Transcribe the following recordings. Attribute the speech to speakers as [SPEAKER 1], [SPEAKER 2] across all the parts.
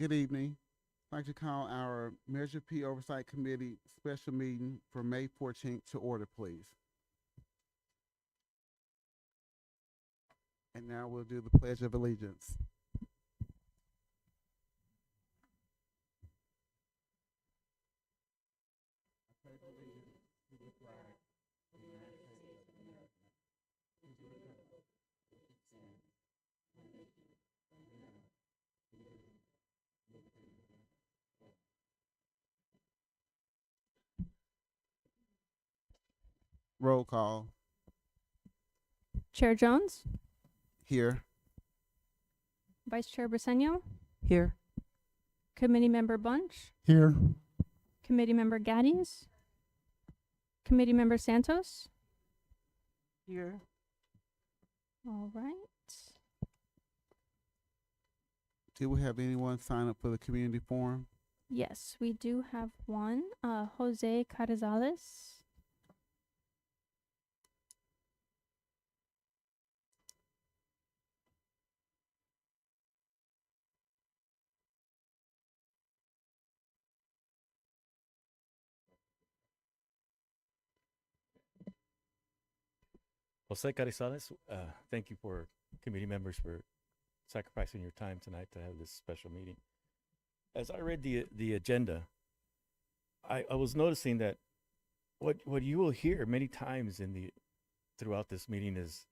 [SPEAKER 1] Good evening. I'd like to call our Measure P Oversight Committee special meeting for May 14th to order, please. And now we'll do the Pledge of Allegiance. Roll call.
[SPEAKER 2] Chair Jones,
[SPEAKER 1] Here.
[SPEAKER 2] Vice Chair Briseño,
[SPEAKER 3] Here.
[SPEAKER 2] Committee Member Bunch,
[SPEAKER 4] Here.
[SPEAKER 2] Committee Member Gaddies, Committee Member Santos.
[SPEAKER 3] Here.
[SPEAKER 2] All right.
[SPEAKER 1] Do we have anyone sign up for the community forum?
[SPEAKER 2] Yes, we do have one. Jose Carrizales.
[SPEAKER 5] Jose Carrizales, thank you for committee members for sacrificing your time tonight to have this special meeting. As I read the agenda, I was noticing that what you will hear many times throughout this meeting is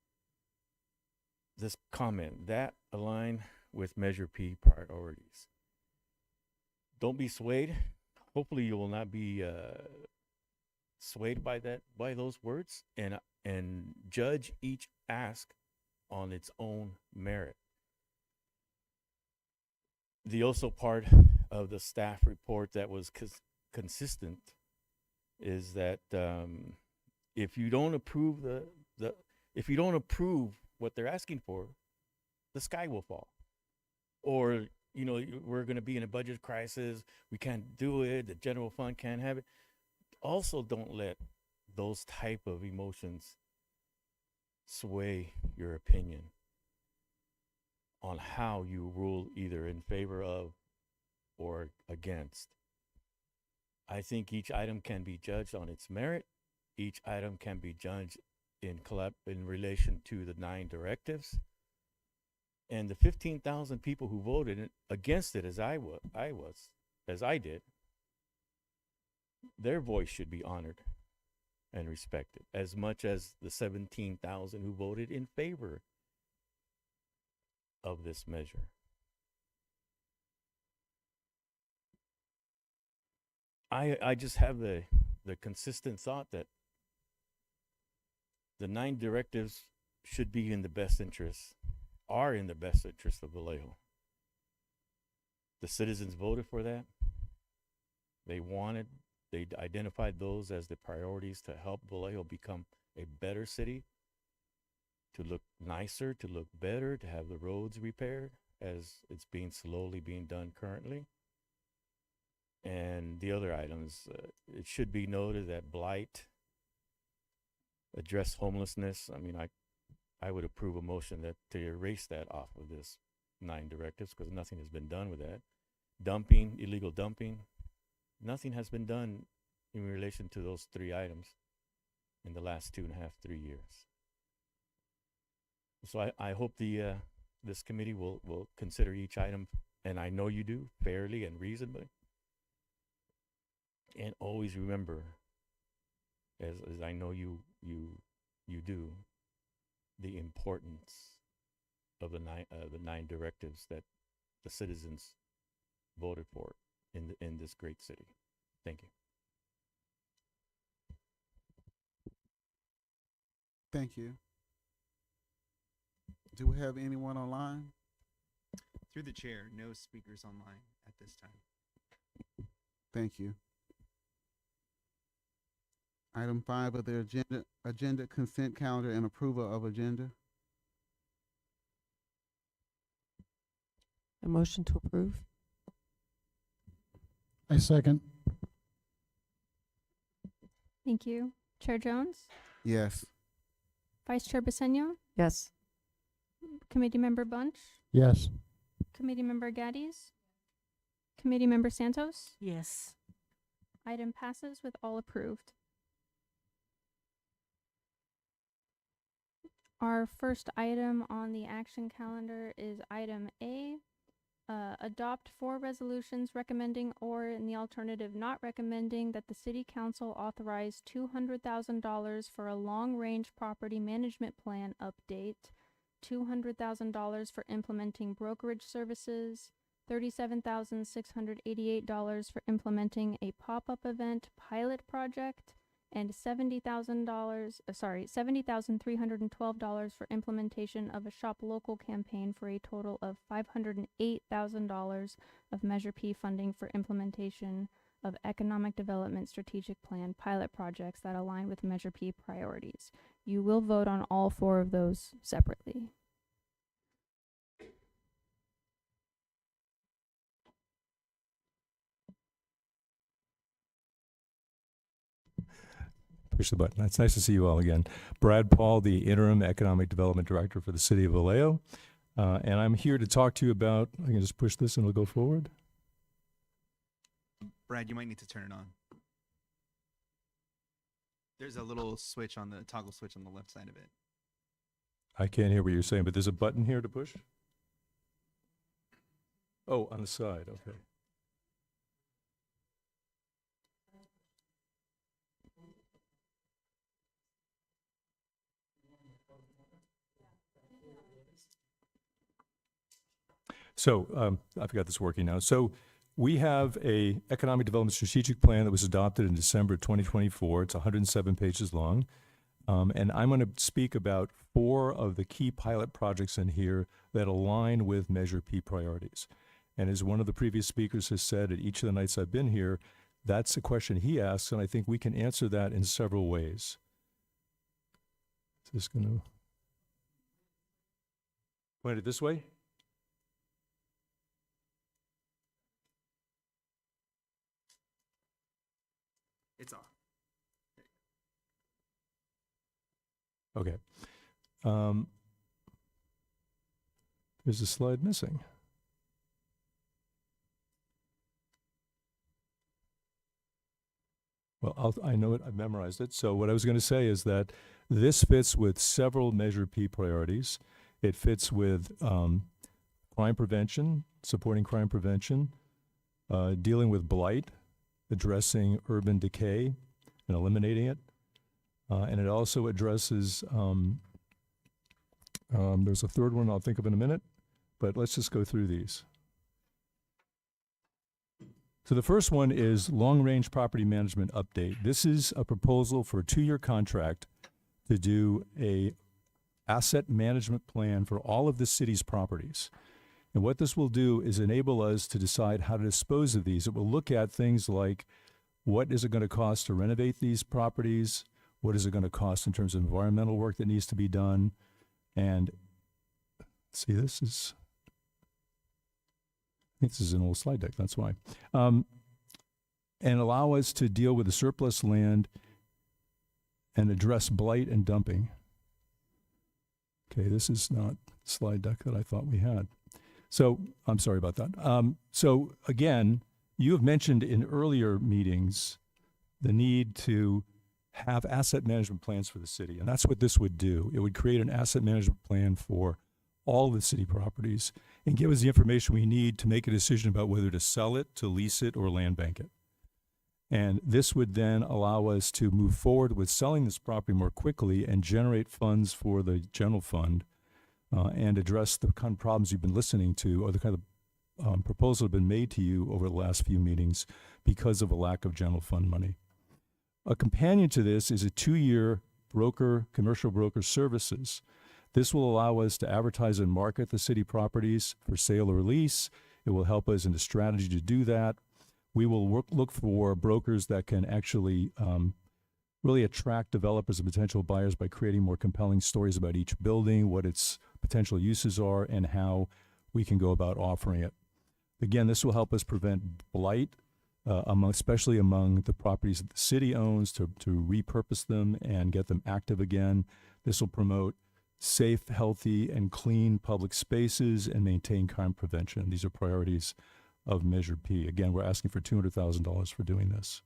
[SPEAKER 5] this comment that align with Measure P priorities. Don't be swayed. Hopefully, you will not be swayed by those words, and judge each ask on its own merit. The also part of the staff report that was consistent is that if you don't approve if you don't approve what they're asking for, the sky will fall, or we're going to be in a budget crisis. We can't do it. The general fund can't have it. Also, don't let those type of emotions sway your opinion on how you rule either in favor of or against. I think each item can be judged on its merit. Each item can be judged in relation to the 9 directives. And the 15,000 people who voted against it, as I did, their voice should be honored and respected as much as the 17,000 who voted in favor of this measure. I just have the consistent thought that the 9 directives should be in the best interest, are in the best interest of Vallejo. The citizens voted for that. They identified those as the priorities to help Vallejo become a better city, to look nicer, to look better, to have the roads repaired as it's slowly being done currently. And the other items, it should be noted that blight, address homelessness. I mean, I would approve a motion to erase that off of this 9 directives because nothing has been done with that. Dumping, illegal dumping, nothing has been done in relation to those 3 items in the last 2.5, 3 years. So I hope this committee will consider each item, and I know you do, fairly and reasonably. And always remember, as I know you do, the importance of the 9 directives that the citizens voted for in this great city. Thank you.
[SPEAKER 1] Thank you. Do we have anyone online?
[SPEAKER 6] Through the chair, no speakers online at this time.
[SPEAKER 1] Thank you. Item 5 of the agenda consent calendar and approval of agenda.
[SPEAKER 3] A motion to approve.
[SPEAKER 4] I second.
[SPEAKER 2] Thank you. Chair Jones,
[SPEAKER 1] Yes.
[SPEAKER 2] Vice Chair Briseño,
[SPEAKER 3] Yes.
[SPEAKER 2] Committee Member Bunch,
[SPEAKER 4] Yes.
[SPEAKER 2] Committee Member Gaddies, Committee Member Santos.
[SPEAKER 3] Yes.
[SPEAKER 2] Item passes with all approved. Our first item on the action calendar is item A. Adopt 4 resolutions recommending or, in the alternative, not recommending that the City Council authorize $200,000 for a long-range property management plan update, $200,000 for implementing brokerage services, $37,688 for implementing a pop-up event pilot project, and $70,312 for implementation of a Shop Local campaign for a total of $508,000 of Measure P funding for implementation of economic development strategic plan pilot projects that align with Measure P priorities. You will vote on all 4 of those separately.
[SPEAKER 4] Push the button. It's nice to see you all again. Brad Paul, the Interim Economic Development Director for the City of Vallejo. And I'm here to talk to you about, I can just push this and it'll go forward.
[SPEAKER 6] Brad, you might need to turn it on. There's a little switch on the toggle switch on the left side of it.
[SPEAKER 4] I can't hear what you're saying, but there's a button here to push? Oh, on the side, okay. So I've got this working now. So we have a economic development strategic plan that was adopted in December of 2024. It's 107 pages long. And I'm going to speak about 4 of the key pilot projects in here that align with Measure P priorities. And as one of the previous speakers has said at each of the nights I've been here, that's a question he asks, and I think we can answer that in several ways. Is this going to point it this way?
[SPEAKER 6] It's on.
[SPEAKER 4] Okay. There's a slide missing. Well, I know it. I've memorized it. So what I was going to say is that this fits with several Measure P priorities. It fits with crime prevention, supporting crime prevention, dealing with blight, addressing urban decay and eliminating it. And it also addresses, there's a third one I'll think of in a minute, but let's just go through these. So the first one is long-range property management update. This is a proposal for a 2-year contract to do a asset management plan for all of the city's properties. And what this will do is enable us to decide how to dispose of these. It will look at things like, what is it going to cost to renovate these properties? What is it going to cost in terms of environmental work that needs to be done? And see, I think this is an old slide deck, that's why. And allow us to deal with the surplus land and address blight and dumping. Okay, this is not the slide deck that I thought we had. So I'm sorry about that. So again, you have mentioned in earlier meetings the need to have asset management plans for the city, and that's what this would do. It would create an asset management plan for all of the city properties and give us the information we need to make a decision about whether to sell it, to lease it, or land bank it. And this would then allow us to move forward with selling this property more quickly and generate funds for the general fund and address the kind of problems you've been listening to, or the kind of proposals that have been made to you over the last few meetings because of a lack of general fund money. A companion to this is a 2-year commercial broker services. This will allow us to advertise and market the city properties for sale or lease. It will help us in the strategy to do that. We will look for brokers that can actually really attract developers and potential buyers by creating more compelling stories about each building, what its potential uses are, and how we can go about offering it. Again, this will help us prevent blight, especially among the properties that the city owns, to repurpose them and get them active again. This will promote safe, healthy, and clean public spaces and maintain crime prevention. These are priorities of Measure P. Again, we're asking for $200,000 for doing this.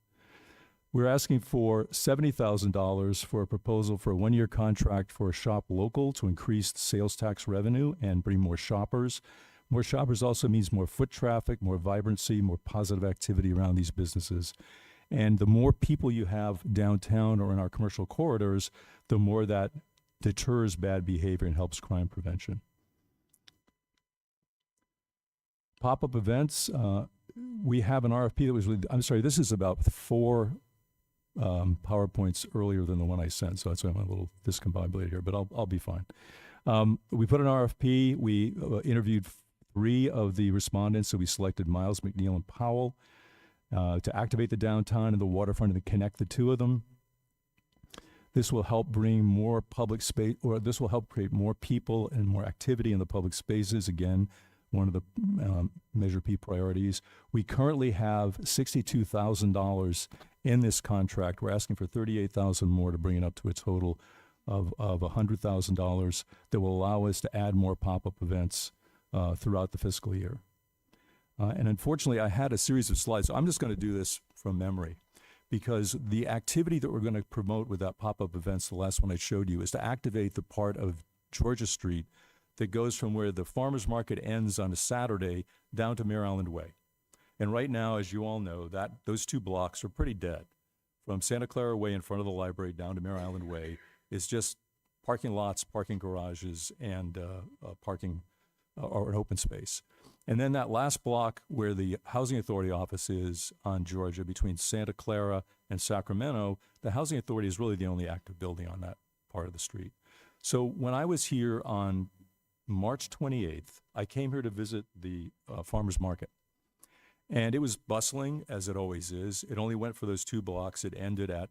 [SPEAKER 4] We're asking for $70,000 for a proposal for a one-year contract for a shop local to increase sales tax revenue and bring more shoppers. More shoppers also means more foot traffic, more vibrancy, more positive activity around these businesses. And the more people you have downtown or in our commercial corridors, the more that deters bad behavior and helps crime prevention. Pop-up events, we have an RFP that was, I'm sorry, this is about 4 PowerPoints earlier than the one I sent, so that's why I'm a little discombobulated here, but I'll be fine. We put an RFP, we interviewed 3 of the respondents, so we selected Miles, McNeil, and Powell to activate the downtown and the waterfront and to connect the 2 of them. This will help bring more public space, or this will help create more people and more activity in the public spaces. Again, one of the Measure P priorities. We currently have $62,000 in this contract. We're asking for $38,000 more to bring it up to a total of $100,000 that will allow us to add more pop-up events throughout the fiscal year. And unfortunately, I had a series of slides. So I'm just going to do this from memory, because the activity that we're going to promote with that pop-up events, the last one I showed you, is to activate the part of Georgia Street that goes from where the farmers market ends on a Saturday down to Mare Island Way. And right now, as you all know, that those 2 blocks are pretty dead. From Santa Clara Way in front of the library down to Mare Island Way is just parking lots, parking garages, and parking or an open space. And then that last block where the Housing Authority office is on Georgia between Santa Clara and Sacramento, the Housing Authority is really the only active building on that part of the street. So when I was here on March 28th, I came here to visit the farmers market. And it was bustling, as it always is. It only went for those 2 blocks. It ended at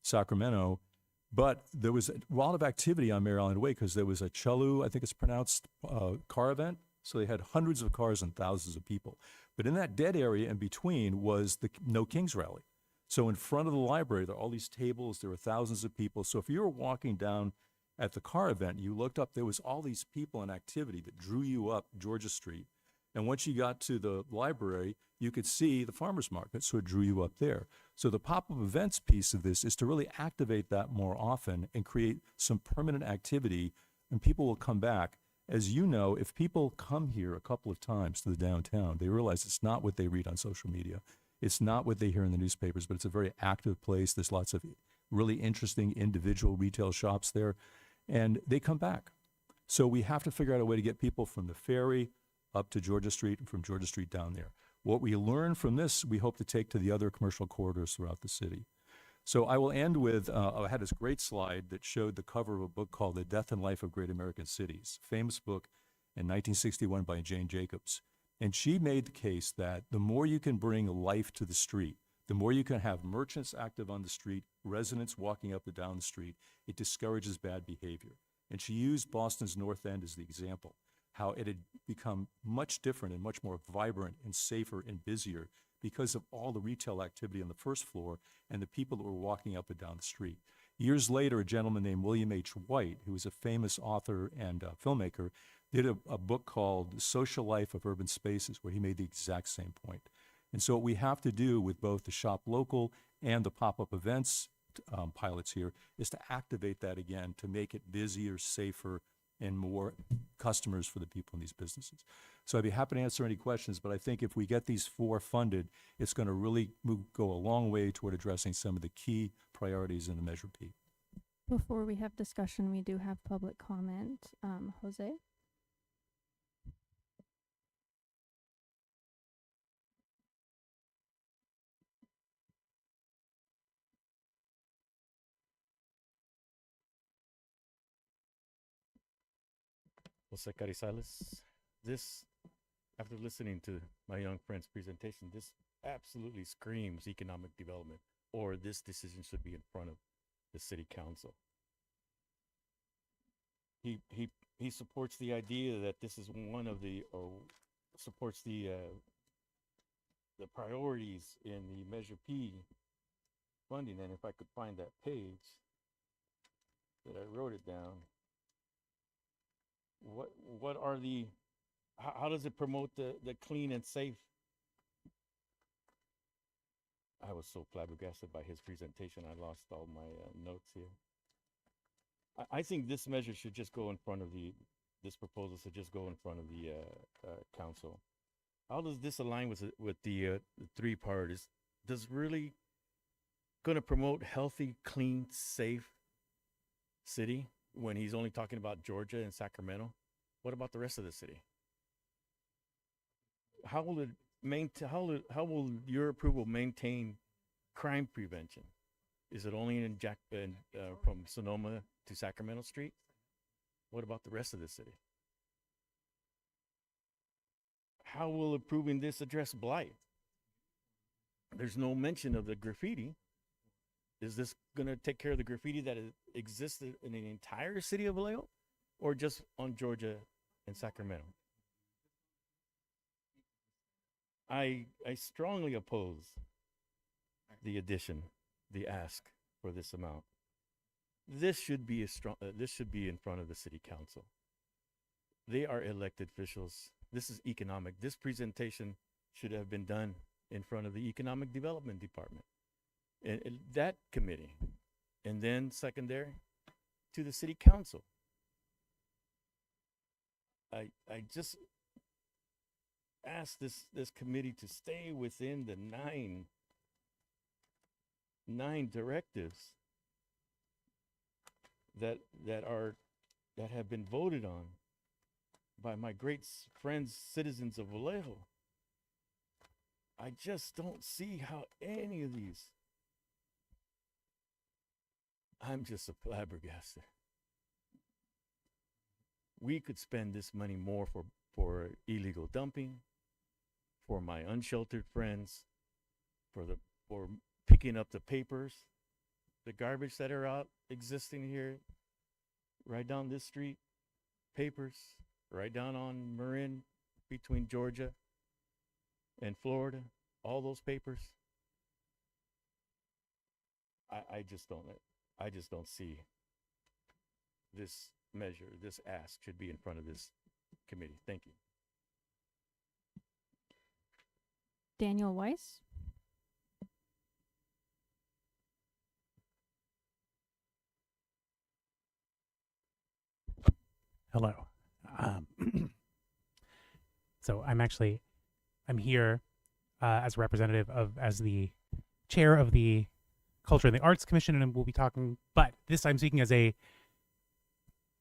[SPEAKER 4] Sacramento. But there was a lot of activity on Mare Island Way because there was a Chulu, I think it's pronounced, car event. So they had hundreds of cars and thousands of people. But in that dead area in between was the No Kings rally. So in front of the library, there are all these tables. There were thousands of people. So if you were walking down at the car event, you looked up, there was all these people and activity that drew you up Georgia Street. And once you got to the library, you could see the farmers market, so it drew you up there. So the pop-up events piece of this is to really activate that more often and create some permanent activity, and people will come back. As you know, if people come here a couple of times to the downtown, they realize it's not what they read on social media. It's not what they hear in the newspapers, but it's a very active place. There's lots of really interesting individual retail shops there, and they come back. So we have to figure out a way to get people from the ferry up to Georgia Street and from Georgia Street down there. What we learn from this, we hope to take to the other commercial corridors throughout the city. So I will end with, I had this great slide that showed the cover of a book called The Death and Life of Great American Cities, famous book in 1961 by Jane Jacobs. And she made the case that the more you can bring life to the street, the more you can have merchants active on the street, residents walking up and down the street, it discourages bad behavior. And she used Boston's North End as the example, how it had become much different and much more vibrant and safer and busier because of all the retail activity on the first floor and the people that were walking up and down the street. Years later, a gentleman named William H. White, who was a famous author and filmmaker, did a book called Social Life of Urban Spaces, where he made the exact same point. And so what we have to do with both the Shop Local and the pop-up events pilots here is to activate that again, to make it busier, safer, and more customers for the people in these businesses. So I'd be happy to answer any questions, but I think if we get these 4 funded, it's going to really go a long way toward addressing some of the key priorities in the Measure P.
[SPEAKER 2] Before we have discussion, we do have public comment. Jose?
[SPEAKER 5] Jose Carizales, this, after listening to my young friend's presentation, this absolutely screams economic development, or this decision should be in front of the city council. He supports the idea that this is one of the, or supports the priorities in the Measure P funding. And if I could find that page that I wrote it down, what are the, how does it promote the clean and safe I was so flabbergasted by his presentation, I lost all my notes here. I think this measure should just go in front of this proposal should just go in front of the council. How does this align with the three priorities? Does really going to promote healthy, clean, safe city when he's only talking about Georgia and Sacramento? What about the rest of the city? How will it how will your approval maintain crime prevention? Is it only in from Sonoma to Sacramento Street? What about the rest of the city? How will approving this address blight? There's no mention of the graffiti. Is this going to take care of the graffiti that existed in the entire city of Vallejo, or just on Georgia and Sacramento? I strongly oppose the addition, the ask for this amount. This should be this should be in front of the city council. They are elected officials. This is economic. This presentation should have been done in front of the Economic Development Department and that committee, and then secondary to the city council. I just ask this committee to stay within the nine directives that have been voted on by my great friends, citizens of Vallejo. I just don't see how any of these. I'm just a flabbergasted. We could spend this money more for illegal dumping, for my unsheltered friends, for picking up the papers, the garbage that are out existing here, right down this street, papers, right down on Marin between Georgia and Florida, all those papers. I just don't see this measure, this ask should be in front of this committee. Thank you.
[SPEAKER 2] Daniel Weiss.
[SPEAKER 7] Hello. So I'm here as a representative as the chair of the Culture and the Arts Commission, and we'll be talking, but this I'm speaking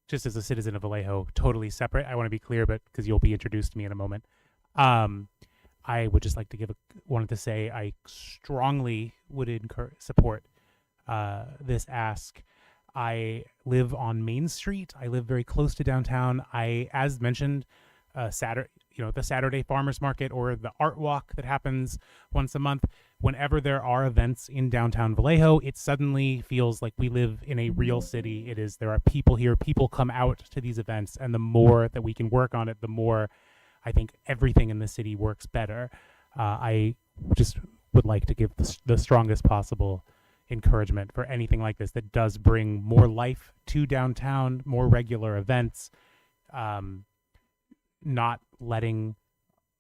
[SPEAKER 7] just as a citizen of Vallejo, totally separate. I want to be clear, but because you'll be introduced to me in a moment. I would just like to wanted to say I strongly would support this ask. I live on Main Street. I live very close to downtown. As mentioned, the Saturday farmers market or the art walk that happens once a month. Whenever there are events in downtown Vallejo, it suddenly feels like we live in a real city. There are people here. People come out to these events, and the more that we can work on it, the more I think everything in the city works better. I just would like to give the strongest possible encouragement for anything like this that does bring more life to downtown, more regular events, not letting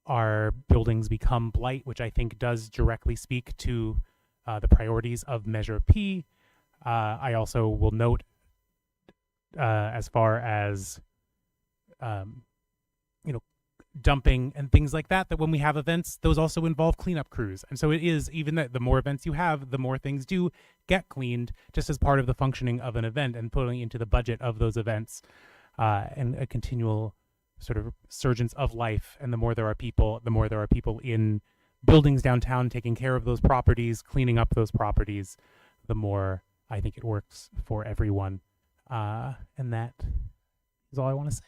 [SPEAKER 7] our buildings become blight, which I think does directly speak to the priorities of Measure P. I also will note, as far as dumping and things like that when we have events, those also involve cleanup crews. And so it is, even that the more events you have, the more things do get cleaned, just as part of the functioning of an event and putting into the budget of those events, and a continual sort of surgence of life. And the more there are people in buildings downtown taking care of those properties, cleaning up those properties, the more I think it works for everyone. And that is all I want to say.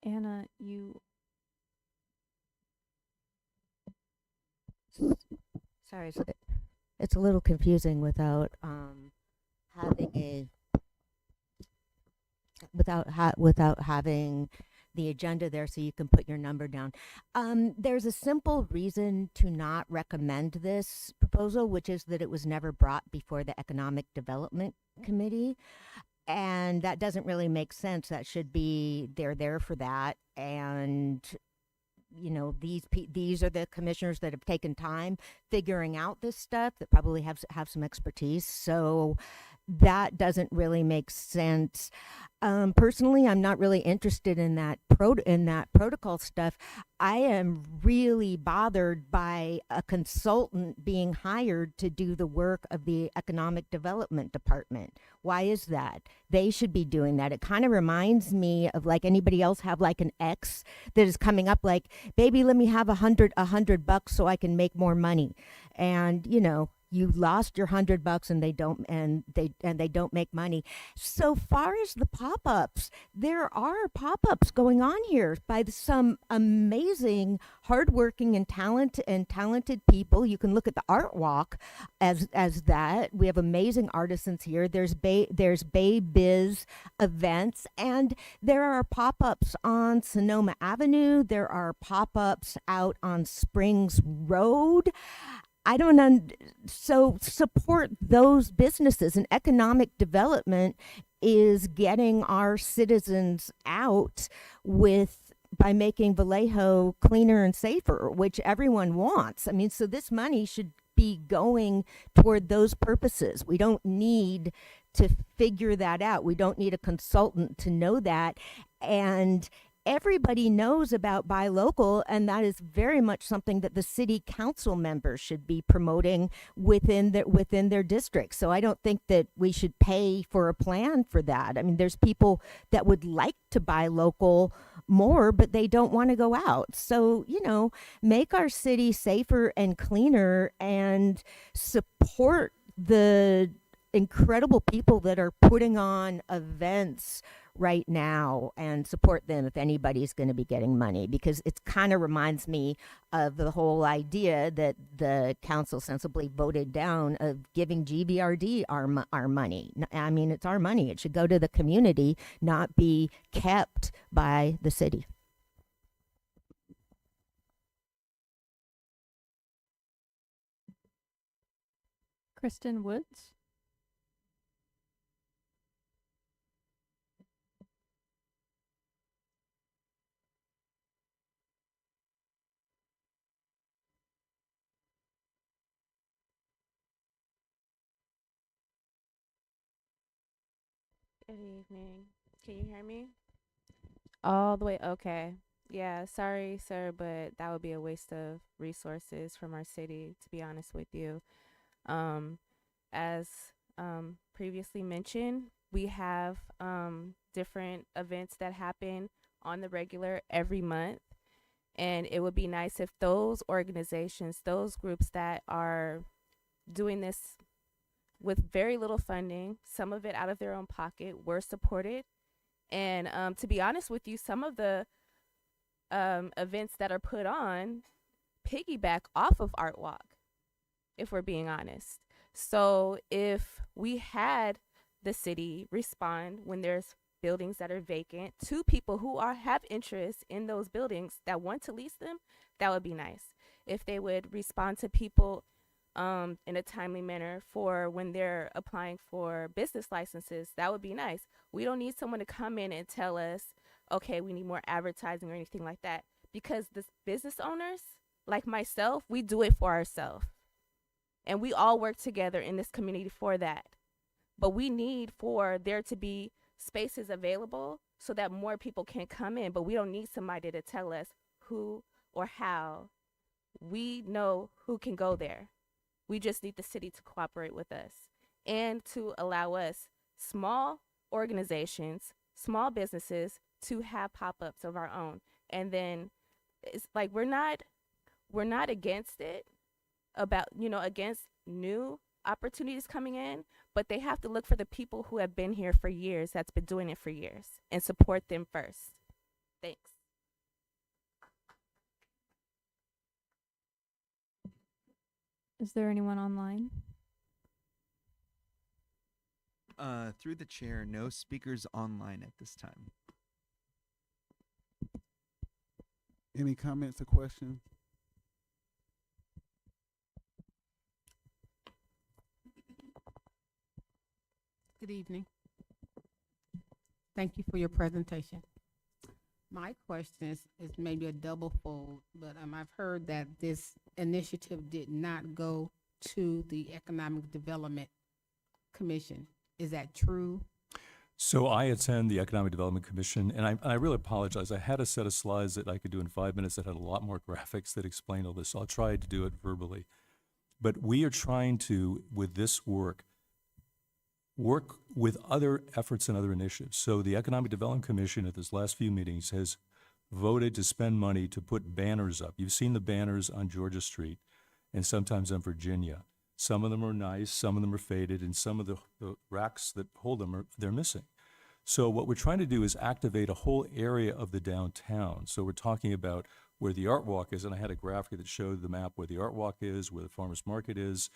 [SPEAKER 2] Anna, you.
[SPEAKER 3] Sorry, it's a little confusing without having the agenda there, so you can put your number down. There's a simple reason to not recommend this proposal, which is that it was never brought before the Economic Development Committee. and that doesn't really make sense. That should be they're there for that. And these are the commissioners that have taken time figuring out this stuff, that probably have some expertise. So that doesn't really make sense. Personally, I'm not really interested in that protocol stuff. I am really bothered by a consultant being hired to do the work of the economic development department. Why is that? They should be doing that. It kind of reminds me of, like, anybody else have like an ex that is coming up like, baby, let me have $100 so I can make more money. And you lost your $100 and they don't make money. So far as the pop-ups, there are pop-ups going on here by some amazing, hardworking and talented people. You can look at the art walk as that. We have amazing artisans here. There's Bay Biz events, and there are pop-ups on Sonoma Avenue. There are pop-ups out on Springs Road. So support those businesses, and economic development is getting our citizens out by making Vallejo cleaner and safer, which everyone wants. I mean, so this money should be going toward those purposes. We don't need to figure that out. We don't need a consultant to know that. And everybody knows about buy local, and that is very much something that the city council members should be promoting within their district. So I don't think that we should pay for a plan for that. I mean, there's people that would like to buy local more, but they don't want to go out. So, make our city safer and cleaner, and support the incredible people that are putting on events right now, and support them if anybody's going to be getting money, because it kind of reminds me of the whole idea that the council sensibly voted down of giving GVRD our money. I mean, it's our money. It should go to the community, not be kept by the city.
[SPEAKER 2] Kristen Woods.
[SPEAKER 8] Good evening. Can you hear me? All the way. Okay. Yeah, sorry, sir, but that would be a waste of resources from our city, to be honest with you. As previously mentioned, we have different events that happen on the regular every month. And it would be nice if those organizations, those groups that are doing this with very little funding, some of it out of their own pocket, were supported. And to be honest with you, some of the events that are put on piggyback off of Art Walk, if we're being honest. So if we had the city respond when there's buildings that are vacant to people who have interest in those buildings that want to lease them, that would be nice. If they would respond to people in a timely manner for when they're applying for business licenses, that would be nice. We don't need someone to come in and tell us, okay, we need more advertising or anything like that, because the business owners, like myself, we do it for ourselves. And we all work together in this community for that. But we need for there to be spaces available so that more people can come in. But we don't need somebody to tell us who or how. We know who can go there. We just need the city to cooperate with us and to allow us, small organizations, small businesses, to have pop-ups of our own. And then it's like we're not against it, against new opportunities coming in, but they have to look for the people who have been here for years, that's been doing it for years, and support them first. Thanks.
[SPEAKER 2] Is there anyone online?
[SPEAKER 6] Through the chair, no speakers online at this time.
[SPEAKER 1] Any comments or questions?
[SPEAKER 9] Good evening. Thank you for your presentation. My question is maybe a double fold, but I've heard that this initiative did not go to the Economic Development Commission. Is that true?
[SPEAKER 4] So I attend the Economic Development Commission, and I really apologize. I had a set of slides that I could do in 5 minutes that had a lot more graphics that explain all this. So I'll try to do it verbally. But we are trying to, with this work with other efforts and other initiatives. So the Economic Development Commission at this last few meetings has voted to spend money to put banners up. You've seen the banners on Georgia Street and sometimes on Virginia. Some of them are nice, some of them are faded, and some of the racks that hold them they're missing. So what we're trying to do is activate a whole area of the downtown. So we're talking about where the Art Walk is, and I had a graphic that showed the map where the Art Walk is, where the Farmers Market is,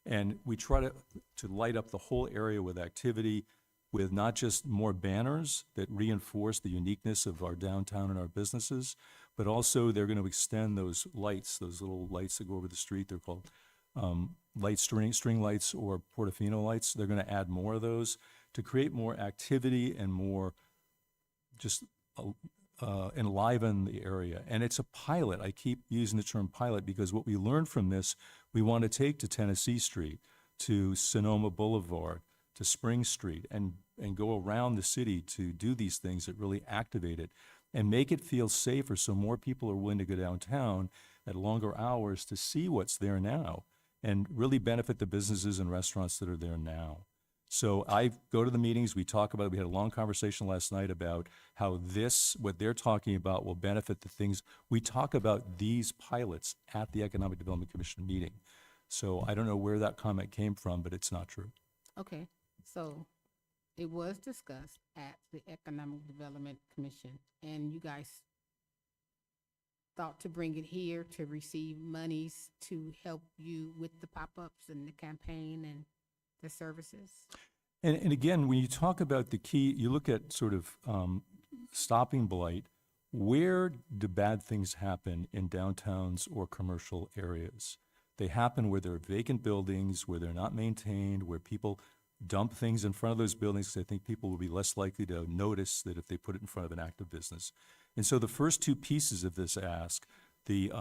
[SPEAKER 4] and we try to light up the whole area with activity, with not just more banners that reinforce the uniqueness of our downtown and our businesses, but also they're going to extend those lights, those little lights that go over the street. They're called string lights or Portofino lights. They're going to add more of those to create more activity and more just enliven the area. And it's a pilot. I keep using the term pilot because what we learned from this, we want to take to Tennessee Street, to Sonoma Boulevard, to Spring Street, and go around the city to do these things that really activate it and make it feel safer so more people are willing to go downtown at longer hours to see what's there now and really benefit the businesses and restaurants that are there now. So I go to the meetings, we talk about it. We had a long conversation last night about how what they're talking about will benefit the things. We talk about these pilots at the Economic Development Commission meeting. So I don't know where that comment came from, but it's not true.
[SPEAKER 9] Okay, so it was discussed at the Economic Development Commission, and you guys thought to bring it here to receive monies to help you with the pop-ups and the campaign and the services?
[SPEAKER 4] And again, when you talk about the key, you look at sort of stopping blight, where do bad things happen in downtowns or commercial areas? They happen where there are vacant buildings, where they're not maintained, where people dump things in front of those buildings because I think people will be less likely to notice that if they put it in front of an active business. And so the first two pieces of this ask, the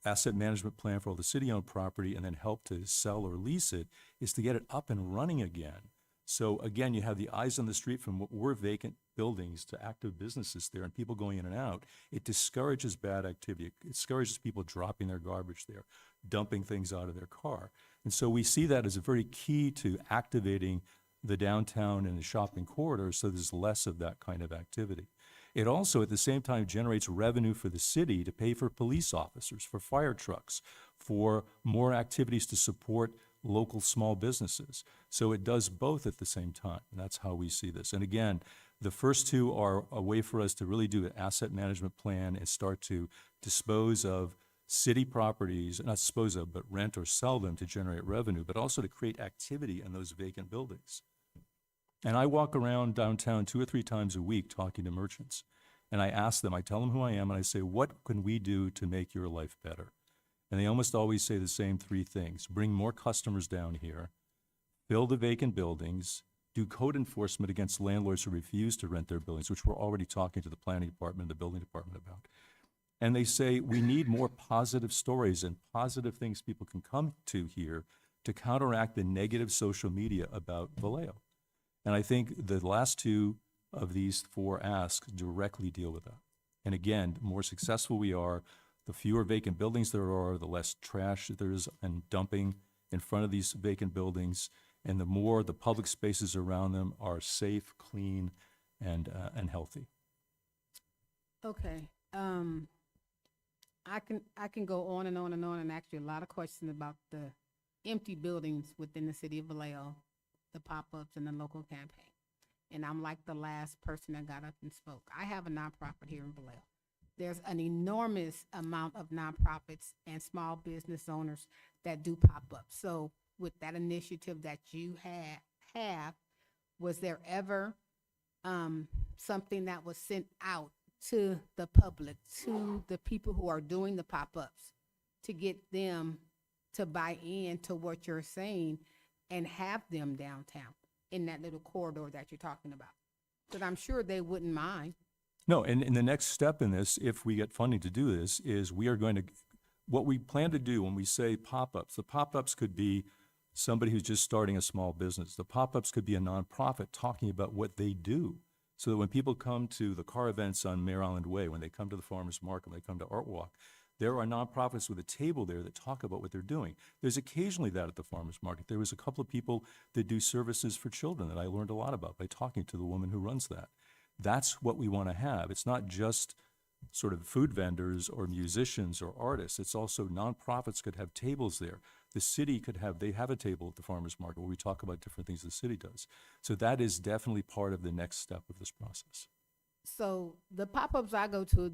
[SPEAKER 4] asset management plan for all the city-owned property and then help to sell or lease it, is to get it up and running again. So again, you have the eyes on the street from what were vacant buildings to active businesses there and people going in and out. It discourages bad activity. It discourages people dropping their garbage there, dumping things out of their car. And so we see that as a very key to activating the downtown and the shopping corridor so there's less of that kind of activity. It also, at the same time, generates revenue for the city to pay for police officers, for fire trucks, for more activities to support local small businesses. So it does both at the same time, and that's how we see this. And again, the first two are a way for us to really do an asset management plan and start to dispose of city properties, not dispose of, but rent or sell them to generate revenue, but also to create activity in those vacant buildings. And I walk around downtown 2 or 3 times a week talking to merchants. And I ask them, I tell them who I am, and I say, what can we do to make your life better? And they almost always say the same 3 things. Bring more customers down here, fill the vacant buildings, do code enforcement against landlords who refuse to rent their buildings, which we're already talking to the planning department and the building department about. And they say, we need more positive stories and positive things people can come to here to counteract the negative social media about Vallejo. And I think the last 2 of these 4 asks directly deal with that. And again, the more successful we are, the fewer vacant buildings there are, the less trash there is and dumping in front of these vacant buildings, and the more the public spaces around them are safe, clean, and healthy.
[SPEAKER 9] Okay. I can go on and on and on and ask you a lot of questions about the empty buildings within the city of Vallejo, the pop-ups and the local campaign. And I'm like the last person that got up and spoke. I have a nonprofit here in Vallejo. There's an enormous amount of nonprofits and small business owners that do pop-ups. So with that initiative that you have, was there ever something that was sent out to the public, to the people who are doing the pop-ups, to get them to buy in to what you're saying and have them downtown in that little corridor that you're talking about? But I'm sure they wouldn't mind.
[SPEAKER 4] No, and the next step in this, if we get funding to do this, is we are going to, what we plan to do when we say pop-ups, the pop-ups could be somebody who's just starting a small business. The pop-ups could be a nonprofit talking about what they do. So that when people come to the car events on Mare Island Way, when they come to the farmer's market, when they come to Art Walk, there are nonprofits with a table there that talk about what they're doing. There's occasionally that at the farmer's market. There was a couple of people that do services for children that I learned a lot about by talking to the woman who runs that. That's what we want to have. It's not just sort of food vendors or musicians or artists. It's also nonprofits could have tables there. The city could have, they have a table at the farmer's market where we talk about different things the city does. So that is definitely part of the next step of this process.
[SPEAKER 9] So the pop-ups I go to,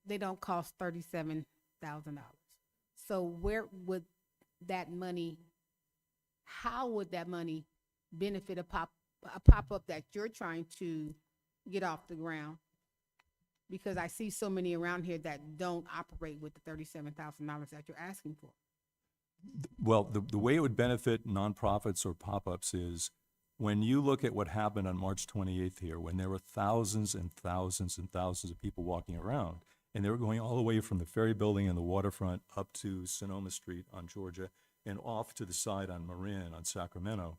[SPEAKER 9] they don't cost $37,000. So where would that money, how would that money benefit a pop-up that you're trying to get off the ground? Because I see so many around here that don't operate with the $37,000 that you're asking for.
[SPEAKER 4] Well, the way it would benefit nonprofits or pop-ups is when you look at what happened on March 28th here, when there were thousands and thousands and thousands of people walking around, and they were going all the way from the ferry building and the waterfront up to Sonoma Street on Georgia and off to the side on Marin on Sacramento.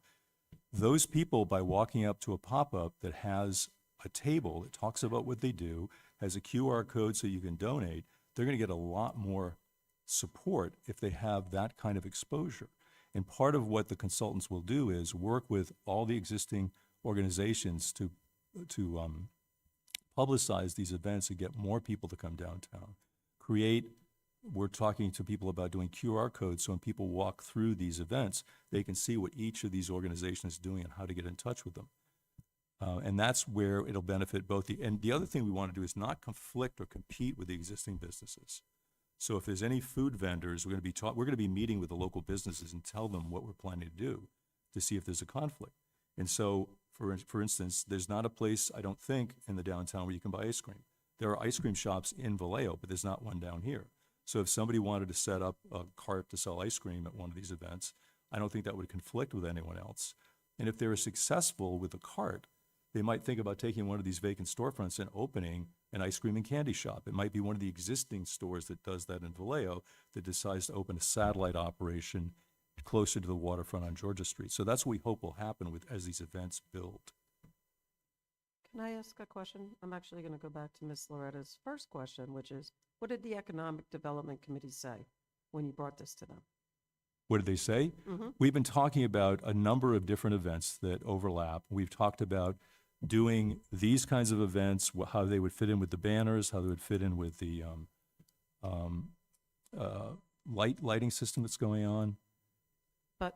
[SPEAKER 4] Those people, by walking up to a pop-up that has a table that talks about what they do, has a QR code so you can donate, they're going to get a lot more support if they have that kind of exposure. And part of what the consultants will do is work with all the existing organizations to publicize these events and get more people to come downtown. We're talking to people about doing QR codes so when people walk through these events, they can see what each of these organizations is doing and how to get in touch with them. And that's where it'll benefit both and the other thing we want to do is not conflict or compete with the existing businesses. So if there's any food vendors, we're going to be meeting with the local businesses and tell them what we're planning to do to see if there's a conflict. And so, for instance, there's not a place, I don't think, in the downtown where you can buy ice cream. There are ice cream shops in Vallejo, but there's not one down here. So if somebody wanted to set up a cart to sell ice cream at one of these events, I don't think that would conflict with anyone else. And if they were successful with the cart, they might think about taking one of these vacant storefronts and opening an ice cream and candy shop. It might be one of the existing stores that does that in Vallejo that decides to open a satellite operation closer to the waterfront on Georgia Street. So that's what we hope will happen as these events build.
[SPEAKER 10] Can I ask a question? I'm actually going to go back to Ms. Loretta's first question, which is, what did the Economic Development Committee say when you brought this to them?
[SPEAKER 4] What did they say?
[SPEAKER 10] Mm-hmm.
[SPEAKER 4] We've been talking about a number of different events that overlap. We've talked about doing these kinds of events, how they would fit in with the banners, how they would fit in with the lighting system that's going on.
[SPEAKER 10] But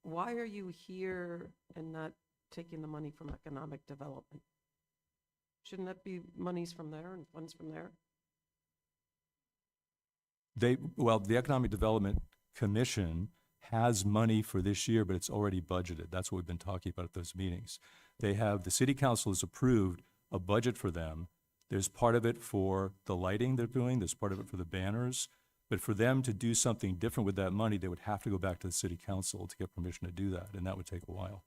[SPEAKER 10] why are you here and not taking the money from economic development? Shouldn't that be monies from there and funds from there?
[SPEAKER 4] The Economic Development Commission has money for this year, but it's already budgeted. That's what we've been talking about at those meetings. The city council has approved a budget for them. There's part of it for the lighting they're doing, there's part of it for the banners, but for them to do something different with that money, they would have to go back to the city council to get permission to do that, and that would take a while.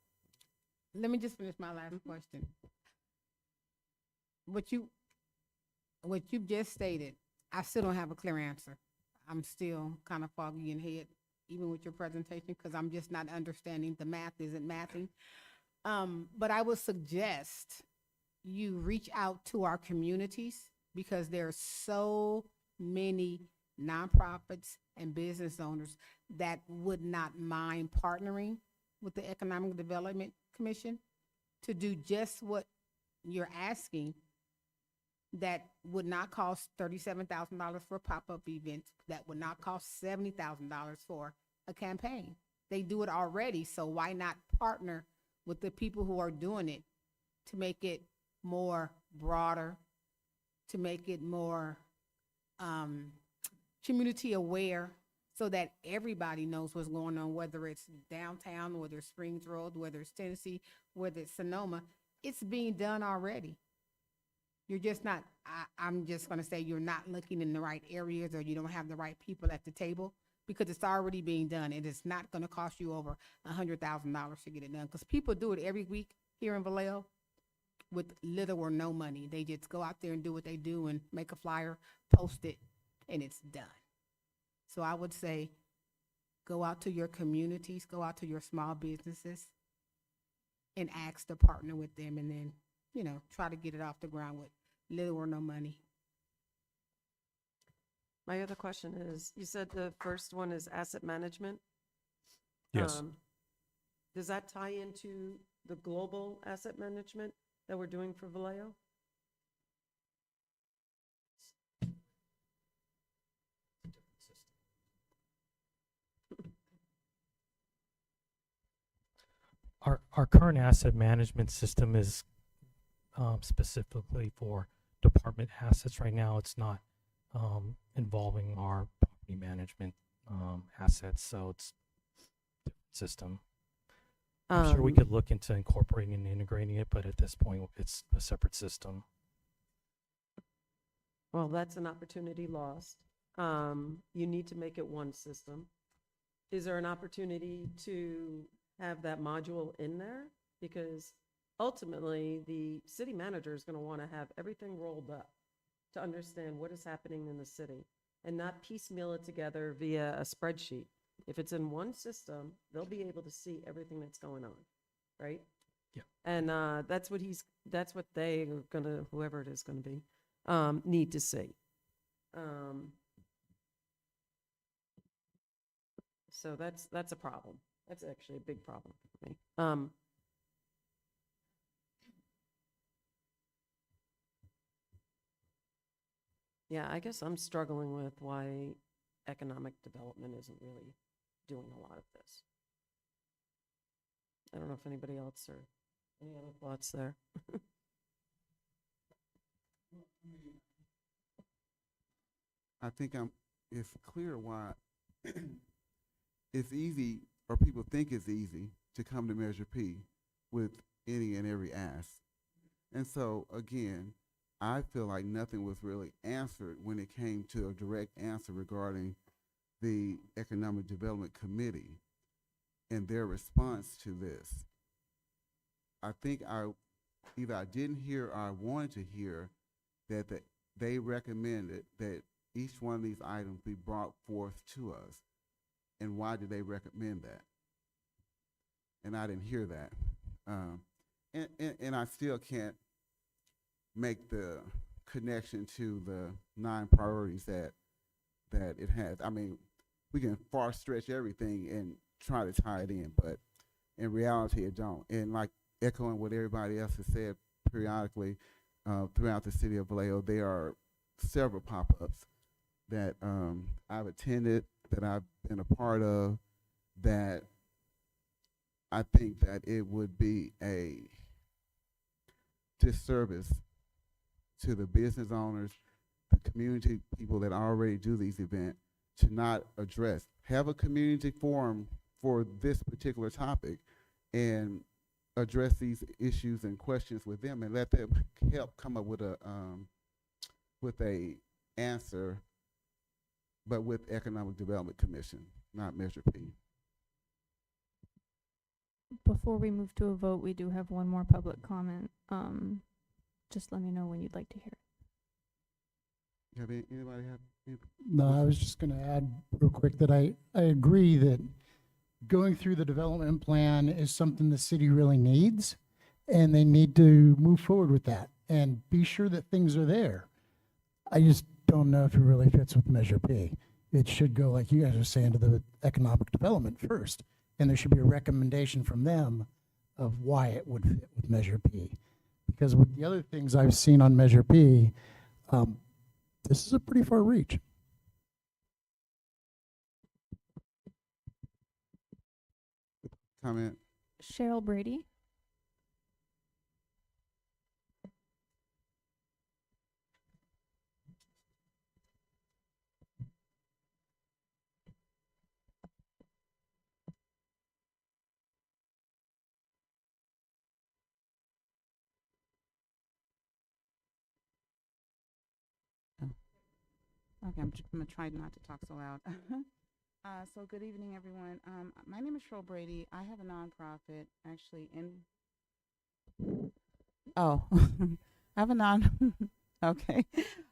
[SPEAKER 9] Let me just finish my last question. What you just stated, I still don't have a clear answer. I'm still kind of foggy in head, even with your presentation, because I'm just not understanding. The math isn't mathing. But I would suggest you reach out to our communities because there are so many nonprofits and business owners that would not mind partnering with the Economic Development Commission to do just what you're asking. That would not cost $37,000 for a pop-up event. That would not cost $70,000 for a campaign. They do it already, so why not partner with the people who are doing it to make it more broader, to make it more community aware, so that everybody knows what's going on, whether it's downtown, whether it's Springs Road, whether it's Tennessee, whether it's Sonoma. It's being done already. You're just not, I'm just going to say you're not looking in the right areas, or you don't have the right people at the table, because it's already being done. It is not going to cost you over $100,000 to get it done, because people do it every week here in Vallejo with little or no money. They just go out there and do what they do and make a flyer, post it, and it's done. So I would say go out to your communities, go out to your small businesses and ask to partner with them, and then, you know, try to get it off the ground with little or no money.
[SPEAKER 10] My other question is, you said the first one is asset management.
[SPEAKER 4] Yes.
[SPEAKER 10] Does that tie into the global asset management that we're doing for Vallejo?
[SPEAKER 11] Our current asset management system is specifically for department assets. Right now, it's not involving our property management assets, so it's a different system. I'm sure we could look into incorporating and integrating it, but at this point, it's a separate system.
[SPEAKER 10] Well, that's an opportunity lost. You need to make it one system. Is there an opportunity to have that module in there? Because ultimately, the city manager is going to want to have everything rolled up to understand what is happening in the city and not piecemeal it together via a spreadsheet. If it's in one system, they'll be able to see everything that's going on, right?
[SPEAKER 11] Yeah.
[SPEAKER 10] And that's what they are gonna, whoever it is gonna be, need to see. So that's a problem. That's actually a big problem for me. Yeah, I guess I'm struggling with why economic development isn't really doing a lot of this. I don't know if anybody else or any other thoughts there.
[SPEAKER 1] I think it's clear why it's easy, or people think it's easy, to come to Measure P with any and every ask. And so, again, I feel like nothing was really answered when it came to a direct answer regarding the Economic Development Committee and their response to this. I think either I didn't hear or I wanted to hear that they recommended that each one of these items be brought forth to us. And why did they recommend that? And I didn't hear that. And I still can't make the connection to the 9 priorities that it has. I mean, we can far stretch everything and try to tie it in, but in reality, it don't. And like echoing what everybody else has said periodically throughout the city of Vallejo, there are several pop-ups that I've attended, that I've been a part of, that I think that it would be a disservice to the business owners, the community people that already do these events, to not address. Have a community forum for this particular topic and address these issues and questions with them, and let them help come up with a answer, but with Economic Development Commission, not Measure P.
[SPEAKER 2] Before we move to a vote, we do have one more public comment. Just let me know when you'd like to hear it.
[SPEAKER 1] Anybody have any?
[SPEAKER 12] No, I was just going to add real quick that I agree that going through the development plan is something the city really needs, and they need to move forward with that and be sure that things are there. I just don't know if it really fits with Measure P. It should go, like you guys are saying, to the economic development first, and there should be a recommendation from them of why it would fit with Measure P. Because with the other things I've seen on Measure P, this is a pretty far reach.
[SPEAKER 1] Comment?
[SPEAKER 2] Cheryl Brady.
[SPEAKER 13] Okay, I'm gonna try not to talk so loud. So good evening, everyone. My name is Cheryl Brady. I have a nonprofit actually in Oh, I have a okay.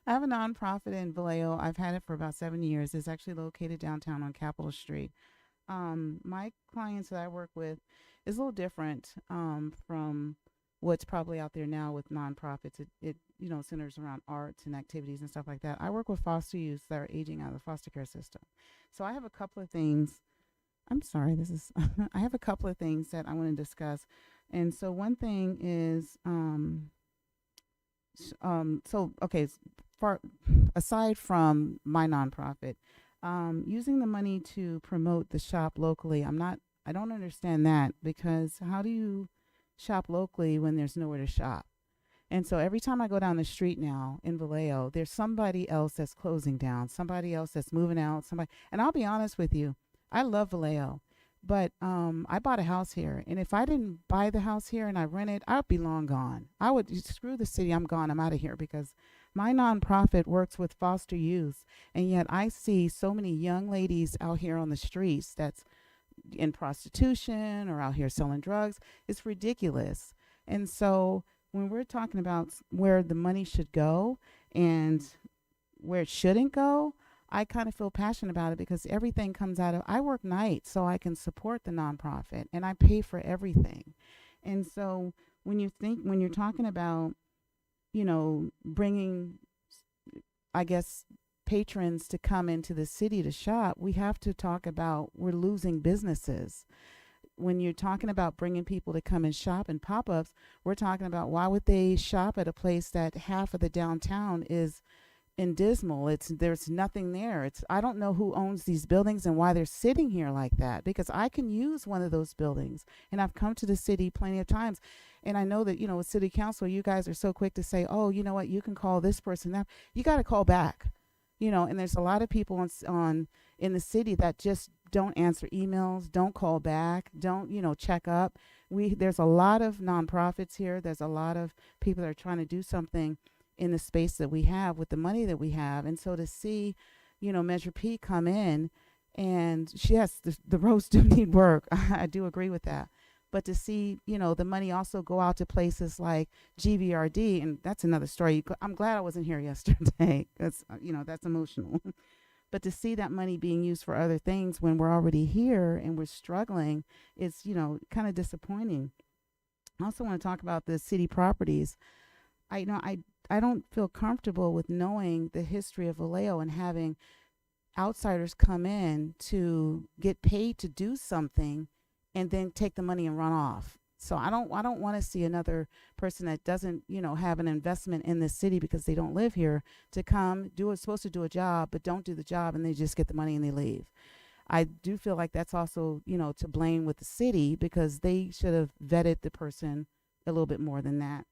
[SPEAKER 13] I have a nonprofit in Vallejo. I've had it for about 7 years. It's actually located downtown on Capitol Street. My clients that I work with is a little different from what's probably out there now with nonprofits. It centers around arts and activities and stuff like that. I work with foster youth that are aging out of the foster care system. So I have a couple of things. I'm sorry, this is I have a couple of things that I want to discuss. And so one thing is far aside from my nonprofit, using the money to promote the shop locally, I don't understand that, because how do you shop locally when there's nowhere to shop? And so every time I go down the street now in Vallejo, there's somebody else that's closing down, somebody else that's moving out, and I'll be honest with you, I love Vallejo, but I bought a house here, and if I didn't buy the house here and I rent it, I'd be long gone. I would screw the city, I'm gone, I'm out of here, because my nonprofit works with foster youth, and yet I see so many young ladies out here on the streets that's in prostitution or out here selling drugs. It's ridiculous. And so when we're talking about where the money should go and where it shouldn't go, I kind of feel passionate about it, because everything comes out of, I work nights so I can support the nonprofit, and I pay for everything. And so when you're talking about, bringing, I guess, patrons to come into the city to shop, we have to talk about, we're losing businesses. When you're talking about bringing people to come and shop and pop-ups, we're talking about, why would they shop at a place that half of the downtown is in dismal? There's nothing there. I don't know who owns these buildings and why they're sitting here like that, because I can use one of those buildings, and I've come to the city plenty of times, and I know that, with city council, you guys are so quick to say, oh, you know what, you can call this person. Now you got to call back, and there's a lot of people on in the city that just don't answer emails, don't call back, don't check up. There's a lot of nonprofits here. There's a lot of people that are trying to do something in the space that we have with the money that we have. And so to see, Measure P come in, and yes, the roads do need work. I do agree with that. But to see, the money also go out to places like GVRD, and that's another story. I'm glad I wasn't here yesterday, because, that's emotional. But to see that money being used for other things when we're already here and we're struggling is, kind of disappointing. I also want to talk about the city properties. I don't feel comfortable with knowing the history of Vallejo and having outsiders come in to get paid to do something and then take the money and run off. So I don't want to see another person that doesn't, have an investment in this city because they don't live here to come supposed to do a job, but don't do the job, and they just get the money and they leave. I do feel like that's also, to blame with the city, because they should have vetted the person a little bit more than that.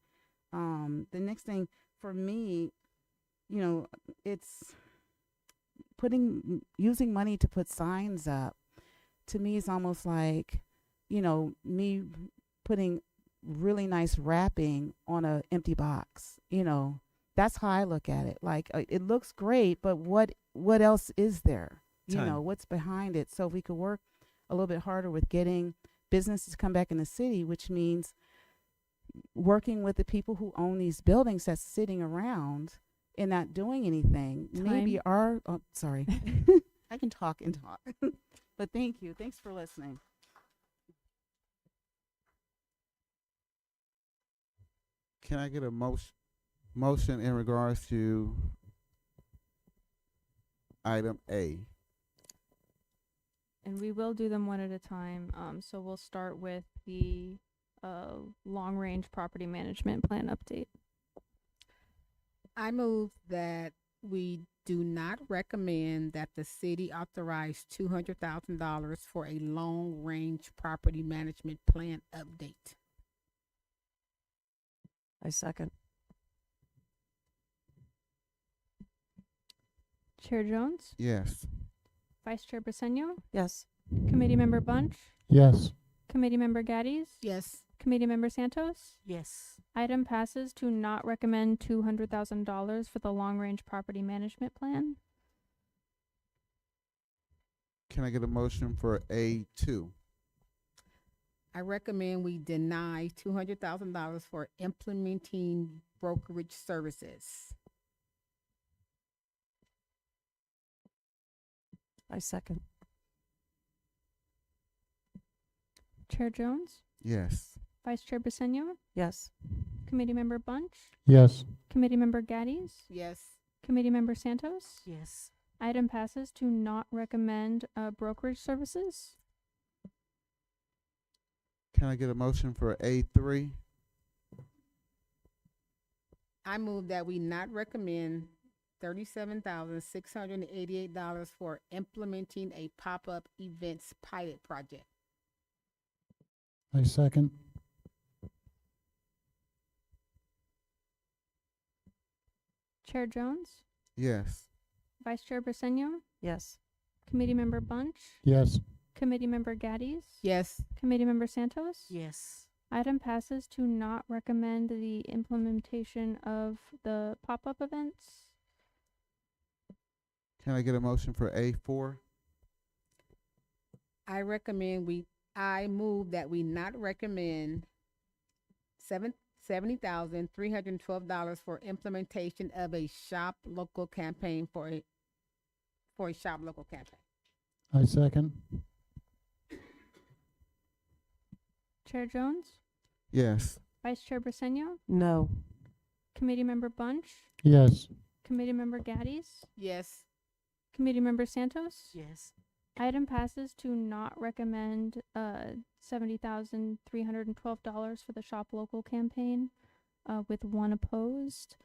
[SPEAKER 13] The next thing for me, it's using money to put signs up. To me, is almost like, me putting really nice wrapping on an empty box. That's how I look at it. Like, it looks great, but what else is there? What's behind it? So if we could work a little bit harder with getting businesses to come back in the city, which means working with the people who own these buildings that's sitting around and not doing anything. Maybe sorry. I can talk and talk. But thank you. Thanks for listening.
[SPEAKER 1] Can I get a motion in regards to item A?
[SPEAKER 2] And we will do them one at a time. So we'll start with the long-range property management plan update.
[SPEAKER 9] I move that we do not recommend that the city authorize $200,000 for a long-range property management plan update.
[SPEAKER 10] I second.
[SPEAKER 2] Chair Jones,
[SPEAKER 1] Yes.
[SPEAKER 2] Vice Chair Briseño,
[SPEAKER 10] Yes.
[SPEAKER 2] Committee Member Bunch,
[SPEAKER 12] Yes.
[SPEAKER 2] Committee Member Gaddies,
[SPEAKER 9] Yes.
[SPEAKER 2] Committee Member Santos.
[SPEAKER 8] Yes.
[SPEAKER 2] Item passes to not recommend $200,000 for the long-range property management plan.
[SPEAKER 1] Can I get a motion for A2?
[SPEAKER 9] I recommend we deny $200,000 for implementing brokerage services.
[SPEAKER 10] I second.
[SPEAKER 2] Chair Jones,
[SPEAKER 1] Yes.
[SPEAKER 2] Vice Chair Briseño,
[SPEAKER 10] Yes.
[SPEAKER 2] Committee Member Bunch,
[SPEAKER 12] Yes.
[SPEAKER 2] Committee Member Gaddies,
[SPEAKER 9] Yes.
[SPEAKER 2] Committee Member Santos.
[SPEAKER 10] Yes.
[SPEAKER 2] Item passes to not recommend brokerage services.
[SPEAKER 1] Can I get a motion for A3?
[SPEAKER 9] I move that we not recommend $37,688 for implementing a pop-up events pilot project.
[SPEAKER 12] I second.
[SPEAKER 2] Chair Jones,
[SPEAKER 1] Yes.
[SPEAKER 2] Vice Chair Briseño,
[SPEAKER 10] Yes.
[SPEAKER 2] Committee Member Bunch,
[SPEAKER 12] Yes.
[SPEAKER 2] Committee Member Gaddies,
[SPEAKER 9] Yes.
[SPEAKER 2] Committee Member Santos.
[SPEAKER 10] Yes.
[SPEAKER 2] Item passes to not recommend the implementation of the pop-up events.
[SPEAKER 1] Can I get a motion for A4?
[SPEAKER 9] I move that we not recommend $70,312 for implementation of a shop local campaign for a shop local campaign.
[SPEAKER 12] I second.
[SPEAKER 2] Chair Jones,
[SPEAKER 1] Yes.
[SPEAKER 2] Vice Chair Briseño,
[SPEAKER 10] No.
[SPEAKER 2] Committee Member Bunch,
[SPEAKER 12] Yes.
[SPEAKER 2] Committee Member Gaddies,
[SPEAKER 9] Yes.
[SPEAKER 2] Committee Member Santos.
[SPEAKER 10] Yes.
[SPEAKER 2] Item passes to not recommend $70,312 for the Shop Local campaign, with one opposed.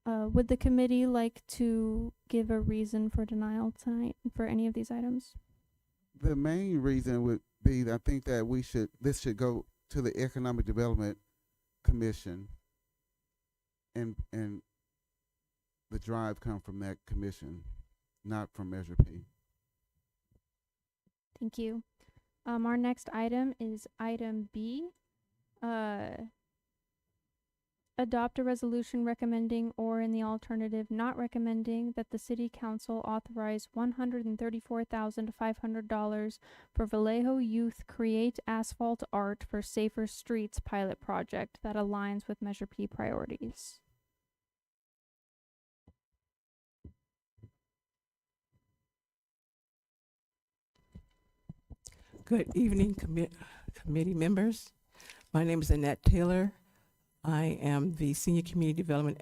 [SPEAKER 2] Would the committee like to give a reason for denial tonight for any of these items?
[SPEAKER 1] The main reason would be, I think that this should go to the Economic Development Commission, and the drive come from that commission, not from Measure P.
[SPEAKER 2] Thank you. Our next item is item B. Adopt a resolution recommending, or in the alternative, not recommending, that the City Council authorize $134,500 for Vallejo Youth Create Asphalt Art for Safer Streets pilot project that aligns with Measure P priorities.
[SPEAKER 14] Good evening, committee members. My name is Annette Taylor. I am the Senior Community Development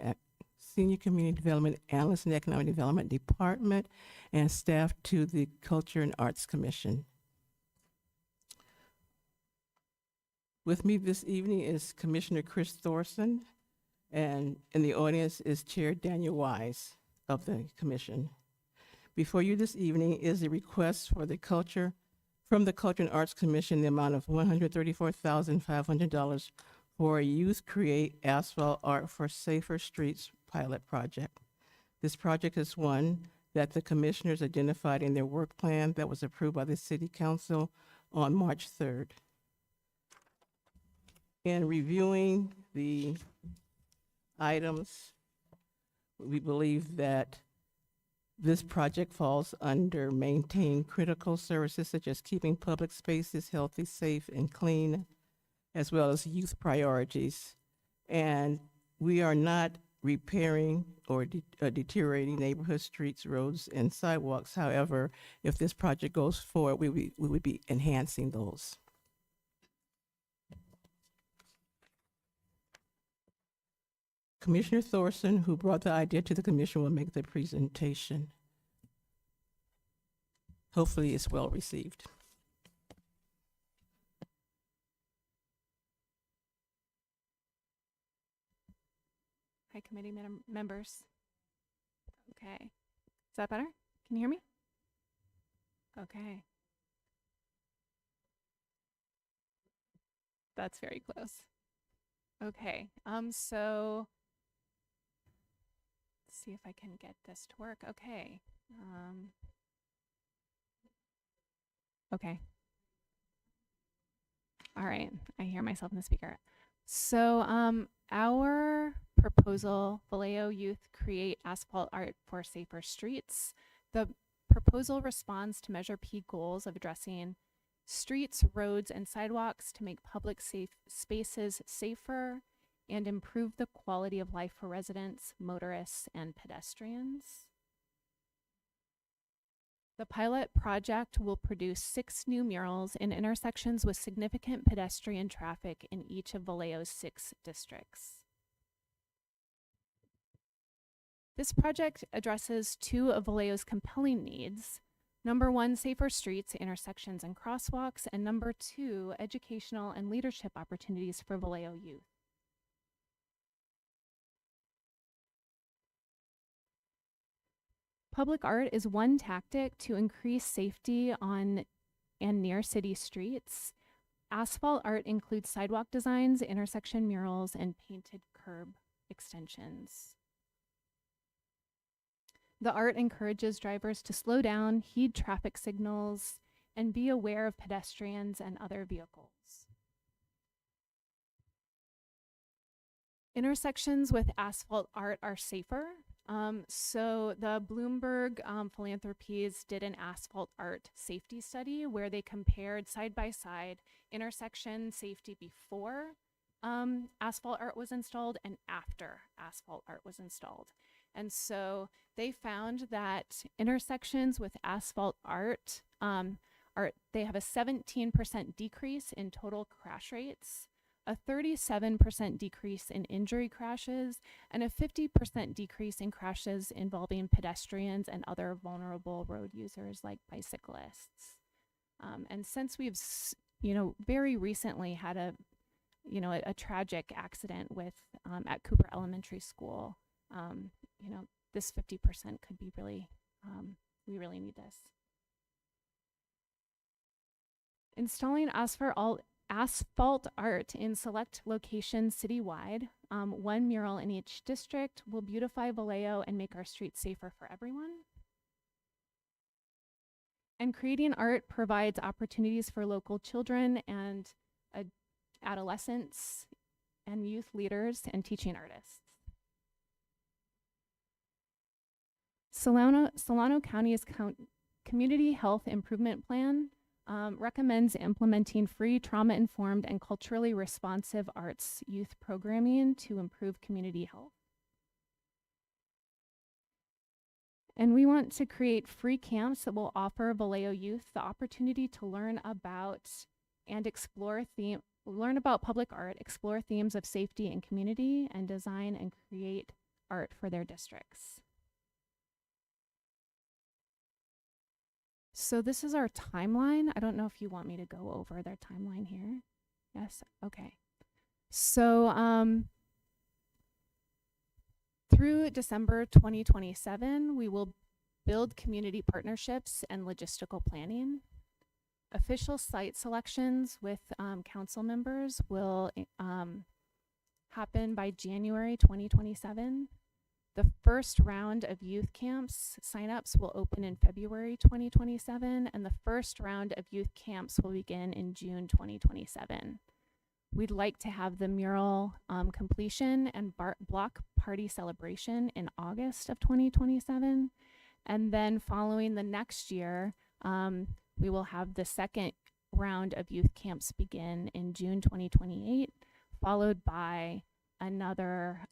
[SPEAKER 14] Analyst in the Economic Development Department and staff to the Culture and Arts Commission. With me this evening is Commissioner Chris Thorson, and in the audience is Chair Daniel Wise of the Commission. Before you this evening is a request for the Culture and Arts Commission, the amount of $134,500 for a Youth Create Asphalt Art for Safer Streets pilot project. This project is one that the commissioners identified in their work plan that was approved by the City Council on March 3rd. In reviewing the items, we believe that this project falls under maintain critical services such as keeping public spaces healthy, safe, and clean, as well as youth priorities. And we are not repairing or deteriorating neighborhood streets, roads, and sidewalks. However, if this project goes forward, we would be enhancing those. Commissioner Thorson, who brought the idea to the commission, will make the presentation. Hopefully it's well received.
[SPEAKER 2] Hi, committee members. Okay. Is that better? Can you hear me? Okay. That's very close. Okay. So let's see if I can get this to work. Okay. Okay. All right. I hear myself in the speaker. So, our proposal, Vallejo Youth Create Asphalt Art for Safer Streets, the proposal responds to Measure P goals of addressing streets, roads, and sidewalks to make public spaces safer and improve the quality of life for residents, motorists, and pedestrians. The pilot project will produce 6 new murals in intersections with significant pedestrian traffic in each of Vallejo's 6 districts. This project addresses 2 of Vallejo's compelling needs. Number 1, safer streets, intersections, and crosswalks, and number 2, educational and leadership opportunities for Vallejo youth. Public art is one tactic to increase safety on and near city streets. Asphalt art includes sidewalk designs, intersection murals, and painted curb extensions. The art encourages drivers to slow down, heed traffic signals, and be aware of pedestrians and other vehicles. Intersections with asphalt art are safer. So the Bloomberg Philanthropies did an asphalt art safety study where they compared side by side intersection safety before asphalt art was installed and after asphalt art was installed. And so they found that intersections with asphalt art, they have a 17% decrease in total crash rates, a 37% decrease in injury crashes, and a 50% decrease in crashes involving pedestrians and other vulnerable road users like bicyclists. And since we've, very recently had a tragic accident with at Cooper Elementary School, this 50% could be really, we really need this. Installing asphalt art in select locations citywide, 1 mural in each district, will beautify Vallejo and make our streets safer for everyone. And creating art provides opportunities for local children and adolescents and youth leaders and teaching artists. Solano County's Community Health Improvement Plan recommends implementing free trauma-informed and culturally responsive arts youth programming to improve community health. And we want to create free camps that will offer Vallejo youth the opportunity to learn about and learn about public art, explore themes of safety and community, and design and create art for their districts. So this is our timeline. I don't know if you want me to go over their timeline here. Yes? Okay. So through December 2027, we will build community partnerships and logistical planning. Official site selections with council members will happen by January 2027. The first round of youth camps signups will open in February 2027, and the first round of youth camps will begin in June 2027. We'd like to have the mural completion and block party celebration in August of 2027. And then following the next year, we will have the second round of youth camps begin in June 2028, followed by another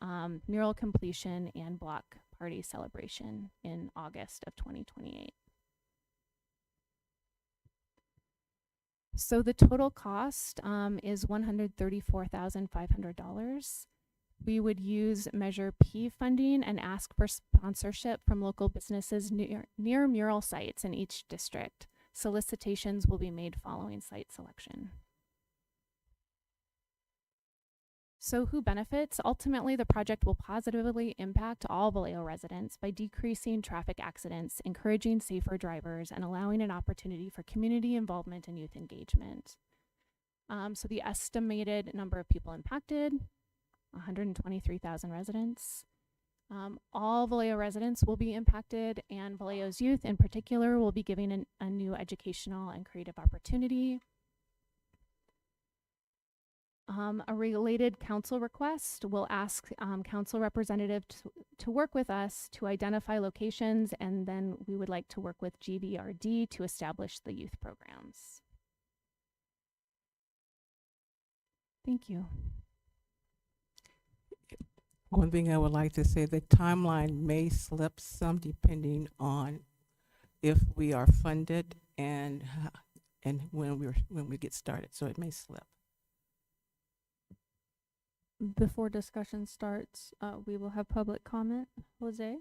[SPEAKER 2] mural completion and block party celebration in August of 2028. So the total cost is $134,500. We would use Measure P funding and ask for sponsorship from local businesses near mural sites in each district. Solicitations will be made following site selection. So who benefits? Ultimately, the project will positively impact all Vallejo residents by decreasing traffic accidents, encouraging safer drivers, and allowing an opportunity for community involvement and youth engagement. So the estimated number of people impacted, 123,000 residents. All Vallejo residents will be impacted, and Vallejo's youth in particular will be given a new educational and creative opportunity. A related council request will ask council representative to work with us to identify locations, and then we would like to work with GVRD to establish the youth programs. Thank you.
[SPEAKER 14] One thing I would like to say, the timeline may slip some depending on if we are funded and when we get started. So it may slip.
[SPEAKER 2] Before discussion starts, we will have public comment. Jose?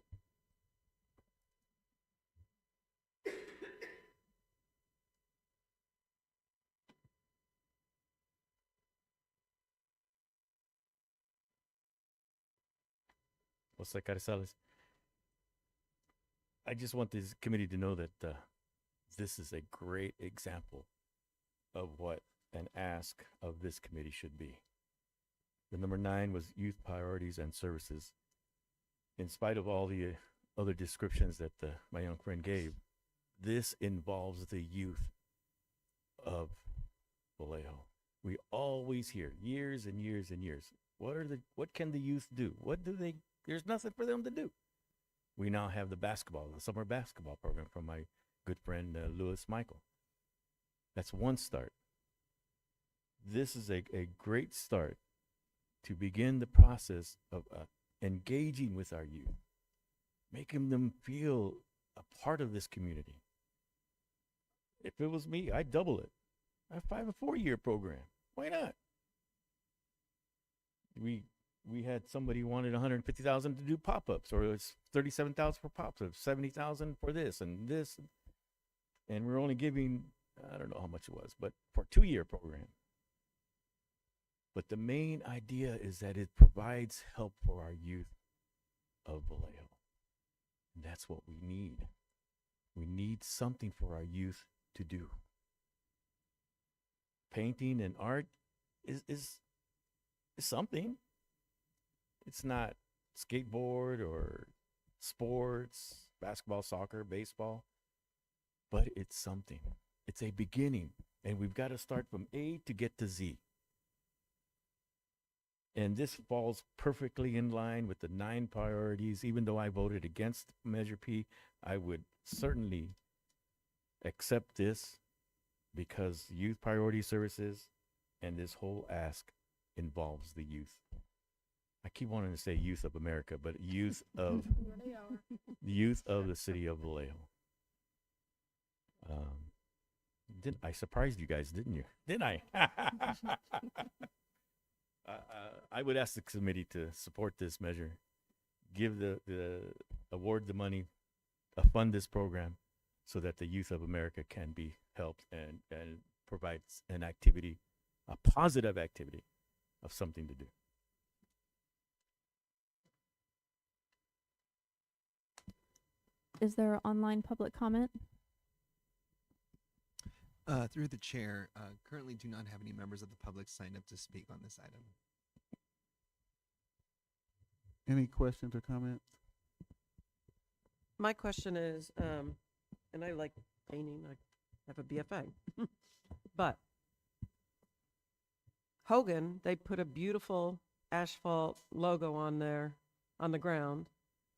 [SPEAKER 5] Jose Carrizales. I just want this committee to know that this is a great example of what an ask of this committee should be. The number 9 was youth priorities and services. In spite of all the other descriptions that my young friend gave, this involves the youth of Vallejo. We always hear years and years and years. What can the youth do? There's nothing for them to do. We now have the summer basketball program from my good friend Louis Michael. That's one start. This is a great start to begin the process of engaging with our youth, making them feel a part of this community. If it was me, I'd double it. I'd have a 4-year program. Why not? We had somebody who wanted $150,000 to do pop-ups, or it's $37,000 for pop-ups, $70,000 for this and this, and we're only giving, I don't know how much it was, but for a 2-year program. But the main idea is that it provides help for our youth of Vallejo. And that's what we need. We need something for our youth to do. Painting and art is something. It's not skateboard or sports, basketball, soccer, baseball, but it's something. It's a beginning, and we've got to start from A to get to Z. And this falls perfectly in line with the 9 priorities. Even though I voted against Measure P, I would certainly accept this because youth priority services and this whole ask involves the youth. I keep wanting to say youth of America, but youth of the youth of the city of Vallejo. I surprised you guys, didn't you? Didn't I? I would ask the committee to support this measure, give the award the money, fund this program, so that the youth of America can be helped and provides an activity, a positive activity of something to do.
[SPEAKER 2] Is there online public comment?
[SPEAKER 6] Through the chair, currently do not have any members of the public signed up to speak on this item.
[SPEAKER 1] Any questions or comments?
[SPEAKER 10] My question is, and I like painting, I have a BFA, but Hogan, they put a beautiful asphalt logo on there, on the ground,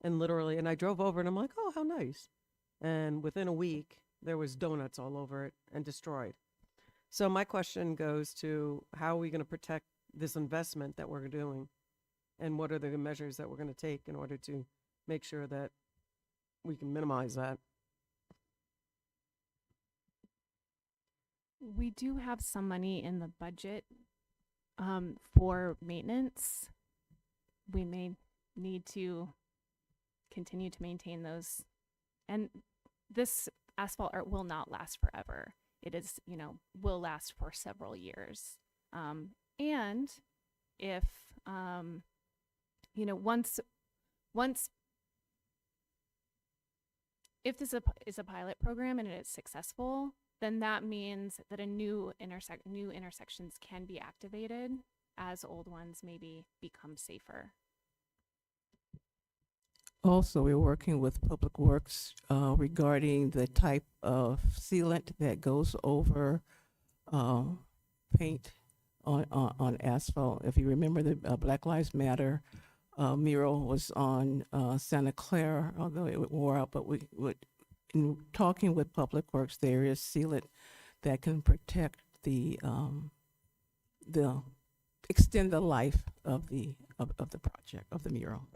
[SPEAKER 10] and I drove over and I'm like, oh, how nice. And within a week, there was donuts all over it and destroyed. So my question goes to, how are we going to protect this investment that we're doing? And what are the measures that we're going to take in order to make sure that we can minimize that?
[SPEAKER 8] We do have some money in the budget for maintenance. We may need to continue to maintain those. And this asphalt art will not last forever. It is, will last for several years. And if, once if this is a pilot program and it's successful, then that means that new intersections can be activated as old ones maybe become safer.
[SPEAKER 14] Also, we're working with Public Works regarding the type of sealant that goes over paint on asphalt. If you remember, the Black Lives Matter mural was on Santa Clara, although it wore out. But in talking with Public Works, there is sealant that can protect the extend the life of the project, of the mural.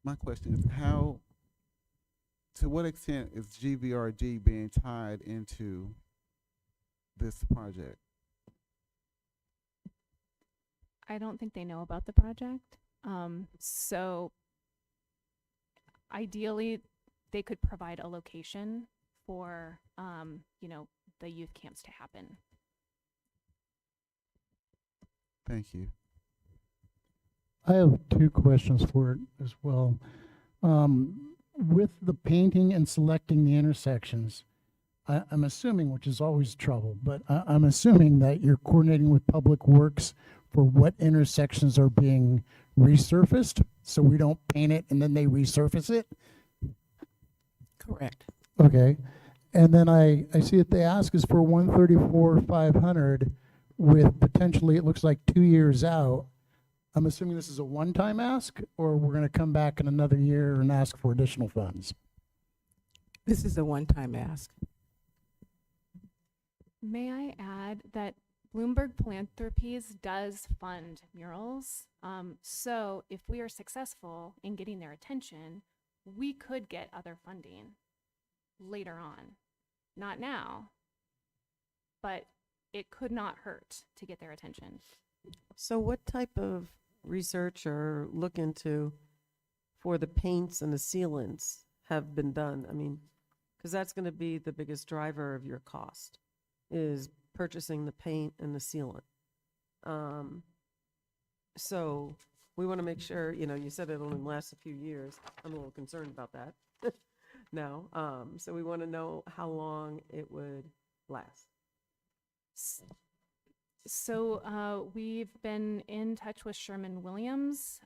[SPEAKER 1] My question is to what extent is GVRG being tied into this project?
[SPEAKER 2] I don't think they know about the project. So ideally, they could provide a location for, the youth camps to happen.
[SPEAKER 1] Thank you.
[SPEAKER 12] I have two questions for it as well. With the painting and selecting the intersections, I'm assuming, which is always trouble, but I'm assuming that you're coordinating with Public Works for what intersections are being resurfaced, so we don't paint it and then they resurface it.
[SPEAKER 14] Correct.
[SPEAKER 12] Okay. And then I see that the ask is for 134,500 with potentially, it looks like 2 years out. I'm assuming this is a one-time ask, or we're going to come back in another year and ask for additional funds?
[SPEAKER 14] This is a one-time ask.
[SPEAKER 2] May I add that Bloomberg Philanthropies does fund murals. So if we are successful in getting their attention, we could get other funding later on. Not now, but it could not hurt to get their attention.
[SPEAKER 10] So what type of research or look into for the paints and the sealants have been done? I mean, because that's going to be the biggest driver of your cost, is purchasing the paint and the sealant. So we want to make sure, you said it only lasts a few years. I'm a little concerned about that now. So we want to know how long it would last.
[SPEAKER 2] So we've been in touch with Sherman-Williams,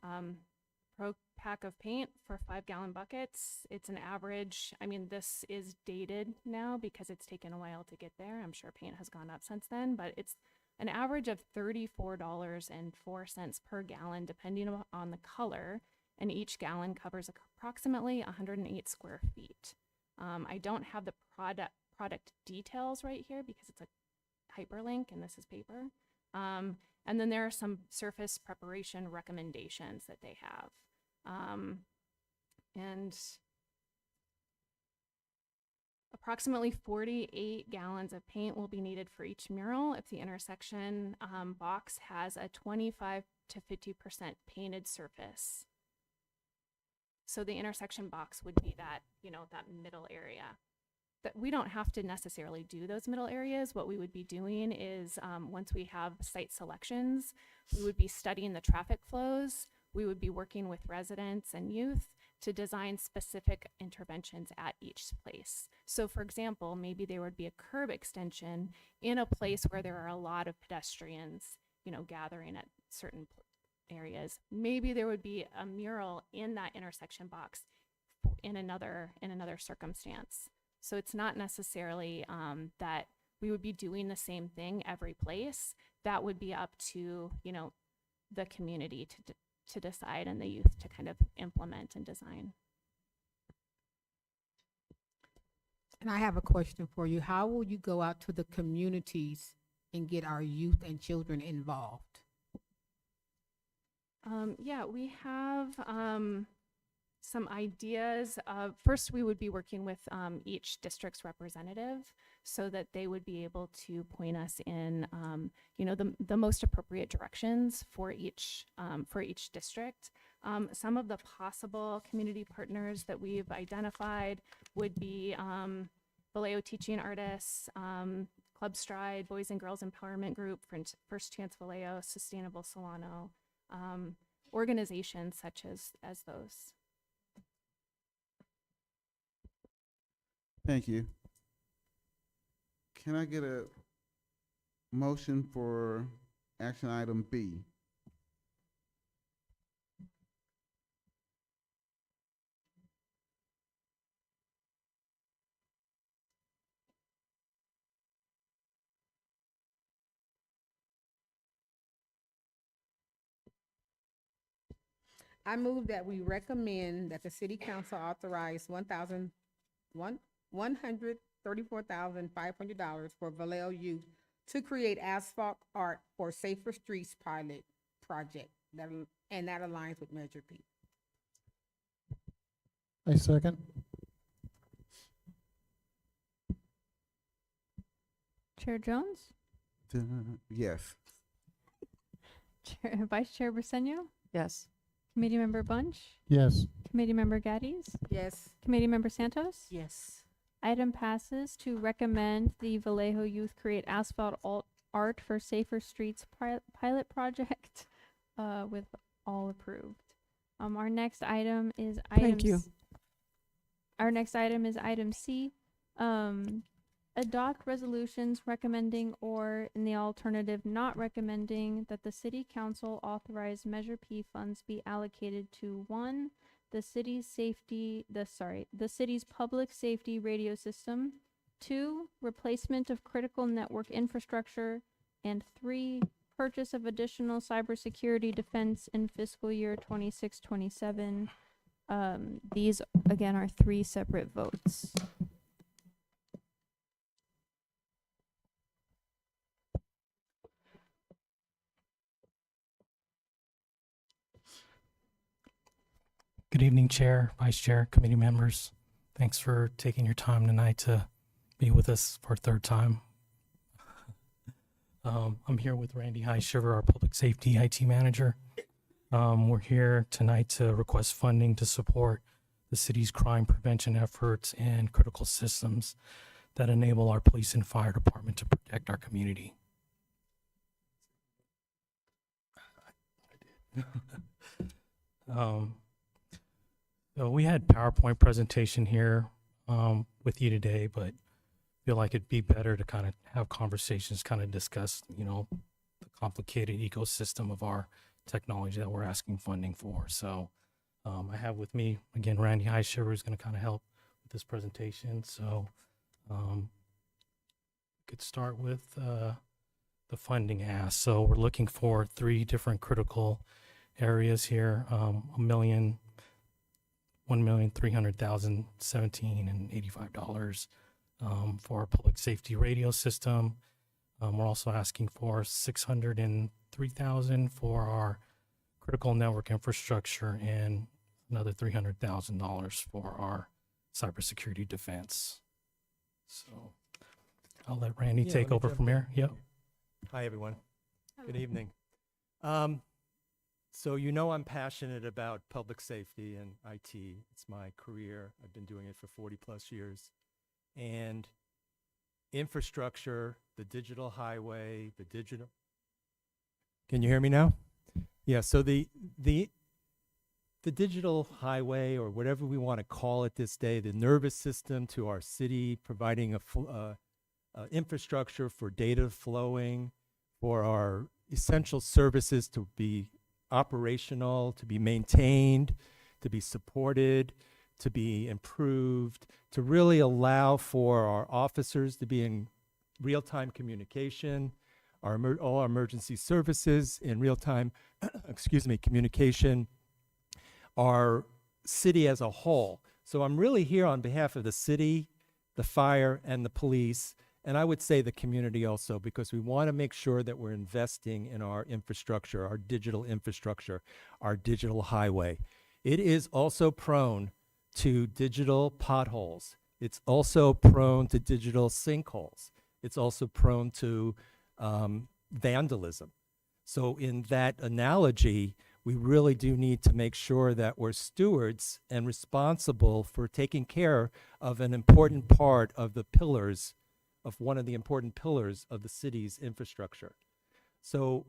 [SPEAKER 2] pro pack of paint for 5-gallon buckets. It's an average. I mean, this is dated now because it's taken a while to get there. I'm sure paint has gone up since then, but it's an average of $34.04 per gallon, depending on the color, and each gallon covers approximately 108 square feet. I don't have the product details right here because it's a hyperlink and this is paper. And then there are some surface preparation recommendations that they have. And approximately 48 gallons of paint will be needed for each mural if the intersection box has a 25 to 50% painted surface. So the intersection box would be that, that middle area. That we don't have to necessarily do those middle areas. What we would be doing is once we have site selections, we would be studying the traffic flows. We would be working with residents and youth to design specific interventions at each place. So for example, maybe there would be a curb extension in a place where there are a lot of pedestrians, gathering at certain areas. Maybe there would be a mural in that intersection box in another circumstance. So it's not necessarily that we would be doing the same thing every place. That would be up to, the community to decide and the youth to kind of implement and design.
[SPEAKER 9] And I have a question for you. How will you go out to the communities and get our youth and children involved?
[SPEAKER 2] Yeah, we have some ideas. First, we would be working with each district's representative so that they would be able to point us in, the most appropriate directions for each district. Some of the possible community partners that we've identified would be Vallejo Teaching Artists, Club Stride, Boys and Girls Empowerment Group, First Chance Vallejo, Sustainable Solano, organizations such as those.
[SPEAKER 1] Thank you. Can I get a motion for action item B?
[SPEAKER 9] I move that we recommend that the city council authorize $134,500 for Vallejo youth to create asphalt art for safer streets pilot project and that aligns with Measure P.
[SPEAKER 12] I second.
[SPEAKER 2] Chair Jones,
[SPEAKER 1] Yes.
[SPEAKER 2] Vice Chair Briseño,
[SPEAKER 10] Yes.
[SPEAKER 2] Committee Member Bunch,
[SPEAKER 12] Yes.
[SPEAKER 2] Committee Member Gaddies,
[SPEAKER 9] Yes.
[SPEAKER 2] Committee Member Santos.
[SPEAKER 8] Yes.
[SPEAKER 2] Item passes to recommend the Vallejo Youth create asphalt art for safer streets pilot project with all approved. Our next item is
[SPEAKER 14] Thank you.
[SPEAKER 2] Our next item is item C. Adopt resolutions recommending or, in the alternative, not recommending that the city council authorize Measure P funds be allocated to 1, the city's public safety radio system, 2, replacement of critical network infrastructure, and 3, purchase of additional cybersecurity defense in fiscal year 26-27. These again are 3 separate votes.
[SPEAKER 11] Good evening, Chair, Vice Chair, committee members. Thanks for taking your time tonight to be with us for a third time. I'm here with Randy Highshiver, our Public Safety IT Manager. We're here tonight to request funding to support the city's crime prevention efforts and critical systems that enable our police and fire department to protect our community. So we had PowerPoint presentation here with you today, but feel like it'd be better to kind of have conversations, kind of discuss, you know, the complicated ecosystem of our technology that we're asking funding for. So I have with me, again, Randy Highshiver, who's going to kind of help with this presentation. So could start with the funding ask. So we're looking for 3 different critical areas here, $1,300,017.85 for our public safety radio system. We're also asking for $603,000 for our critical network infrastructure and another $300,000 for our cybersecurity defense. So I'll let Randy take over from here. Yep.
[SPEAKER 15] Hi, everyone. Good
[SPEAKER 2] Hello.
[SPEAKER 15] evening. So you know I'm passionate about public safety and IT. It's my career. I've been doing it for 40 plus years. And infrastructure, the digital highway, the digital... Can you hear me now? Yeah, so the digital highway, or whatever we want to call it this day, the nervous system to our city, providing a infrastructure for data flowing, for our essential services to be operational, to be maintained, to be supported, to be improved, to really allow for our officers to be in real-time communication, all our emergency services in real-time, communication, our city as a whole. So I'm really here on behalf of the city, the fire, and the police, and I would say the community also, because we want to make sure that we're investing in our infrastructure, our digital infrastructure, our digital highway. It is also prone to digital potholes. It's also prone to digital sinkholes. It's also prone to vandalism. So in that analogy, we really do need to make sure that we're stewards and responsible for taking care of an important part of the pillars of one of the important pillars of the city's infrastructure. So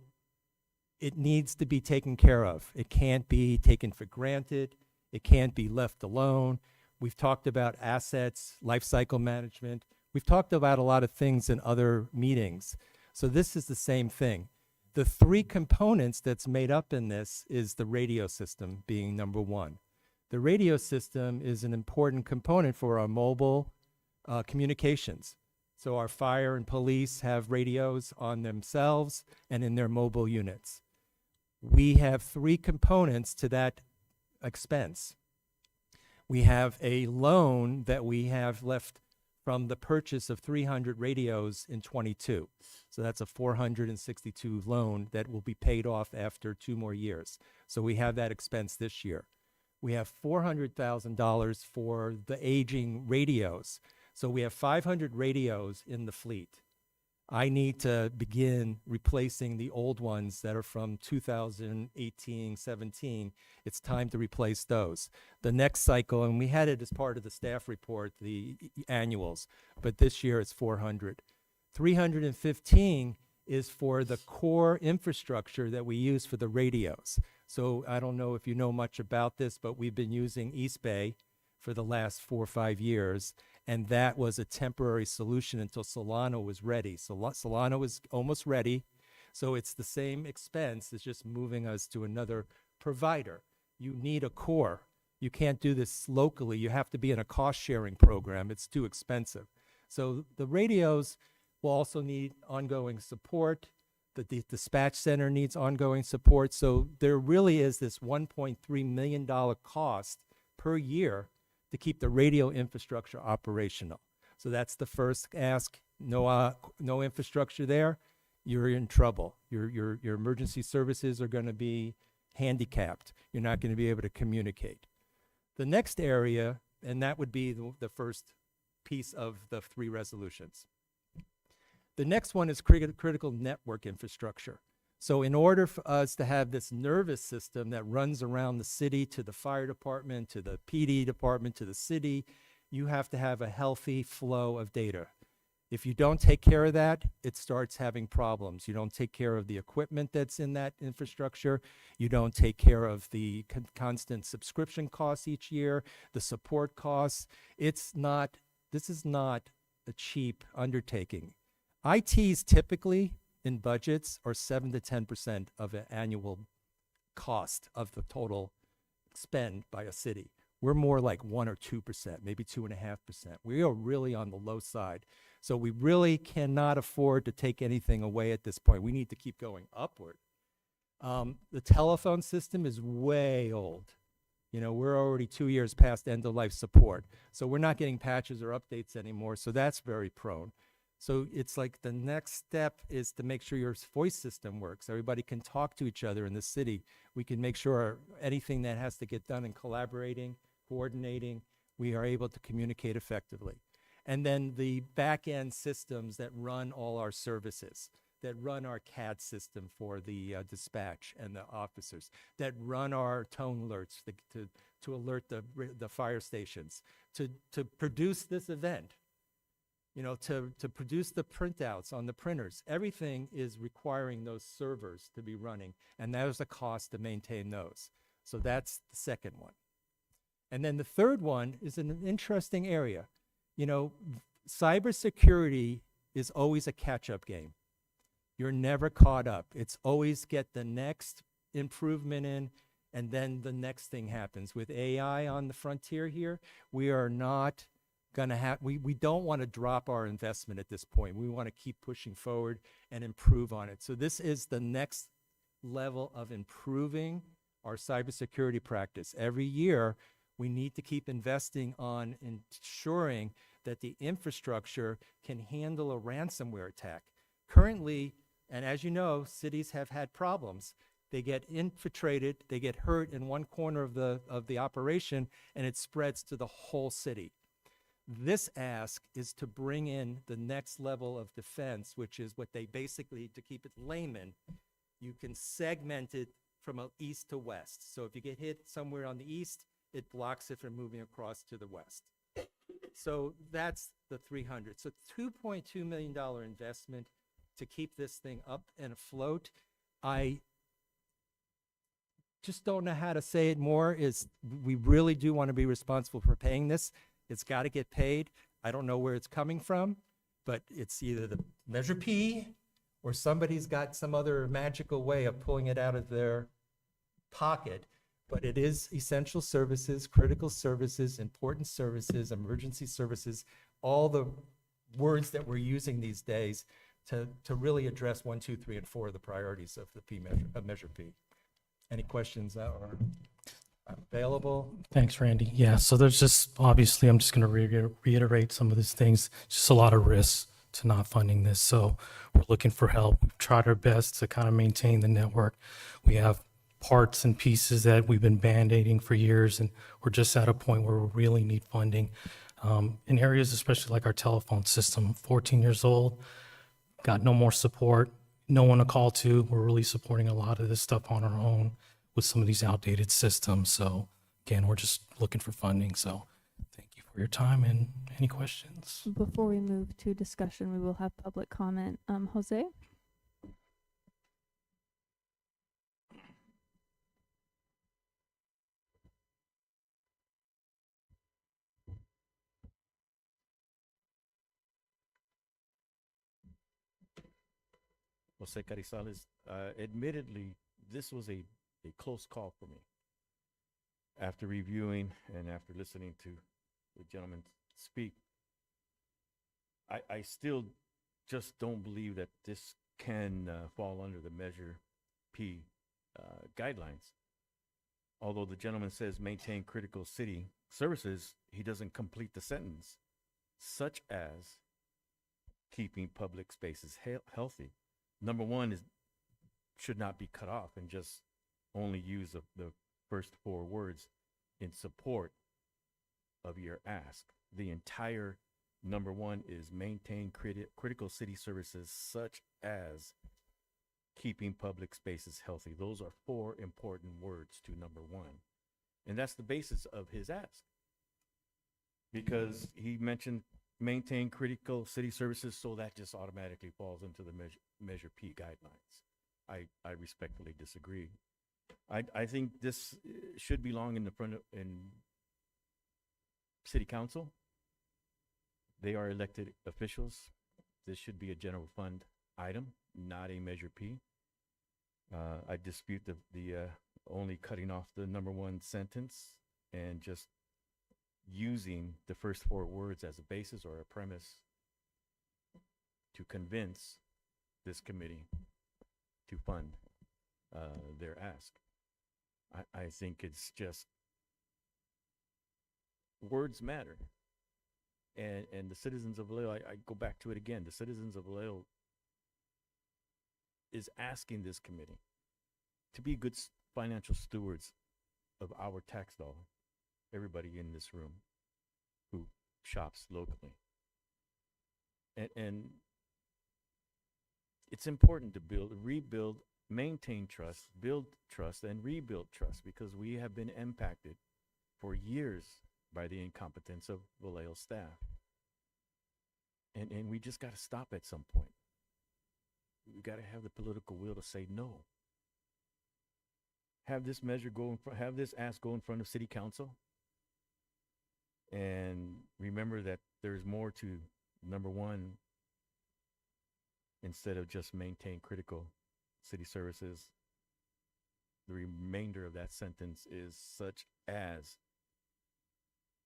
[SPEAKER 15] it needs to be taken care of. It can't be taken for granted. It can't be left alone. We've talked about assets, life cycle management. We've talked about a lot of things in other meetings. So this is the same thing. The 3 components that's made up in this is the radio system being number 1. The radio system is an important component for our mobile communications. So our fire and police have radios on themselves and in their mobile units. We have 3 components to that expense. We have a loan that we have left from the purchase of 300 radios in 22. So that's a 462 loan that will be paid off after 2 more years. So we have that expense this year. We have $400,000 for the aging radios. So we have 500 radios in the fleet. I need to begin replacing the old ones that are from 2018, 17. It's time to replace those. The next cycle, and we had it as part of the staff report, the annuals, but this year it's 400. 315 is for the core infrastructure that we use for the radios. So I don't know if you know much about this, but we've been using East Bay for the last 4 or 5 years. And that was a temporary solution until Solano was ready. So Solano was almost ready. So it's the same expense. It's just moving us to another provider. You need a core. You can't do this locally. You have to be in a cost-sharing program. It's too expensive. So the radios will also need ongoing support. The dispatch center needs ongoing support. So there really is this $1.3 million cost per year to keep the radio infrastructure operational. So that's the first ask. No infrastructure there, you're in trouble. Your emergency services are going to be handicapped. You're not going to be able to communicate. The next area, and that would be the first piece of the 3 resolutions. The next one is critical network infrastructure. So in order for us to have this nervous system that runs around the city to the fire department, to the PD department, to the city, you have to have a healthy flow of data. If you don't take care of that, it starts having problems. You don't take care of the equipment that's in that infrastructure. You don't take care of the constant subscription costs each year, the support costs. This is not a cheap undertaking. ITs typically in budgets are 7 to 10% of an annual cost of the total spend by a city. We're more like 1 or 2%, maybe 2.5%. We are really on the low side. So we really cannot afford to take anything away at this point. We need to keep going upward. The telephone system is way old. You know, we're already 2 years past end of life support. So we're not getting patches or updates anymore. So that's very prone. So it's like the next step is to make sure your voice system works. Everybody can talk to each other in the city. We can make sure anything that has to get done in collaborating, coordinating, we are able to communicate effectively. And then the back-end systems that run all our services, that run our CAD system for the dispatch and the officers, that run our tone alerts to alert the fire stations, to produce this event. You know, to produce the printouts on the printers. Everything is requiring those servers to be running, and there's a cost to maintain those. So that's the second one. And then the third one is an interesting area. You know, cybersecurity is always a catch-up game. You're never caught up. It's always get the next improvement in, and then the next thing happens. With AI on the frontier here, we are not gonna have, we don't want to drop our investment at this point. We want to keep pushing forward and improve on it. So this is the next level of improving our cybersecurity practice. Every year, we need to keep investing on ensuring that the infrastructure can handle a ransomware attack. Currently, and as you know, cities have had problems. They get infiltrated, they get hurt in one corner of the operation, and it spreads to the whole city. This ask is to bring in the next level of defense, which is what they basically, to keep it layman, you can segment it from east to west. So if you get hit somewhere on the east, it blocks it from moving across to the west. So that's the 300. So $2.2 million investment to keep this thing up and afloat. I just don't know how to say it more. Is we really do want to be responsible for paying this. It's got to get paid. I don't know where it's coming from, but it's either the Measure P or somebody's got some other magical way of pulling it out of their pocket. But it is essential services, critical services, important services, emergency services, all the words that we're using these days to really address 1, 2, 3, and 4 of the priorities of the Measure P. Any questions? available?
[SPEAKER 11] Thanks, Randy. Yeah, so there's just, obviously, I'm just going to reiterate some of these things. Just a lot of risks to not funding this. So we're looking for help. We've tried our best to kind of maintain the network. We have parts and pieces that we've been band-aiding for years, and we're just at a point where we really need funding. In areas, especially like our telephone system, 14 years old, got no more support, no one to call to. We're really supporting a lot of this stuff on our own with some of these outdated systems. So again, we're just looking for funding. So thank you for your time, and any questions?
[SPEAKER 2] Before we move to discussion, we will have public comment. Jose?
[SPEAKER 5] Jose Carizales, admittedly, this was a close call for me. After reviewing and after listening to the gentleman speak, I still just don't believe that this can fall under the Measure P guidelines. Although the gentleman says maintain critical city services, he doesn't complete the sentence, such as keeping public spaces healthy. Number one is should not be cut off and just only use the first four words in support of your ask. The entire number one is maintain critical city services such as keeping public spaces healthy. Those are four important words to number one. And that's the basis of his ask. Because he mentioned maintain critical city services, so that just automatically falls into the Measure P guidelines. I respectfully disagree. I think this should belong in the front in City Council. They are elected officials. This should be a general fund item, not a Measure P. I dispute the only cutting off the number one sentence and just using the first four words as a basis or a premise to convince this committee to fund their ask. I think it's just words matter. And the citizens of Vallejo, I go back to it again, the citizens of Vallejo is asking this committee to be good financial stewards of our tax dollar, everybody in this room who shops locally. And it's important to rebuild, maintain trust, build trust, and rebuild trust, because we have been impacted for years by the incompetence of Vallejo staff. And we just got to stop at some point. We got to have the political will to say no. Have this measure have this ask go in front of City Council. And remember that there's more to number one. Instead of just maintain critical city services, the remainder of that sentence is such as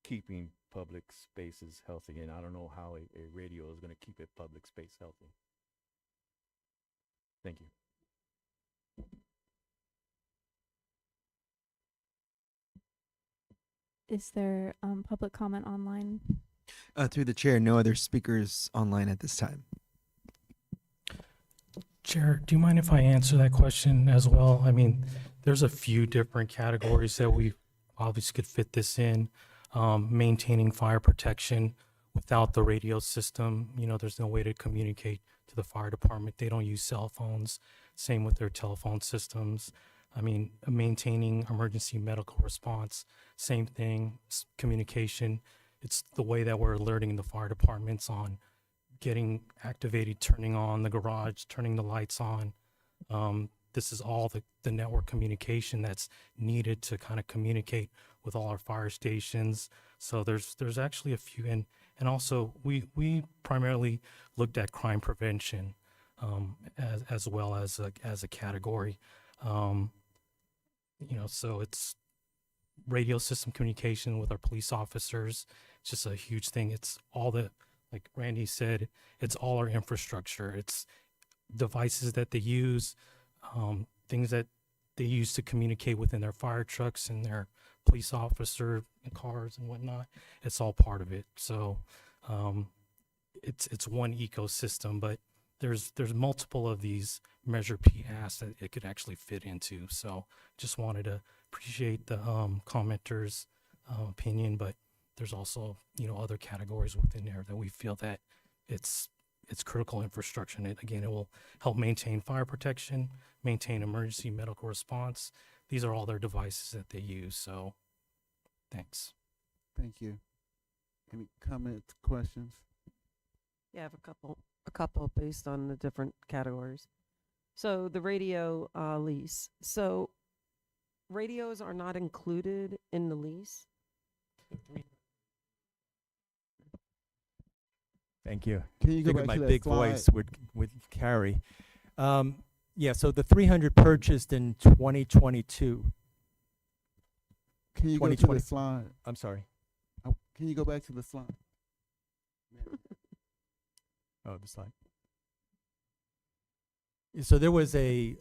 [SPEAKER 5] keeping public spaces healthy. And I don't know how a radio is going to keep a public space healthy. Thank you.
[SPEAKER 2] Is there public comment online?
[SPEAKER 6] Through the chair, no other speakers online at this time.
[SPEAKER 11] Chair, do you mind if I answer that question as well? I mean, there's a few different categories that we obviously could fit this in. Maintaining fire protection without the radio system. You know, there's no way to communicate to the fire department. They don't use cell phones. Same with their telephone systems. I mean, maintaining emergency medical response, same thing, communication. It's the way that we're alerting the fire departments on getting activated, turning on the garage, turning the lights on. This is all the network communication that's needed to kind of communicate with all our fire stations. So there's actually a few, and also we primarily looked at crime prevention as well as a category. You know, so it's radio system communication with our police officers. It's just a huge thing. It's all the, like Randy said, it's all our infrastructure. It's devices that they use, things that they use to communicate within their fire trucks and their police officer and cars and whatnot. It's all part of it. So it's one ecosystem, but there's multiple of these Measure P asks that it could actually fit into. So just wanted to appreciate the commenters' opinion, but there's also, you know, other categories within there that we feel that it's critical infrastructure. And again, it will help maintain fire protection, maintain emergency medical response. These are all their devices that they use. So thanks.
[SPEAKER 1] Thank you. Any comments, questions?
[SPEAKER 10] Yeah, I have a couple based on the different categories. So the radio lease. So radios are not included in the lease.
[SPEAKER 15] Thank you.
[SPEAKER 1] Can you go
[SPEAKER 15] Figured
[SPEAKER 1] back to
[SPEAKER 15] my
[SPEAKER 1] that
[SPEAKER 15] big
[SPEAKER 1] slide?
[SPEAKER 15] voice would carry. Yeah, so the 300 purchased in 2022.
[SPEAKER 1] Can you go to
[SPEAKER 15] 2020
[SPEAKER 1] the slide?
[SPEAKER 15] I'm sorry.
[SPEAKER 1] Can you go back to the slide?
[SPEAKER 15] Oh, the slide. So there was the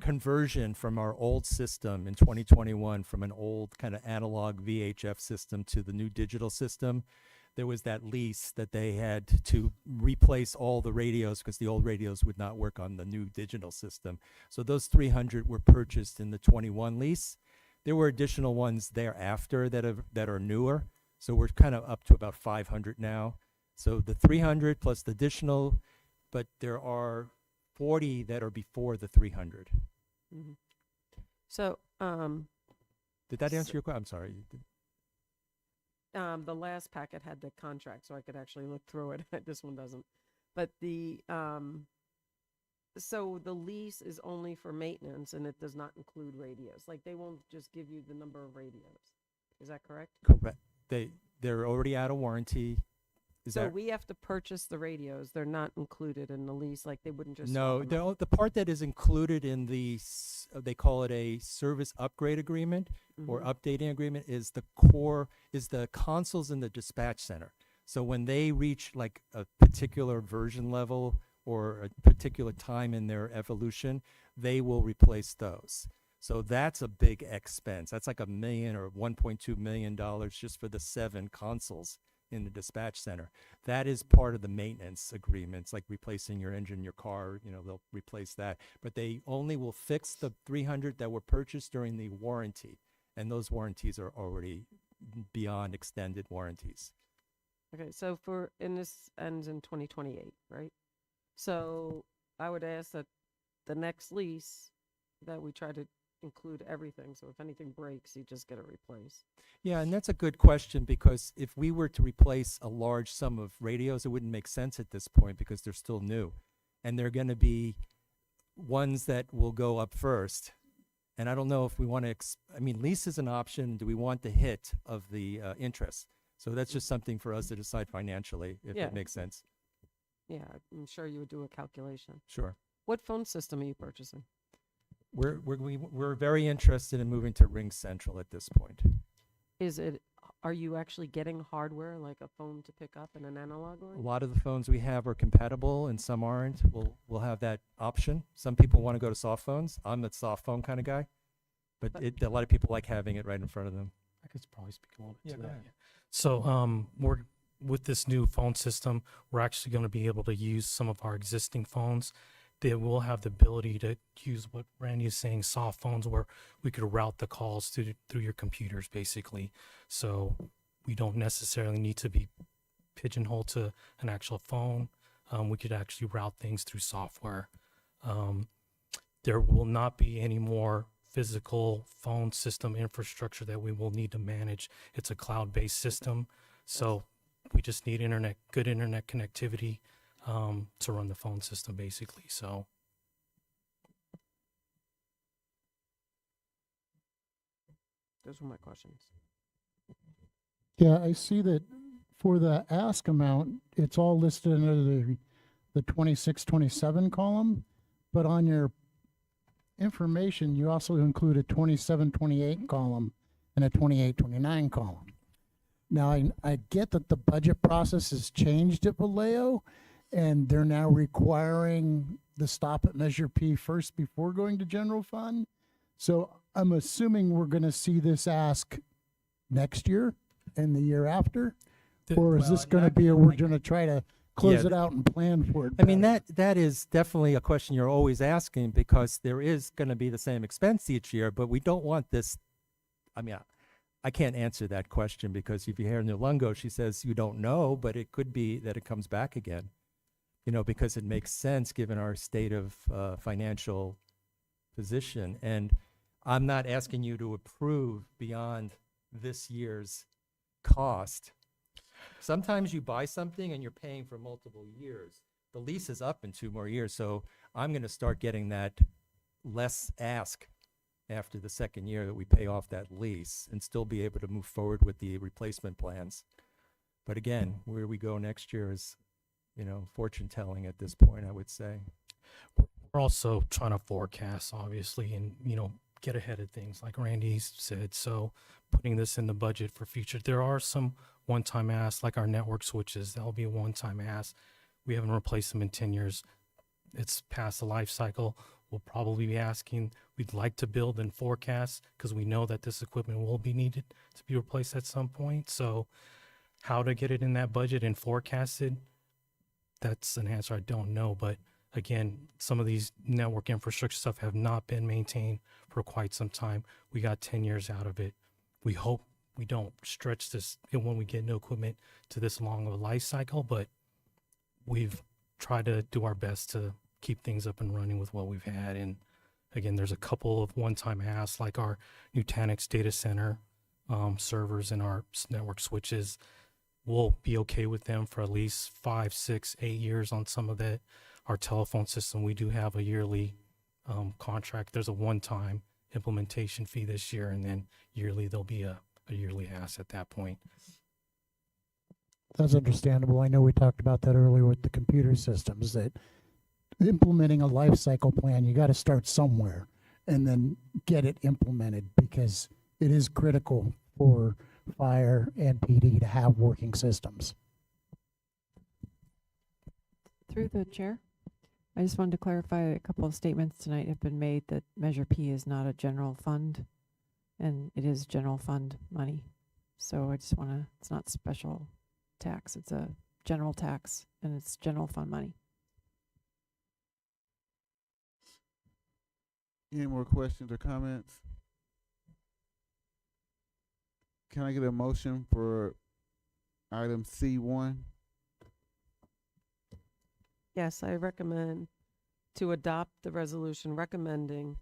[SPEAKER 15] conversion from our old system in 2021 from an old kind of analog VHF system to the new digital system. There was that lease that they had to replace all the radios because the old radios would not work on the new digital system. So those 300 were purchased in the 21 lease. There were additional ones thereafter that are newer. So we're kind of up to about 500 now. So the 300 plus the additional, but there are 40 that are before the 300.
[SPEAKER 10] Mm-hmm. So,
[SPEAKER 15] Did that answer your question? I'm sorry.
[SPEAKER 10] the last packet had the contract, so I could actually look through it. This one doesn't. But so the lease is only for maintenance, and it does not include radios. Like, they won't just give you the number of radios. Is that correct?
[SPEAKER 15] Correct. They're already out of warranty.
[SPEAKER 10] So we have to purchase the radios. They're not included in the lease. Like, they wouldn't just.
[SPEAKER 15] No,
[SPEAKER 10] swap them out.
[SPEAKER 15] the part that is included in they call it a service upgrade agreement or
[SPEAKER 10] Mhm.
[SPEAKER 15] updating agreement is the consoles in the dispatch center. So when they reach like a particular version level or a particular time in their evolution, they will replace those. So that's a big expense. That's like $1 million or $1.2 million just for the 7 consoles in the dispatch center. That is part of the maintenance agreements, like replacing your engine, your car, they'll replace that. But they only will fix the 300 that were purchased during the warranty. And those warranties are already beyond extended warranties.
[SPEAKER 10] Okay, so and this ends in 2028, right? So I would ask that the next lease that we try to include everything. So if anything breaks, you just get it replaced.
[SPEAKER 15] Yeah, and that's a good question because if we were to replace a large sum of radios, it wouldn't make sense at this point because they're still new. And they're going to be ones that will go up first. And I don't know if we want to, lease is an option. Do we want the hit of the interest? So that's just something for us to decide financially if it makes sense.
[SPEAKER 10] Yeah, I'm sure you would do a calculation.
[SPEAKER 15] Sure.
[SPEAKER 10] What phone system are you purchasing?
[SPEAKER 15] We're very interested in moving to Ring Central at this point.
[SPEAKER 10] Are you actually getting hardware like a phone to pick up and an analog
[SPEAKER 15] A
[SPEAKER 10] line?
[SPEAKER 15] lot of the phones we have are compatible and some aren't. We'll have that option. Some people want to go to soft phones. I'm a soft phone kind of guy, but a lot of people like having it right in front of them.
[SPEAKER 11] I could probably speak a little bit to
[SPEAKER 15] go
[SPEAKER 11] that.
[SPEAKER 15] ahead.
[SPEAKER 11] Yeah. So we're with this new phone system, we're actually going to be able to use some of our existing phones. They will have the ability to use what Randy is saying, soft phones, where we could route the calls through your computers, basically. So we don't necessarily need to be pigeonholed to an actual phone. We could actually route things through software. There will not be any more physical phone system infrastructure that we will need to manage. It's a cloud-based system. So we just need good internet connectivity to run the phone system, basically. So
[SPEAKER 10] Those were my questions.
[SPEAKER 12] Yeah, I see that for the ask amount, it's all listed under the 2627 column, but on your information, you also include a 2728 column and a 2829 column. Now, I get that the budget process has changed at Vallejo, and they're now requiring the stop at Measure P first before going to general fund. So I'm assuming we're going to see this ask next year and the year after, or is this going to be we're going to try to close it out and plan for it?
[SPEAKER 15] I mean, that is definitely a question you're always asking, because there is going to be the same expense each year, but we don't want this. I mean, I can't answer that question, because if you hear Nulungo, she says you don't know, but it could be that it comes back again, you know, because it makes sense given our state of financial position. And I'm not asking you to approve beyond this year's cost. Sometimes you buy something and you're paying for multiple years. The lease is up in 2 more years, so I'm going to start getting that less ask after the second year that we pay off that lease, and still be able to move forward with the replacement plans. But again, where we go next year is, you know, fortune telling at this point, I would say.
[SPEAKER 11] We're also trying to forecast, obviously, and, you know, get ahead of things, like Randy said. So putting this in the budget for future, there are some one-time asks, like our network switches. That'll be a one-time ask. We haven't replaced them in 10 years. It's past the life cycle. We'll probably be asking, we'd like to build and forecast, because we know that this equipment will be needed to be replaced at some point. So how to get it in that budget and forecast it, that's an answer I don't know. But again, some of these network infrastructure stuff have not been maintained for quite some time. We got 10 years out of it. We hope we don't stretch this when we get new equipment to this long of a life cycle, but we've tried to do our best to keep things up and running with what we've had. And again, there's a couple of one-time asks, like our Nutanix data center servers and our network switches. We'll be okay with them for at least 5, 6, 8 years on some of that. Our telephone system, we do have a yearly contract. There's a one-time implementation fee this year, and then yearly there'll be a yearly ask at that point.
[SPEAKER 12] That's understandable. I know we talked about that earlier with the computer systems, that implementing a life cycle plan, you got to start somewhere and then get it implemented, because it is critical for fire and PD to have working systems.
[SPEAKER 16] Through the chair, I just wanted to clarify a couple of statements tonight have been made that Measure P is not a general fund, and it is general fund money. So I just want to, it's not special tax, it's a general tax, and it's general fund money.
[SPEAKER 1] Any more questions or comments? Can I get a motion for item C1?
[SPEAKER 10] Yes, I recommend to adopt the resolution recommending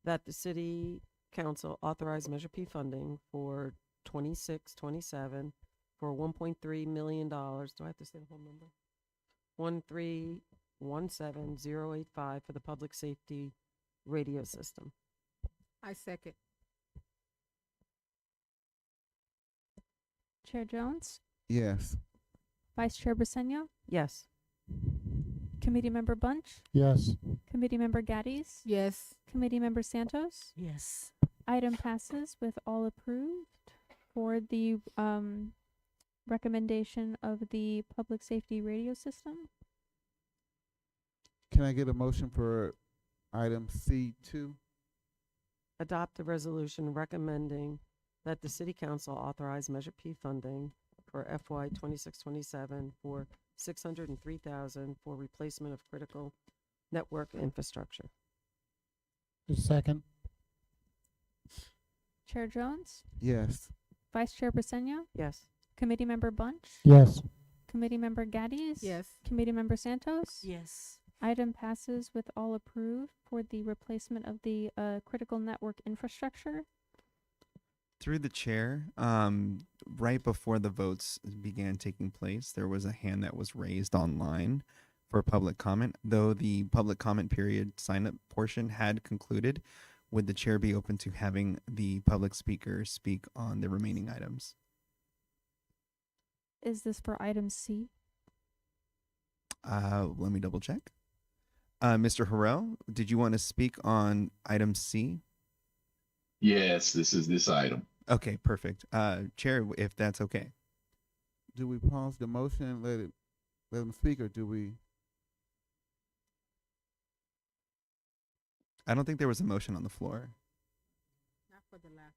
[SPEAKER 10] that the city council authorize Measure P funding for 26-27 for $1.3 million. Do I have to say the whole number? 1317085 for the public safety radio system.
[SPEAKER 9] I second.
[SPEAKER 2] Chair Jones,
[SPEAKER 1] Yes.
[SPEAKER 2] Vice Chair Briseno,
[SPEAKER 10] Yes.
[SPEAKER 2] Committee Member Bunch,
[SPEAKER 12] Yes.
[SPEAKER 2] Committee Member Gaddies,
[SPEAKER 9] Yes.
[SPEAKER 2] Committee Member Santos.
[SPEAKER 13] Yes.
[SPEAKER 2] Item passes with all approved for the recommendation of the public safety radio system.
[SPEAKER 1] Can I get a motion for item C2?
[SPEAKER 10] Adopt a resolution recommending that the city council authorize Measure P funding for FY 26-27 for $603,000 for replacement of critical network infrastructure.
[SPEAKER 12] Second.
[SPEAKER 2] Chair Jones,
[SPEAKER 1] Yes.
[SPEAKER 2] Vice Chair Briseno,
[SPEAKER 10] Yes.
[SPEAKER 2] Committee Member Bunch,
[SPEAKER 12] Yes.
[SPEAKER 2] Committee Member Gaddies,
[SPEAKER 9] Yes.
[SPEAKER 2] Committee Member Santos.
[SPEAKER 13] Yes.
[SPEAKER 2] Item passes with all approved for the replacement of the critical network infrastructure.
[SPEAKER 6] Through the chair, right before the votes began taking place, there was a hand that was raised online for public comment. Though the public comment period sign-up portion had concluded, would the chair be open to having the public speaker speak on the remaining items?
[SPEAKER 2] Is this for item C?
[SPEAKER 6] Let me double check. Mr. Harrell, did you want to speak on item C?
[SPEAKER 17] Yes, this is this item.
[SPEAKER 6] Okay, perfect. Chair, if that's okay.
[SPEAKER 1] Do we pause the motion and let it let them speak, or do we?
[SPEAKER 6] I don't think there was a motion on the floor.
[SPEAKER 9] Not for the last.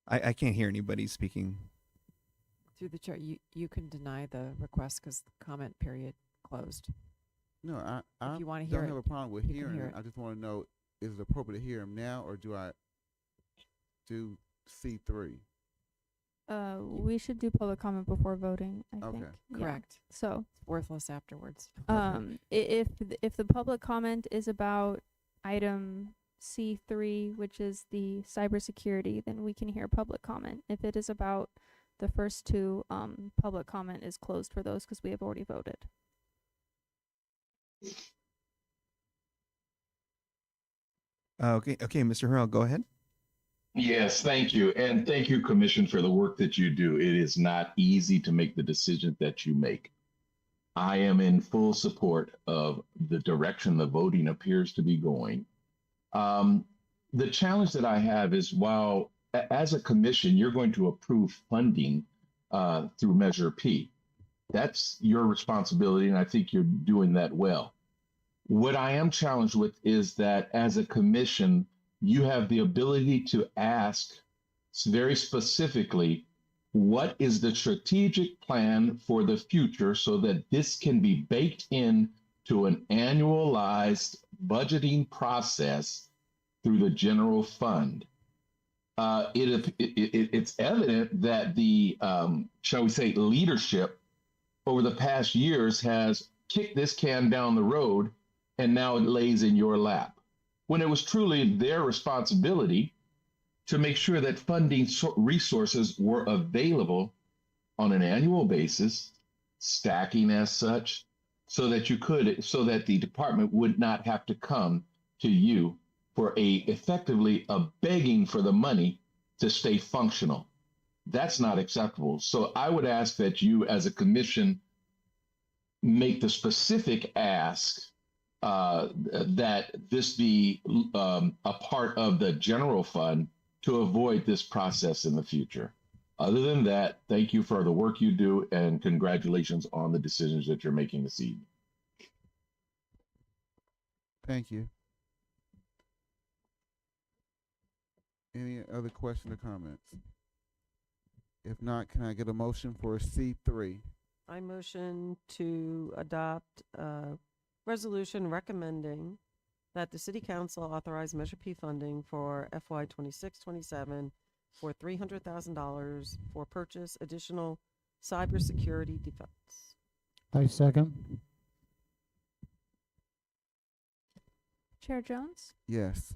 [SPEAKER 6] I can't hear anybody speaking.
[SPEAKER 16] Through the chair, you can deny the request because the comment period closed.
[SPEAKER 1] No, I
[SPEAKER 16] If you want to
[SPEAKER 1] don't
[SPEAKER 16] hear
[SPEAKER 1] have
[SPEAKER 16] it,
[SPEAKER 1] a problem with
[SPEAKER 16] you can
[SPEAKER 1] hearing
[SPEAKER 16] hear
[SPEAKER 1] it.
[SPEAKER 16] it.
[SPEAKER 1] I just want to know, is it appropriate to hear him now, or do I do C3?
[SPEAKER 2] We should do public comment before voting, I think.
[SPEAKER 1] Okay.
[SPEAKER 2] Yeah.
[SPEAKER 16] Correct.
[SPEAKER 2] So,
[SPEAKER 16] It's worthless afterwards.
[SPEAKER 2] if the public comment is about item C3, which is the cybersecurity, then we can hear public comment. If it is about the first two, public comment is closed for those because we have already voted.
[SPEAKER 6] Okay, Mr. Hurrell, go ahead.
[SPEAKER 17] Yes, thank you. And thank you, Commission, for the work that you do. It is not easy to make the decision that you make. I am in full support of the direction the voting appears to be going. The challenge that I have is, while as a commission, you're going to approve funding through Measure P. That's your responsibility, and I think you're doing that well. What I am challenged with is that as a commission, you have the ability to ask very specifically, what is the strategic plan for the future so that this can be baked in to an annualized budgeting process through the general fund? It's evident that the, shall we say, leadership over the past years has kicked this can down the road, and now it lays in your lap, when it was truly their responsibility to make sure that funding resources were available on an annual basis, stacking as such, so that the department would not have to come to you for effectively a begging for the money to stay functional. That's not acceptable. So I would ask that you, as a commission, make the specific ask that this be a part of the general fund to avoid this process in the future. Other than that, thank you for the work you do, and congratulations on the decisions that you're making this evening.
[SPEAKER 1] Thank you. Any other questions or comments? If not, can I get a motion for C3?
[SPEAKER 10] I motion to adopt a resolution recommending that the City Council authorize Measure P funding for FY 26-27 for $300,000 for purchase additional cybersecurity defense.
[SPEAKER 12] I second.
[SPEAKER 2] Chair Jones,
[SPEAKER 1] Yes.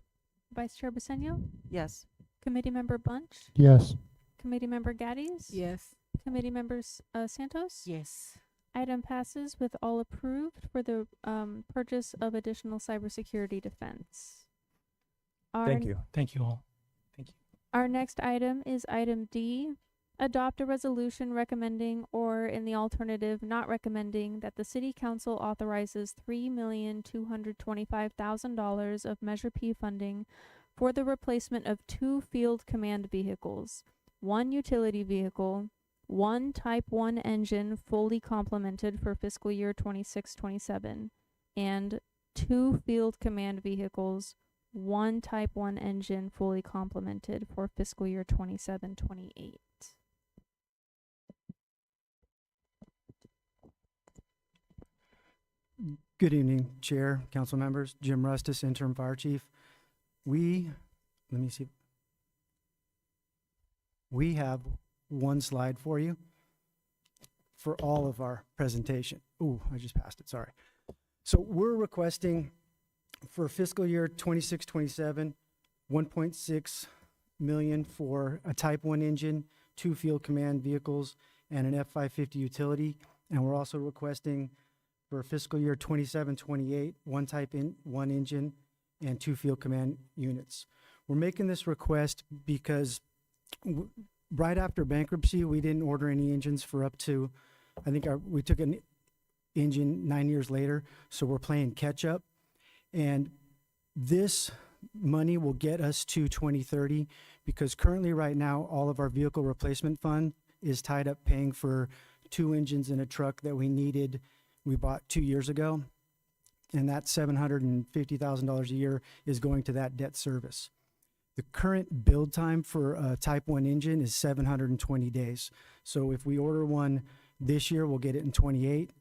[SPEAKER 2] Vice Chair Briceño,
[SPEAKER 10] Yes.
[SPEAKER 2] Committee Member Bunch,
[SPEAKER 12] Yes.
[SPEAKER 2] Committee Member Gaddies,
[SPEAKER 9] Yes.
[SPEAKER 2] Committee Members Santos.
[SPEAKER 8] Yes.
[SPEAKER 2] Item passes with all approved for the purchase of additional cybersecurity defense.
[SPEAKER 11] Thank you. Thank you all. Thank you.
[SPEAKER 2] Our next item is item D. Adopt a resolution recommending, or in the alternative, not recommending, that the City Council authorizes $3,225,000 of Measure P funding for the replacement of 2 field command vehicles, 1 utility vehicle, 1 Type 1 engine fully complemented for fiscal year 26-27, and 2 field command vehicles, 1 Type 1 engine fully complemented for fiscal year 27-28.
[SPEAKER 18] Good evening, Chair, Council members. Jim Rustis, Interim Fire Chief. We have one slide for you for all of our presentation. Ooh, I just passed it, sorry. So we're requesting for fiscal year 26-27, 1.6 million for a Type 1 engine, 2 field command vehicles, and an F-550 utility. And we're also requesting for fiscal year 27-28, 1 Type 1 engine and 2 field command units. We're making this request because right after bankruptcy, we didn't order any engines for up to, I think we took an engine 9 years later, so we're playing catch up. And this money will get us to 2030 because currently right now, all of our vehicle replacement fund is tied up paying for 2 engines in a truck that we bought 2 years ago. And that $750,000 a year is going to that debt service. The current build time for a Type 1 engine is 720 days. So if we order one this year, we'll get it in 28.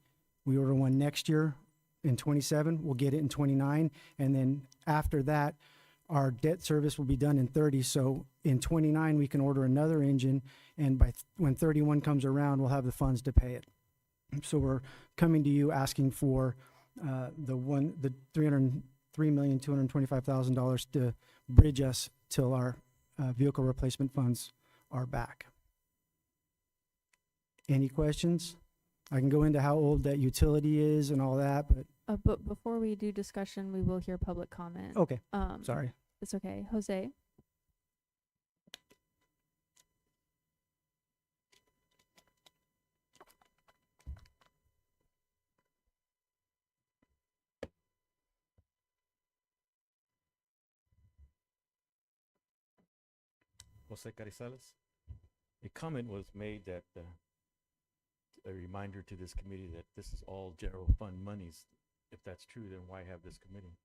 [SPEAKER 18] We order one next year in 27, we'll get it in 29. And then after that, our debt service will be done in 30. So in 29, we can order another engine. And when 31 comes around, we'll have the funds to pay it. So we're coming to you asking for the $303,225,000 to bridge us till our vehicle replacement funds are back. Any questions? I can go into how old that utility is and all that, but
[SPEAKER 2] But before we do discussion, we will hear public comment.
[SPEAKER 18] okay. Sorry.
[SPEAKER 2] It's okay. Jose?
[SPEAKER 5] Jose Carizales. A comment was made that a reminder to this committee that this is all general fund monies. If that's true, then why have this committee?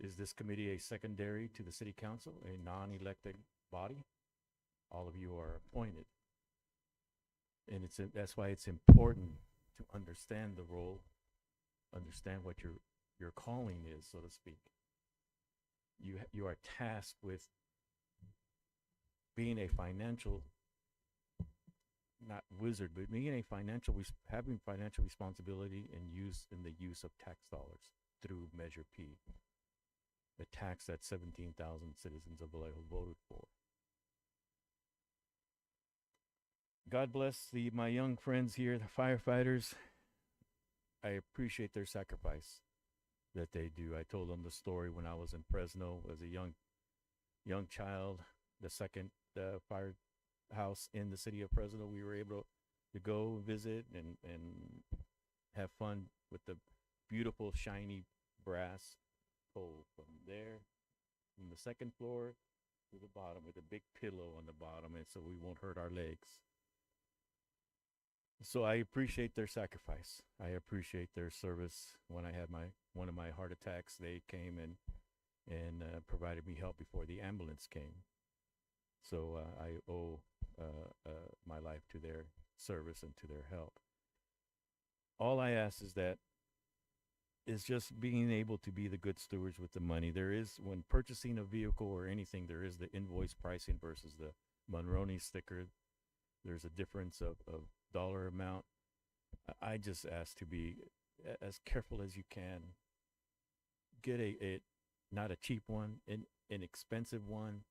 [SPEAKER 5] Is this committee a secondary to the city council, a non-elected body? All of you are appointed. And that's why it's important to understand the role, understand what your calling is, so to speak. You are tasked with being a financial, not wizard, but being a having financial responsibility and in the use of tax dollars through Measure P, the tax that 17,000 citizens of Vallejo voted for. God bless my young friends here, the firefighters. I appreciate their sacrifice that they do. I told them the story when I was in Fresno as a young child, the second firehouse in the city of Fresno. We were able to go visit and have fun with the beautiful shiny brass pole from the second floor to the bottom, with a big pillow on the bottom, and so we won't hurt our legs. So I appreciate their sacrifice. I appreciate their service. When I had one of my heart attacks, they came and provided me help before the ambulance came. So I owe my life to their service and to their help. All I ask is just being able to be the good stewards with the money. There is, when purchasing a vehicle or anything, there is the invoice pricing versus the Monroney sticker. There's a difference of dollar amount. I just ask to be as careful as you can. Get not a cheap one, an expensive one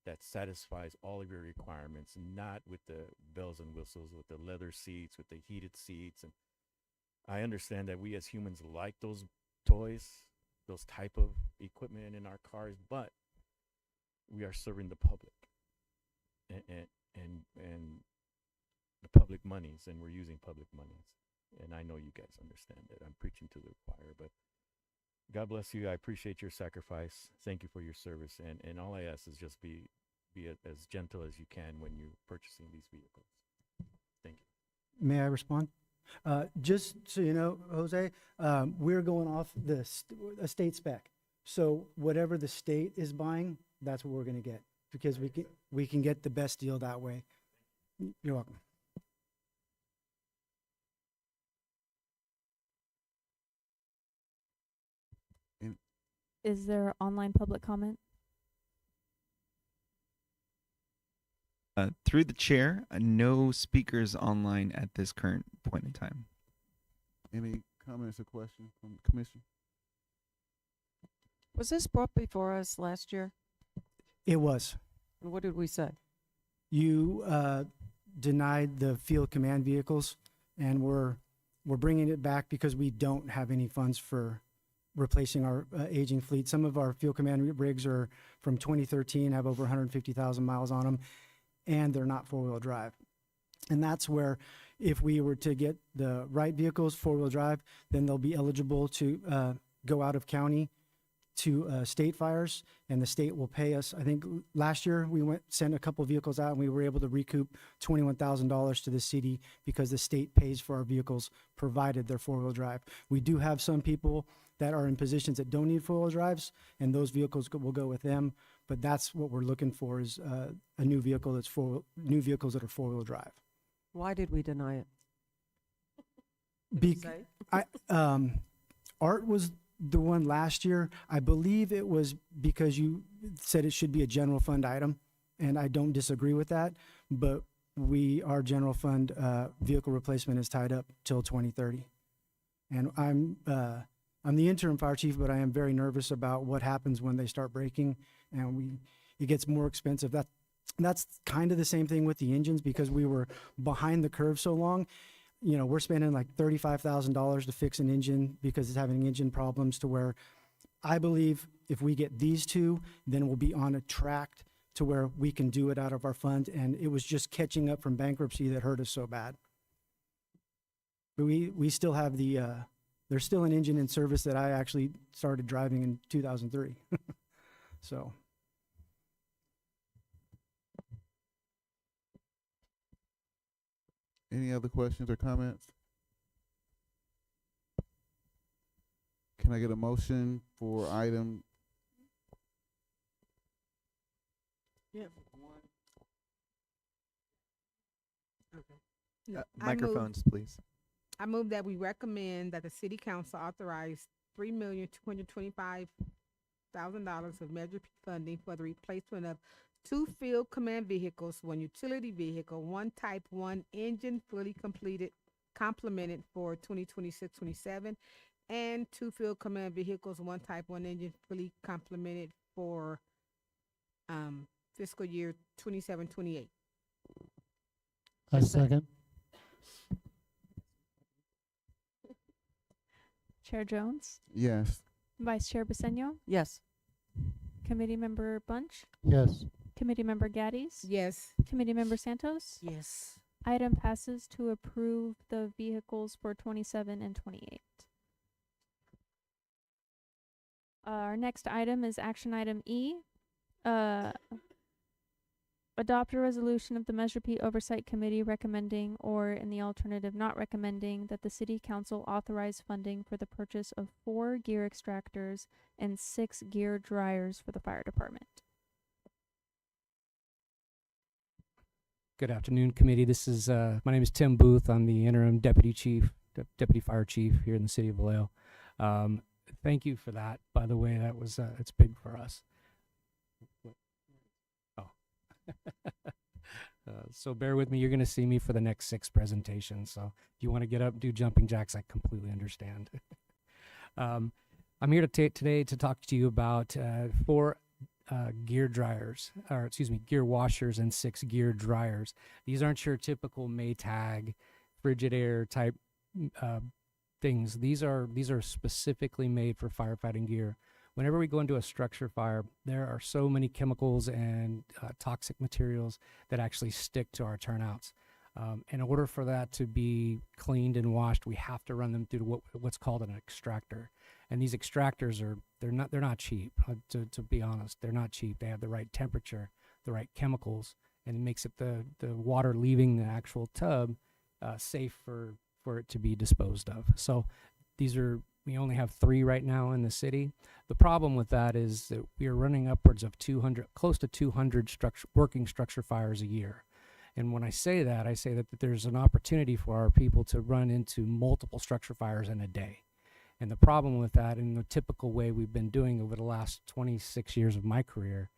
[SPEAKER 5] that satisfies all of your requirements, not with the bells and whistles, with the leather seats, with the heated seats. And I understand that we as humans like those toys, those type of equipment in our cars, but we are serving the public and the public monies, and we're using public monies. And I know you guys understand that. I'm preaching to the choir, but God bless you. I appreciate your sacrifice. Thank you for your service. And all I ask is just be as gentle as you can when you're purchasing these vehicles. Thank you.
[SPEAKER 18] May I respond? Just so you know, Jose, we're going off a state spec. So whatever the state is buying, that's what we're going to get, because we can get the best deal that way. You're welcome.
[SPEAKER 2] Is there online public comment?
[SPEAKER 6] Through the chair, no speakers online at this current point in time.
[SPEAKER 1] Any comments or questions from the commission?
[SPEAKER 16] Was this brought before us last year?
[SPEAKER 18] It was.
[SPEAKER 16] And what did we say?
[SPEAKER 18] You denied the field command vehicles, and we're bringing it back because we don't have any funds for replacing our aging fleet. Some of our field command rigs are from 2013, have over 150,000 miles on them, and they're not four-wheel drive. And that's where, if we were to get the right vehicles, four-wheel drive, then they'll be eligible to go out of county to state fires, and the state will pay us. I think last year we sent a couple of vehicles out, and we were able to recoup $21,000 to the city because the state pays for our vehicles provided they're four-wheel drive. We do have some people that are in positions that don't need four-wheel drives, and those vehicles will go with them. But that's what we're looking for, is a new vehicle that's new vehicles that are four-wheel drive.
[SPEAKER 10] Why did we deny it?
[SPEAKER 18] Art was the one last year. I believe it was because you said it should be a general fund item, and I don't disagree with that. But our general fund vehicle replacement is tied up till 2030, and I'm the interim fire chief, but I am very nervous about what happens when they start breaking, and it gets more expensive. That's kind of the same thing with the engines, because we were behind the curve so long. You know, we're spending like $35,000 to fix an engine because it's having engine problems, to where I believe if we get these two, then we'll be on a track to where we can do it out of our fund. And it was just catching up from bankruptcy that hurt us so bad. But we still have there's still an engine in service that I actually started driving in 2003. So.
[SPEAKER 1] Any other questions or comments? Can I get a motion for item?
[SPEAKER 9] Yeah. Okay.
[SPEAKER 6] Microphones, please.
[SPEAKER 9] I move that we recommend that the city council authorize $3,225,000 of Measure P funding for the replacement of 2 field command vehicles, 1 utility vehicle, 1 Type 1 engine fully complemented for 2026-27, and 2 field command vehicles, 1 Type 1 engine fully complemented for fiscal year 27-28.
[SPEAKER 12] I second.
[SPEAKER 2] Chair Jones,
[SPEAKER 1] Yes.
[SPEAKER 2] Vice Chair Briseño,
[SPEAKER 10] Yes.
[SPEAKER 2] Committee Member Bunch,
[SPEAKER 12] Yes.
[SPEAKER 2] Committee Member Gaddies,
[SPEAKER 9] Yes.
[SPEAKER 2] Committee Member Santos.
[SPEAKER 8] Yes.
[SPEAKER 2] Item passes to approve the vehicles for 27 and 28. Our next item is action item E. Adopt a resolution of the Measure P Oversight Committee recommending, or in the alternative not recommending, that the City Council authorize funding for the purchase of 4 gear extractors and 6 gear dryers for the fire department.
[SPEAKER 11] Good afternoon, committee. This is my name is Tim Booth. I'm the interim deputy chief, deputy fire chief here in the city of Vallejo. Thank you for that. By the way, that was it's big for us. Oh, so bear with me. You're going to see me for the next 6 presentations. So if you want to get up and do jumping jacks, I completely understand. I'm here today to talk to you about 4 gear dryers, or excuse me, gear washers and 6 gear dryers. These aren't your typical Maytag, Frigidaire type things. These are specifically made for firefighting gear. Whenever we go into a structure fire, there are so many chemicals and toxic materials that actually stick to our turnouts. In order for that to be cleaned and washed, we have to run them through what's called an extractor. And these extractors they're not cheap. To be honest, they're not cheap. They have the right temperature, the right chemicals, and it makes it the water leaving the actual tub safe for it to be disposed of. So we only have 3 right now in the city. The problem with that is that we are running upwards of close to 200 working structure fires a year. And when I say that there's an opportunity for our people to run into multiple structure fires in a day. And the problem with that, in the typical way we've been doing over the last 26 years of my career,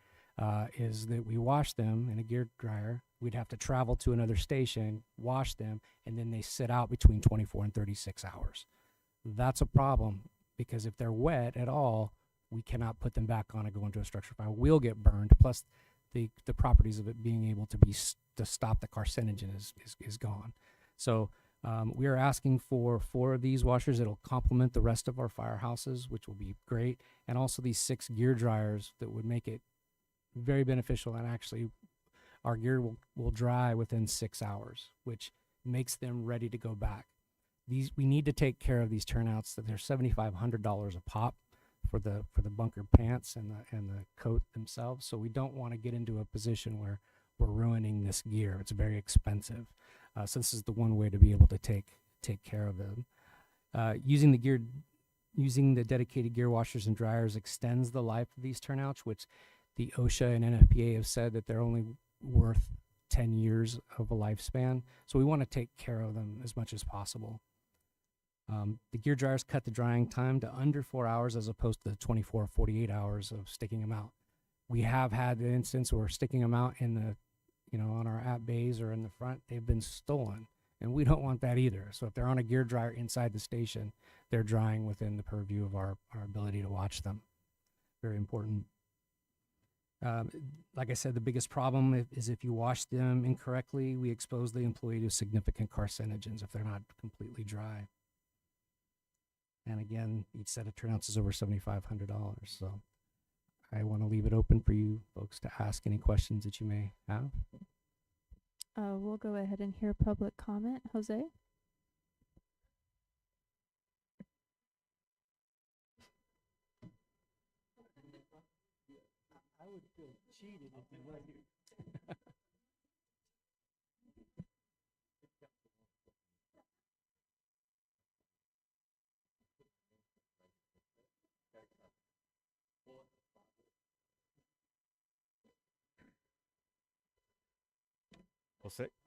[SPEAKER 11] is that we wash them in a gear dryer. We'd have to travel to another station, wash them, and then they sit out between 24 and 36 hours. That's a problem, because if they're wet at all, we cannot put them back on and go into a structure fire. We'll get burned, plus the properties of it being able to stop the carcinogen is gone. So we are asking for 4 of these washers that'll complement the rest of our firehouses, which will be great, and also these 6 gear dryers that would make it very beneficial, and actually our gear will dry within 6 hours, which makes them ready to go back. We need to take care of these turnouts. That they're $7,500 a pop
[SPEAKER 19] for the bunker pants and the coat themselves. So we don't want to get into a position where we're ruining this gear. It's very expensive. So this is the one way to be able to take care of them. Using the dedicated gear washers and dryers extends the life of these turnouts, which the OSHA and NFPA have said that they're only worth 10 years of a lifespan. So we want to take care of them as much as possible. The gear dryers cut the drying time to under 4 hours as opposed to the 24, 48 hours of sticking them out. We have had the instance where we're sticking them out in the, on our app bays or in the front, they've been stolen. And we don't want that either. So if they're on a gear dryer inside the station, they're drying within the purview of our ability to watch them. Very important. Like I said, the biggest problem is if you wash them incorrectly, we expose the employee to significant carcinogens if they're not completely dry. And again, each set of turnouts is over $7,500. So I want to leave it open for you folks to ask any questions that you may have.
[SPEAKER 2] We'll go ahead and hear public comment. Jose?
[SPEAKER 19] I would feel cheated if you weren't here.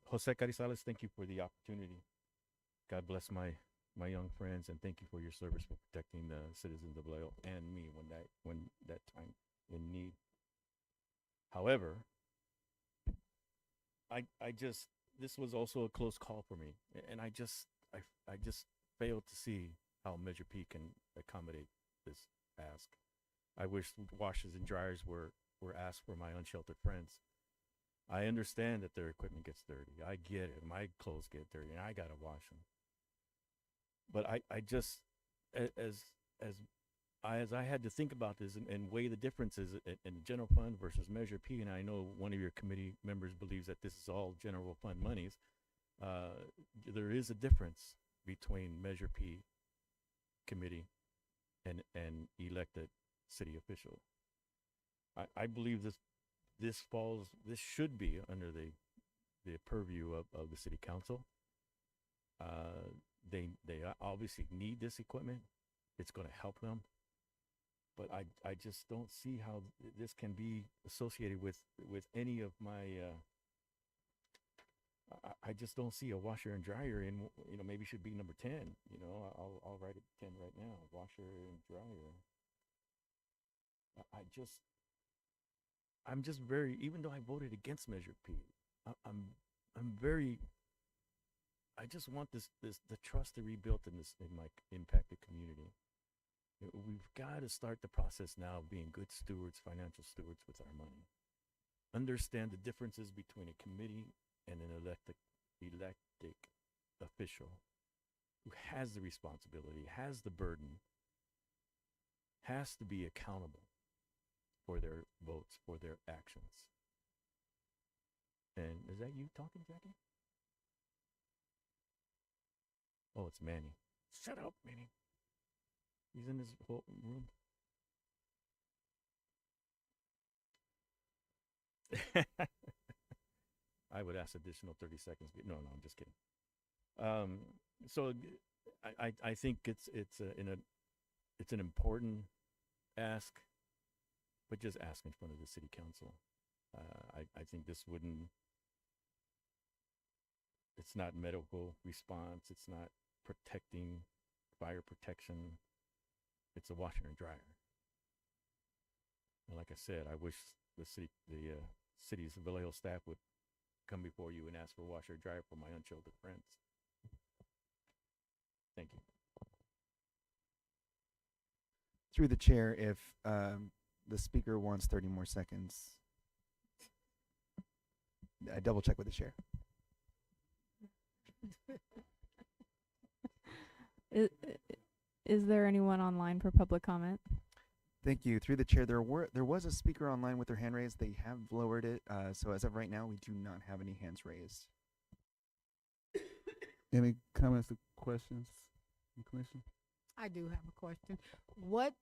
[SPEAKER 5] Jose Carizales, thank you for the opportunity. God bless my young friends, and thank you for your service for protecting the citizens of Vallejo and me when that time in need. However, this was also a close call for me, and I just failed to see how Measure P can accommodate this ask. I wish washers and dryers were asked for my unsheltered friends. I understand that their equipment gets dirty. I get it. My clothes get dirty, and I gotta wash them. But I just, as I had to think about this and weigh the differences in the general fund versus Measure P, and I know one of your committee members believes that this is all general fund monies. There is a difference between Measure P committee and elected city official. I believe this should be under the purview of the city council. They obviously need this equipment. It's going to help them. But I just don't see how this can be associated with any of my, I just don't see a washer and dryer in, maybe should be number 10, I'll write it 10 right now, washer and dryer. I'm just very, even though I voted against Measure P, I just want the trust to rebuild in my impacted community. We've got to start the process now of being good stewards, financial stewards with our money. Understand the differences between a committee and an elected official who has the responsibility, has the burden, has to be accountable for their votes, for their actions. And is that you talking, Jackie? Oh, it's Manny. Shut up, Manny. He's in his whole room. I would ask additional 30 seconds. No, I'm just kidding. So I think it's an important ask, but just ask in front of the city council. I think this it's not medical response. It's not protecting fire protection. It's a washer and dryer. And like I said, I wish the city's Vallejo staff would come before you and ask for a washer and dryer for my unsheltered friends. Thank you.
[SPEAKER 6] Through the chair, if the speaker wants 30 more seconds, I double check with the chair.
[SPEAKER 2] Is there anyone online for public comment?
[SPEAKER 6] Thank you. Through the chair, there was a speaker online with their hand raised. They have lowered it. So as of right now, we do not have any hands raised.
[SPEAKER 1] Any comments or questions from the commission?
[SPEAKER 9] I do have a question. What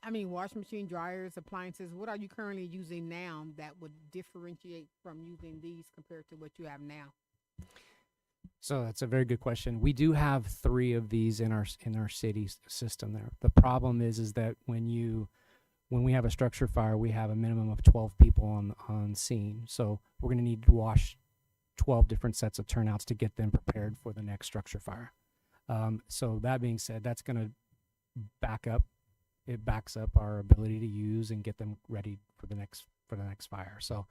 [SPEAKER 9] I mean, washing machine, dryers, appliances, what are you currently using now that would differentiate from using these compared to what you have now?
[SPEAKER 19] So that's a very good question. We do have 3 of these in our city system there. The problem is that when we have a structure fire, we have a minimum of 12 people on scene. So we're going to need to wash 12 different sets of turnouts to get them prepared for the next structure fire. So that being said, that's going to backs up our ability to use and get them ready for the next fire. So,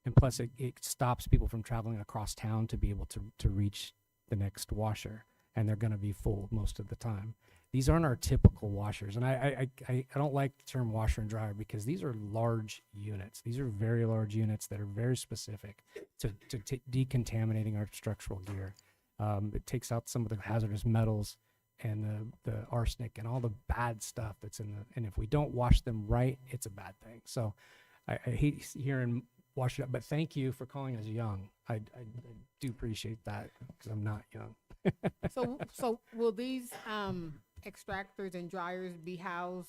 [SPEAKER 19] and plus it stops people from traveling across town to be able to reach the next washer, and they're going to be full most of the time. These aren't our typical washers, and I don't like the term washer and dryer because these are large units. These are very large units that are very specific to decontaminating our structural gear. It takes out some of the hazardous metals and the arsenic and all the bad stuff that's in and if we don't wash them right, it's a bad thing. So I hate hearing wash it up, but thank you for calling us young. I do appreciate that because I'm not young.
[SPEAKER 9] So will these extractors and dryers be housed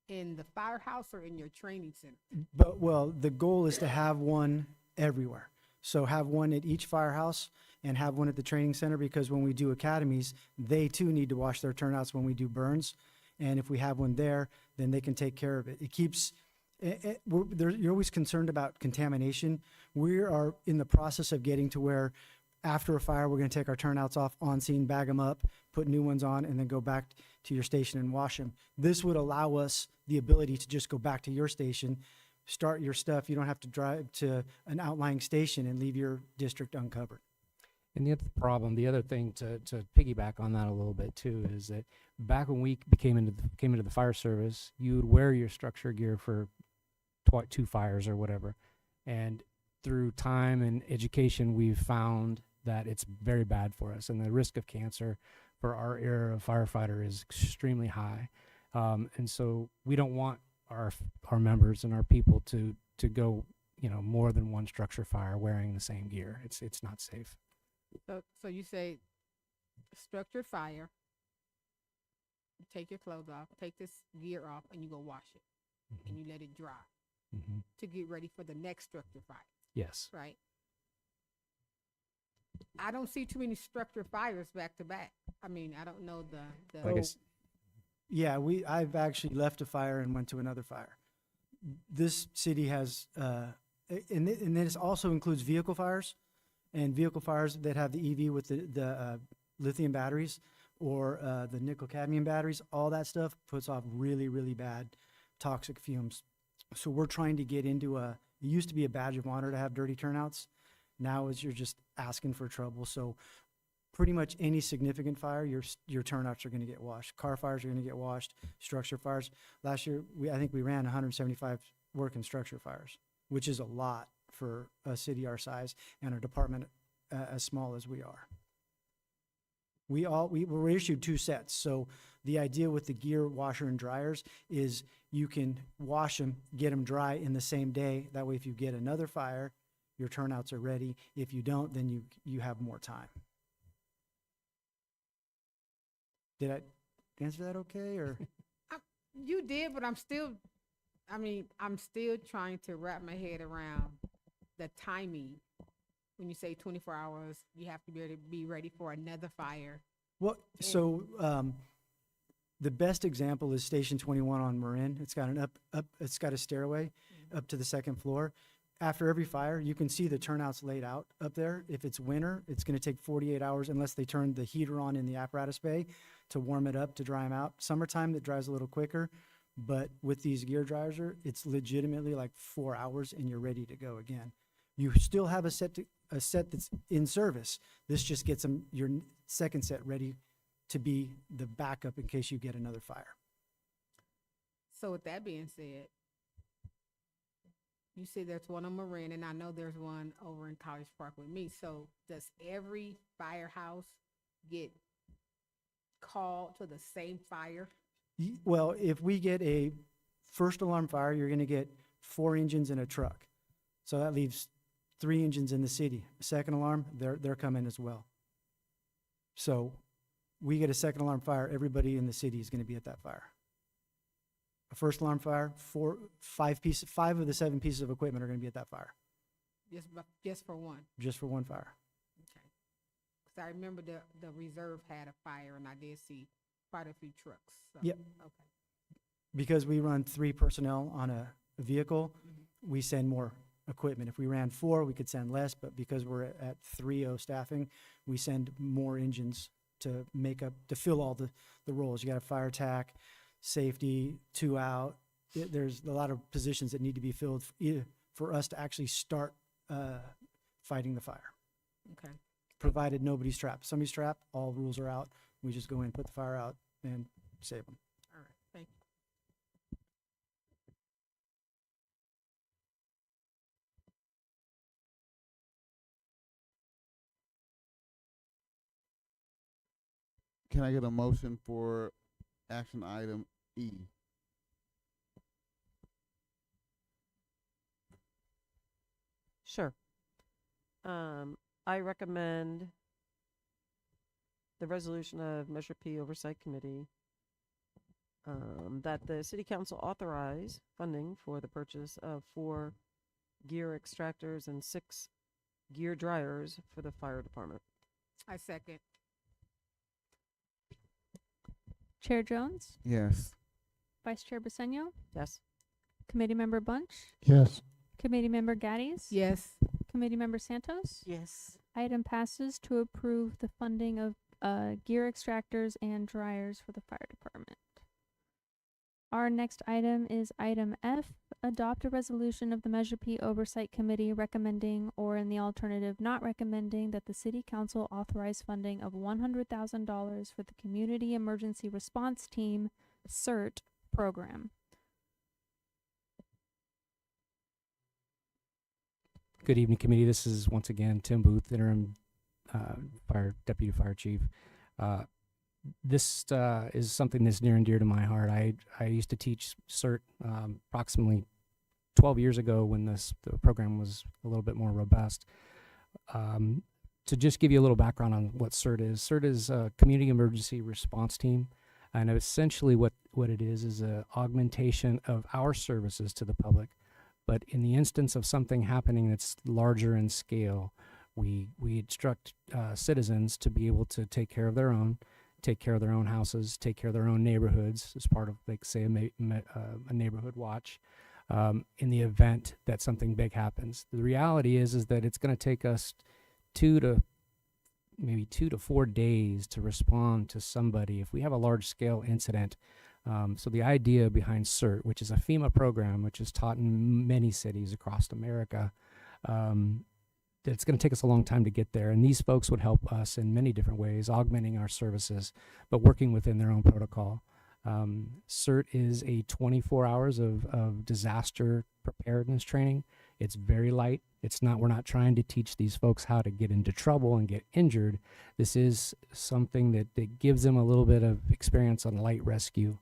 [SPEAKER 9] in the firehouse or in your training center?
[SPEAKER 18] But, well, the goal is to have one everywhere. So have one at each firehouse and have one at the training center, because when we do academies, they too need to wash their turnouts when we do burns. And if we have one there, then they can take care of it. It keeps, you're always concerned about contamination. We are in the process of getting to where after a fire, we're going to take our turnouts off on scene, bag them up, put new ones on, and then go back to your station and wash them. This would allow us the ability to just go back to your station, start your stuff. You don't have to drive to an outlying station and leave your district uncovered.
[SPEAKER 19] And the other thing to piggyback on that a little bit too is that back when we came into the fire service, you would wear your structure gear for 2 fires or whatever, and through time and education, we've found that it's very bad for us, and the risk of cancer for our era of firefighter is extremely high, and so we don't want our members and our people to go more than one structure fire wearing the same gear. It's not safe.
[SPEAKER 9] So you say structured fire, you take your clothes off, take this gear off, and you go wash it, and you let it dry to get ready for the next structured fire.
[SPEAKER 19] Yes.
[SPEAKER 9] Right. I don't see too many structured fires back to back. I mean, I don't know the.
[SPEAKER 18] Yeah, I've actually left a fire and went to another fire. This city has, and this also includes vehicle fires, and vehicle fires that have the EV with the lithium batteries or the nickel cadmium batteries. All that stuff puts off really, really bad toxic fumes. So we're trying to get into it used to be a badge of honor to have dirty turnouts. Now is you're just asking for trouble. So pretty much any significant fire, your turnouts are going to get washed. Car fires are going to get washed. Structure fires. Last year, I think we ran 175 working structure fires, which is a lot for a city our size and a department as small as we are. We were issued 2 sets. So the idea with the gear washer and dryers is you can wash them, get them dry in the same day. That way, if you get another fire, your turnouts are ready. If you don't, then you have more time. Did I answer that okay, or?
[SPEAKER 9] You did, but I'm still trying to wrap my head around the timing. When you say 24 hours, you have to be ready for another fire.
[SPEAKER 18] Well, so the best example is Station 21 on Marin. It's got it's got a stairway up to the 2nd floor. After every fire, you can see the turnouts laid out up there. If it's winter, it's going to take 48 hours unless they turn the heater on in the apparatus bay to warm it up to dry them out. Summertime, it dries a little quicker, but with these gear dryers, it's legitimately like 4 hours and you're ready to go again. You still have a set that's in service. This just gets your second set ready to be the backup in case you get another fire.
[SPEAKER 9] So with that being said, you say there's one on Marin, and I know there's one over in College Park with me. So does every firehouse get called to the same fire?
[SPEAKER 18] Well, if we get a first alarm fire, you're going to get 4 engines in a truck. So that leaves 3 engines in the city. Second alarm, they're coming as well. So we get a second alarm fire, everybody in the city is going to be at that fire. a first alarm fire, five of the 7 pieces of equipment are going to be at that fire,
[SPEAKER 9] Just for one.
[SPEAKER 18] just for one fire.
[SPEAKER 9] Okay. Because I remember the reserve had a fire, and I did see quite a few trucks. So.
[SPEAKER 18] Yep.
[SPEAKER 9] Okay.
[SPEAKER 18] Because we run 3 personnel on a vehicle, we send more equipment. If we ran 4, we could send less, but because we're at 3-0 staffing, we send more engines to fill all the roles. You got a fire tac, safety, 2 out. There's a lot of positions that need to be filled for us to actually start fighting the fire.
[SPEAKER 9] Okay.
[SPEAKER 18] Provided nobody's trapped. If somebody's trapped, all rules are out. We just go in, put the fire out, and save them.
[SPEAKER 9] All right. Thank you.
[SPEAKER 1] Can I get a motion for action item E?
[SPEAKER 10] Sure. I recommend the resolution of Measure P Oversight Committee that the City Council authorize funding for the purchase of 4 gear extractors and 6 gear dryers for the fire department.
[SPEAKER 9] I second.
[SPEAKER 2] Chair Jones,
[SPEAKER 1] Yes.
[SPEAKER 2] Vice Chair Briseño,
[SPEAKER 10] Yes.
[SPEAKER 2] Committee Member Bunch,
[SPEAKER 12] Yes.
[SPEAKER 2] Committee Member Gaddies,
[SPEAKER 9] Yes.
[SPEAKER 2] Committee Member Santos.
[SPEAKER 10] Yes.
[SPEAKER 2] Item passes to approve the funding of gear extractors and dryers for the fire department. Our next item is item F, adopt a resolution of the Measure P Oversight Committee recommending, or in the alternative, not recommending, that the City Council authorize funding of $100,000 for the Community Emergency Response Team, CERT, program.
[SPEAKER 19] Good evening, committee. This is once again Tim Booth, interim deputy fire chief. This is something that's near and dear to my heart. I used to teach CERT approximately 12 years ago when the program was a little bit more robust. To just give you a little background on what CERT is a community emergency response team, and essentially what it is an augmentation of our services to the public. But in the instance of something happening that's larger in scale, we instruct citizens to be able to take care of their own houses, take care of their own neighborhoods as part of, like, say, a neighborhood watch in the event that something big happens. The reality is that it's going to take us 2 to 4 days to respond to somebody if we have a large-scale incident. So the idea behind CERT, which is a FEMA program, which is taught in many cities across America, that it's going to take us a long time to get there. And these folks would help us in many different ways, augmenting our services, but working within their own protocol. CERT is a 24 hours of disaster preparedness training. It's very light. We're not trying to teach these folks how to get into trouble and get injured. This is something that gives them a little bit of experience on light rescue,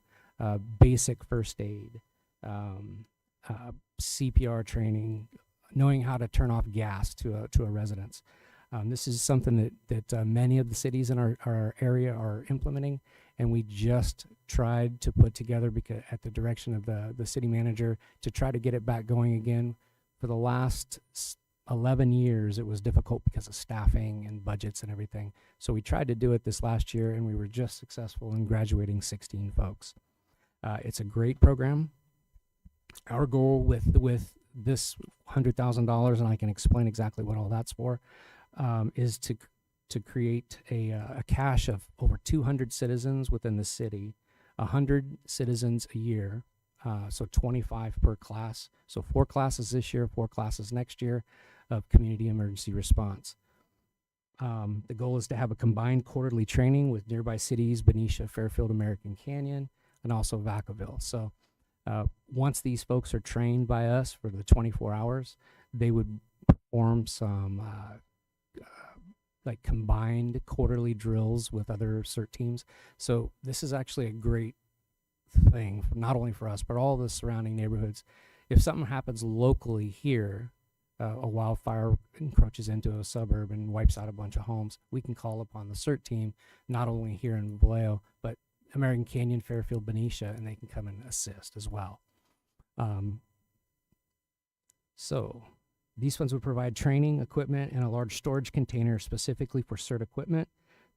[SPEAKER 19] basic first aid, CPR training, knowing how to turn off gas to a residence. This is something that many of the cities in our area are implementing, and we just tried to put together, because at the direction of the city manager, to try to get it back going again. For the last 11 years, it was difficult because of staffing and budgets and everything. So we tried to do it this last year, and we were just successful in graduating 16 folks. It's a great program. Our goal with this $100,000, and I can explain exactly what all that's for, is to create a cache of over 200 citizens within the city, 100 citizens a year, so 25 per class. So 4 classes this year, 4 classes next year of community emergency response. The goal is to have a combined quarterly training with nearby cities, Benicia, Fairfield, American Canyon, and also Vacaville. So once these folks are trained by us for the 24 hours, they would perform some like combined quarterly drills with other CERT teams. So this is actually a great thing, not only for us, but all the surrounding neighborhoods. If something happens locally here, a wildfire encroaches into a suburb and wipes out a bunch of homes, we can call upon the CERT team, not only here in Vallejo, but American Canyon, Fairfield, Benicia, and they can come and assist as well. So these funds would provide training, equipment, and a large storage container specifically for CERT equipment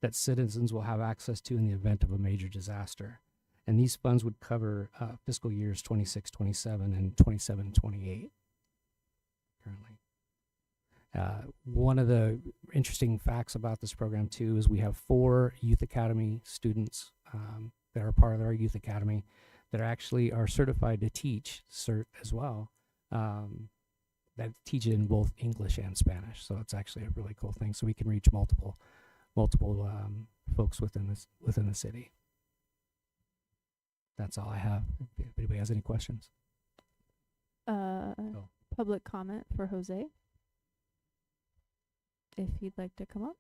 [SPEAKER 19] that citizens will have access to in the event of a major disaster. And these funds would cover fiscal years 26, 27, and 27, 28 currently. One of the interesting facts about this program too is we have 4 Youth Academy students that are part of our Youth Academy that actually are certified to teach CERT as well. That teach it in both English and Spanish, so it's actually a really cool thing. So we can reach multiple folks within the city. That's all I have. If anybody has any questions.
[SPEAKER 2] Public comment for Jose. If you'd like to come up.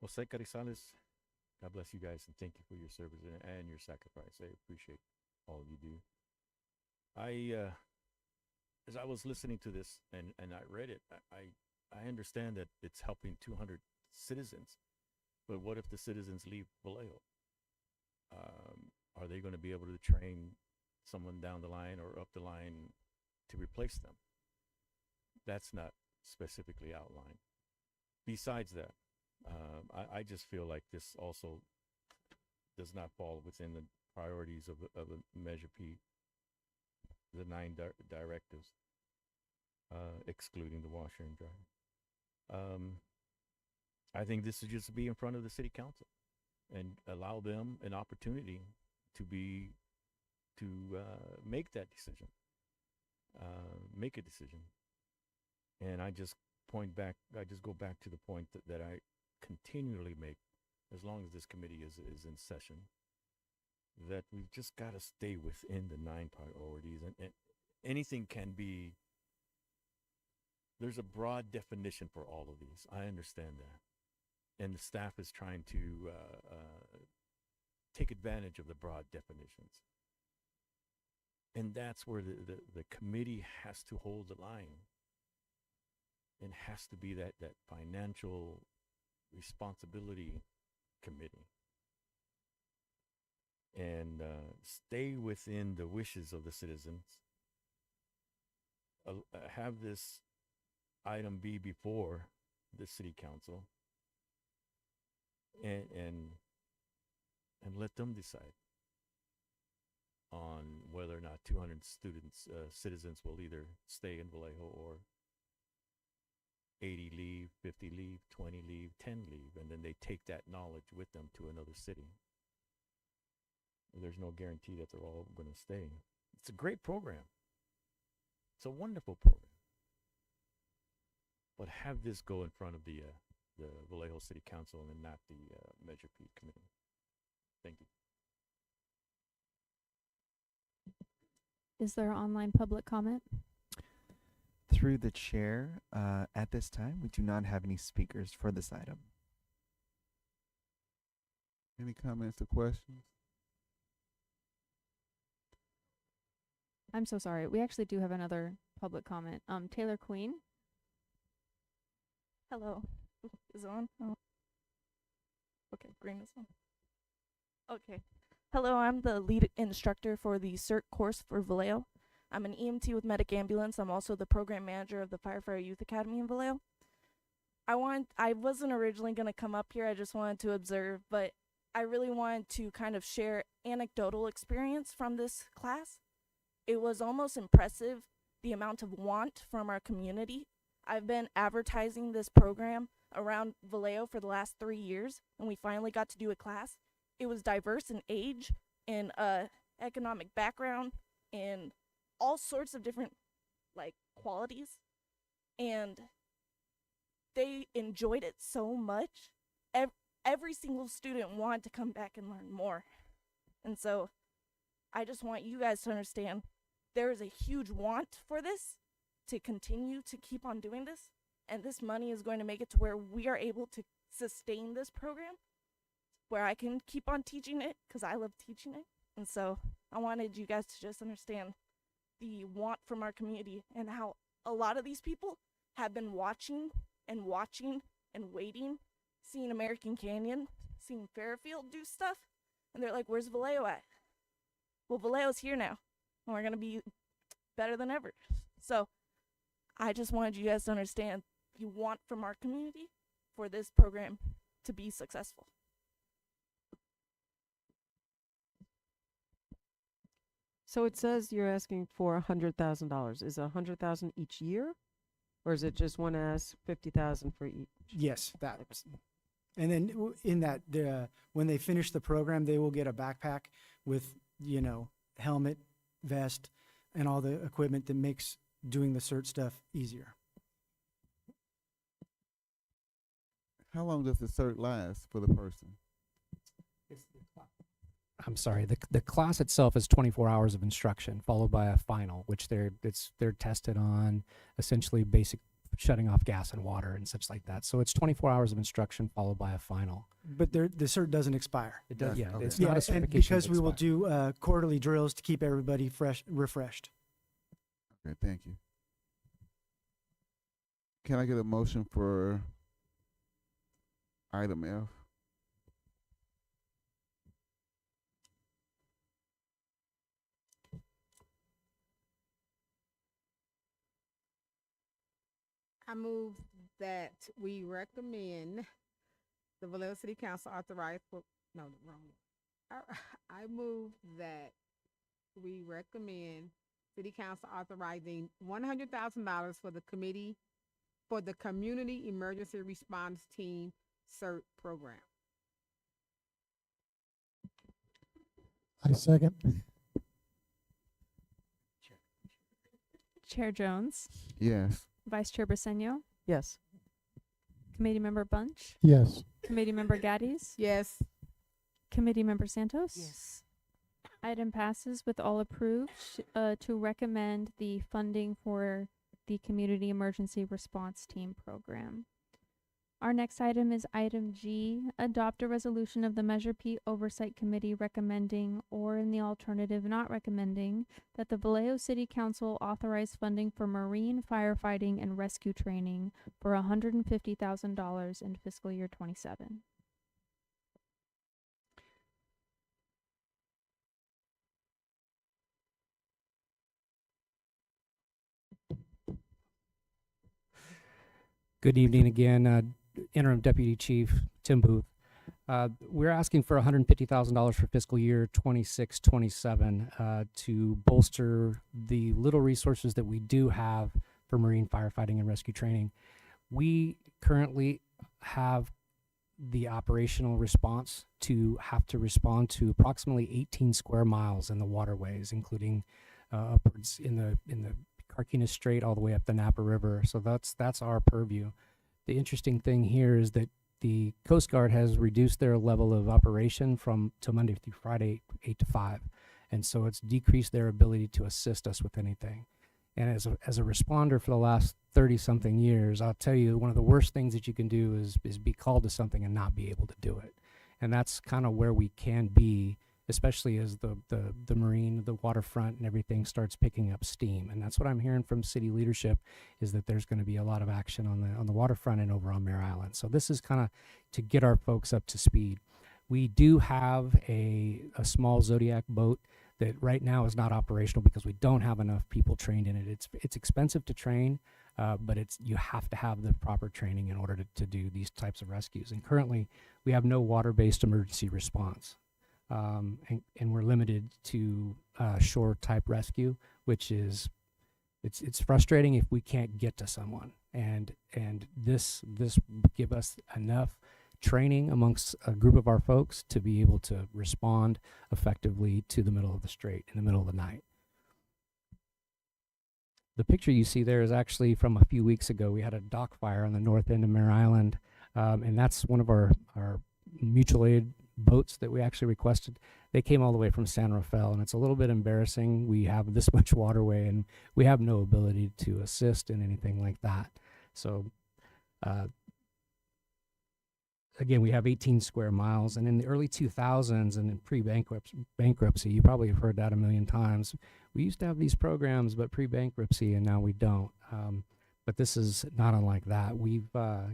[SPEAKER 5] Jose Carizales, God bless you guys and thank you for your service and your sacrifice. I appreciate all you do. As I was listening to this and I read it, I understand that it's helping 200 citizens, but what if the citizens leave Vallejo? Are they going to be able to train someone down the line or up the line to replace them? That's not specifically outlined. Besides that, I just feel like this also does not fall within the priorities of a Measure P, the 9 directives, excluding the washer and dryer. I think this should just be in front of the city council and allow them an opportunity to make that decision, make a decision. And I just go back to the point that I continually make, as long as this committee is in session, that we've just got to stay within the 9 priorities, and anything can be, there's a broad definition for all of these. I understand that. And the staff is trying to take advantage of the broad definitions. And that's where the committee has to hold the line and has to be that financial responsibility committee. And stay within the wishes of the citizens. Have this item be before the city council, and let them decide on whether or not 200 citizens will either stay in Vallejo or 80 leave, 50 leave, 20 leave, 10 leave, and then they take that knowledge with them to another city. There's no guarantee that they're all going to stay. It's a great program. It's a wonderful program. But have this go in front of the Vallejo City Council and not the Measure P committee. Thank you.
[SPEAKER 2] Is there online public comment?
[SPEAKER 6] Through the chair, at this time, we do not have any speakers for this item.
[SPEAKER 1] Any comments or questions?
[SPEAKER 2] I'm so sorry. We actually do have another public comment. Taylor Queen.
[SPEAKER 20] Hello. Is it on? Oh. Okay, green is on. Okay. Hello, I'm the lead instructor for the CERT course for Vallejo. I'm an EMT with Medic Ambulance. I'm also the program manager of the Firefighter Youth Academy in Vallejo. I wasn't originally going to come up here. I just wanted to observe, but I really wanted to kind of share anecdotal experience from this class. It was almost impressive, the amount of want from our community. I've been advertising this program around Vallejo for the last 3 years, and we finally got to do a class. It was diverse in age, in economic background, in all sorts of different qualities, and they enjoyed it so much. Every single student wanted to come back and learn more. And so I just want you guys to understand there is a huge want for this, to continue to keep on doing this, and this money is going to make it to where we are able to sustain this program where I can keep on teaching it because I love teaching it. And so I wanted you guys to just understand the want from our community and how a lot of these people have been watching and watching and waiting, seeing American Canyon, seeing Fairfield do stuff, and they're like, where's Vallejo at? Well, Vallejo's here now, and we're going to be better than ever. So I just wanted you guys to understand the want from our community for this program to be successful.
[SPEAKER 16] So it says you're asking for $100,000. Is $100,000 each year, or is it just one ask 50,000 for each?
[SPEAKER 18] Yes, that's. And then in that, when they finish the program, they will get a backpack with, helmet, vest, and all the equipment that makes doing the cert stuff easier.
[SPEAKER 1] How long does the cert last for the person?
[SPEAKER 19] I'm sorry, the class itself is 24 hours of instruction followed by a final, which they're tested on essentially basic shutting off gas and water and such like that. So it's 24 hours of instruction followed by a final.
[SPEAKER 18] But the cert doesn't expire.
[SPEAKER 19] It does, yeah.
[SPEAKER 1] Okay.
[SPEAKER 19] It's not a
[SPEAKER 18] And
[SPEAKER 19] certification.
[SPEAKER 18] because we will do quarterly drills to keep everybody refreshed.
[SPEAKER 1] Okay, thank you. Can I get a motion for item F?
[SPEAKER 9] I move that we recommend the Vallejo City Council authorize for, no, the wrong one. I move that we recommend City Council authorizing $100,000 for the Community Emergency Response Team CERT program.
[SPEAKER 12] I second.
[SPEAKER 2] Chair Jones,
[SPEAKER 1] Yes.
[SPEAKER 2] Vice Chair Briseño,
[SPEAKER 16] Yes.
[SPEAKER 2] Committee Member Bunch,
[SPEAKER 12] Yes.
[SPEAKER 2] Committee Member Gaddies,
[SPEAKER 9] Yes.
[SPEAKER 2] Committee Member Santos.
[SPEAKER 14] Yes.
[SPEAKER 2] Item passes with all approved to recommend the funding for the Community Emergency Response Team program. Our next item is item G, adopt a resolution of the Measure P Oversight Committee recommending, or in the alternative not recommending, that the Vallejo City Council authorize funding for marine firefighting and rescue training for $150,000 in fiscal year 27.
[SPEAKER 19] Good evening again, Interim Deputy Chief Tim Booth. We're asking for $150,000 for fiscal year 26-27 to bolster the little resources that we do have for marine firefighting and rescue training. We currently have the operational response to have to respond to approximately 18 square miles in the waterways, including upwards in the Carquinez Strait all the way up the Napa River. So that's our purview. The interesting thing here is that the Coast Guard has reduced their level of operation to Monday through Friday, 8 to 5. And so it's decreased their ability to assist us with anything. And as a responder for the last 30-something years, I'll tell you, one of the worst things that you can do is be called to something and not be able to do it. And that's kind of where we can be, especially as the marine, the waterfront and everything starts picking up steam. And that's what I'm hearing from city leadership, is that there's going to be a lot of action on the waterfront and over on Mare Island. So this is kind of to get our folks up to speed. We do have a small Zodiac boat that right now is not operational because we don't have enough people trained in it. It's expensive to train, but you have to have the proper training in order to do these types of rescues. And currently, we have no water-based emergency response. And we're limited to shore type rescue, which is it's frustrating if we can't get to someone. And this give us enough training amongst a group of our folks to be able to respond effectively to the middle of the strait in the middle of the night. The picture you see there is actually from a few weeks ago. We had a dock fire on the north end of Mare Island, and that's one of our mutual aid boats that we actually requested. They came all the way from San Rafael, and it's a little bit embarrassing. We have this much waterway, and we have no ability to assist in anything like that. So again, we have 18 square miles, and in the early 2000s and in pre-bankruptcy, you probably have heard that a million times. We used to have these programs, but pre-bankruptcy, and now we don't. But this is not unlike that. We've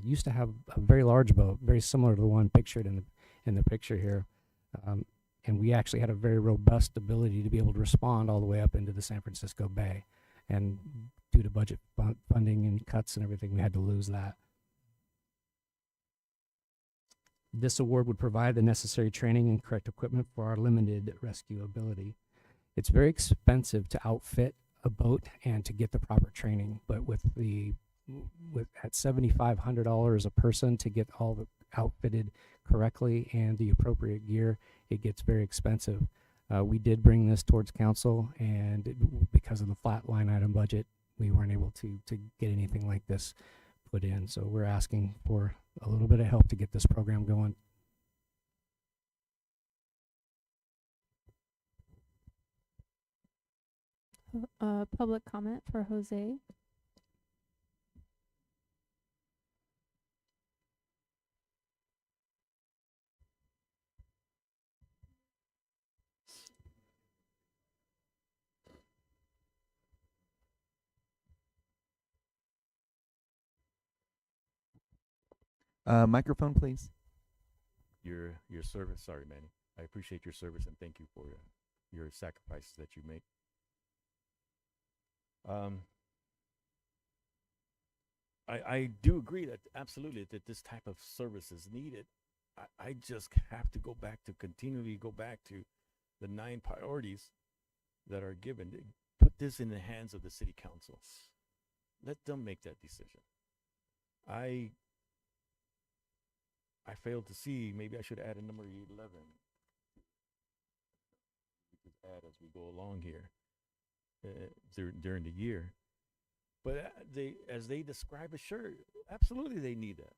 [SPEAKER 19] used to have a very large boat, very similar to the one pictured in the picture here, and we actually had a very robust ability to be able to respond all the way up into the San Francisco Bay. And due to budget funding and cuts and everything, we had to lose that. This award would provide the necessary training and correct equipment for our limited rescue ability. It's very expensive to outfit a boat and to get the proper training, but at $7,500 a person to get all the outfitted correctly and the appropriate gear, it gets very expensive. We did bring this towards council, and because of the flat line item budget, we weren't able to get anything like this put in. So we're asking for a little bit of help to get this program going.
[SPEAKER 2] Public comment for Jose.
[SPEAKER 6] Microphone, please.
[SPEAKER 5] Your service. Sorry, Manny. I appreciate your service and thank you for your sacrifices that you make. I do agree that absolutely that this type of service is needed. I just have to continually go back to the 9 priorities that are given. Put this in the hands of the city council. Let them make that decision. I failed to see, maybe I should add a number 11. We could add as we go along here during the year. But as they describe it, sure, absolutely they need that.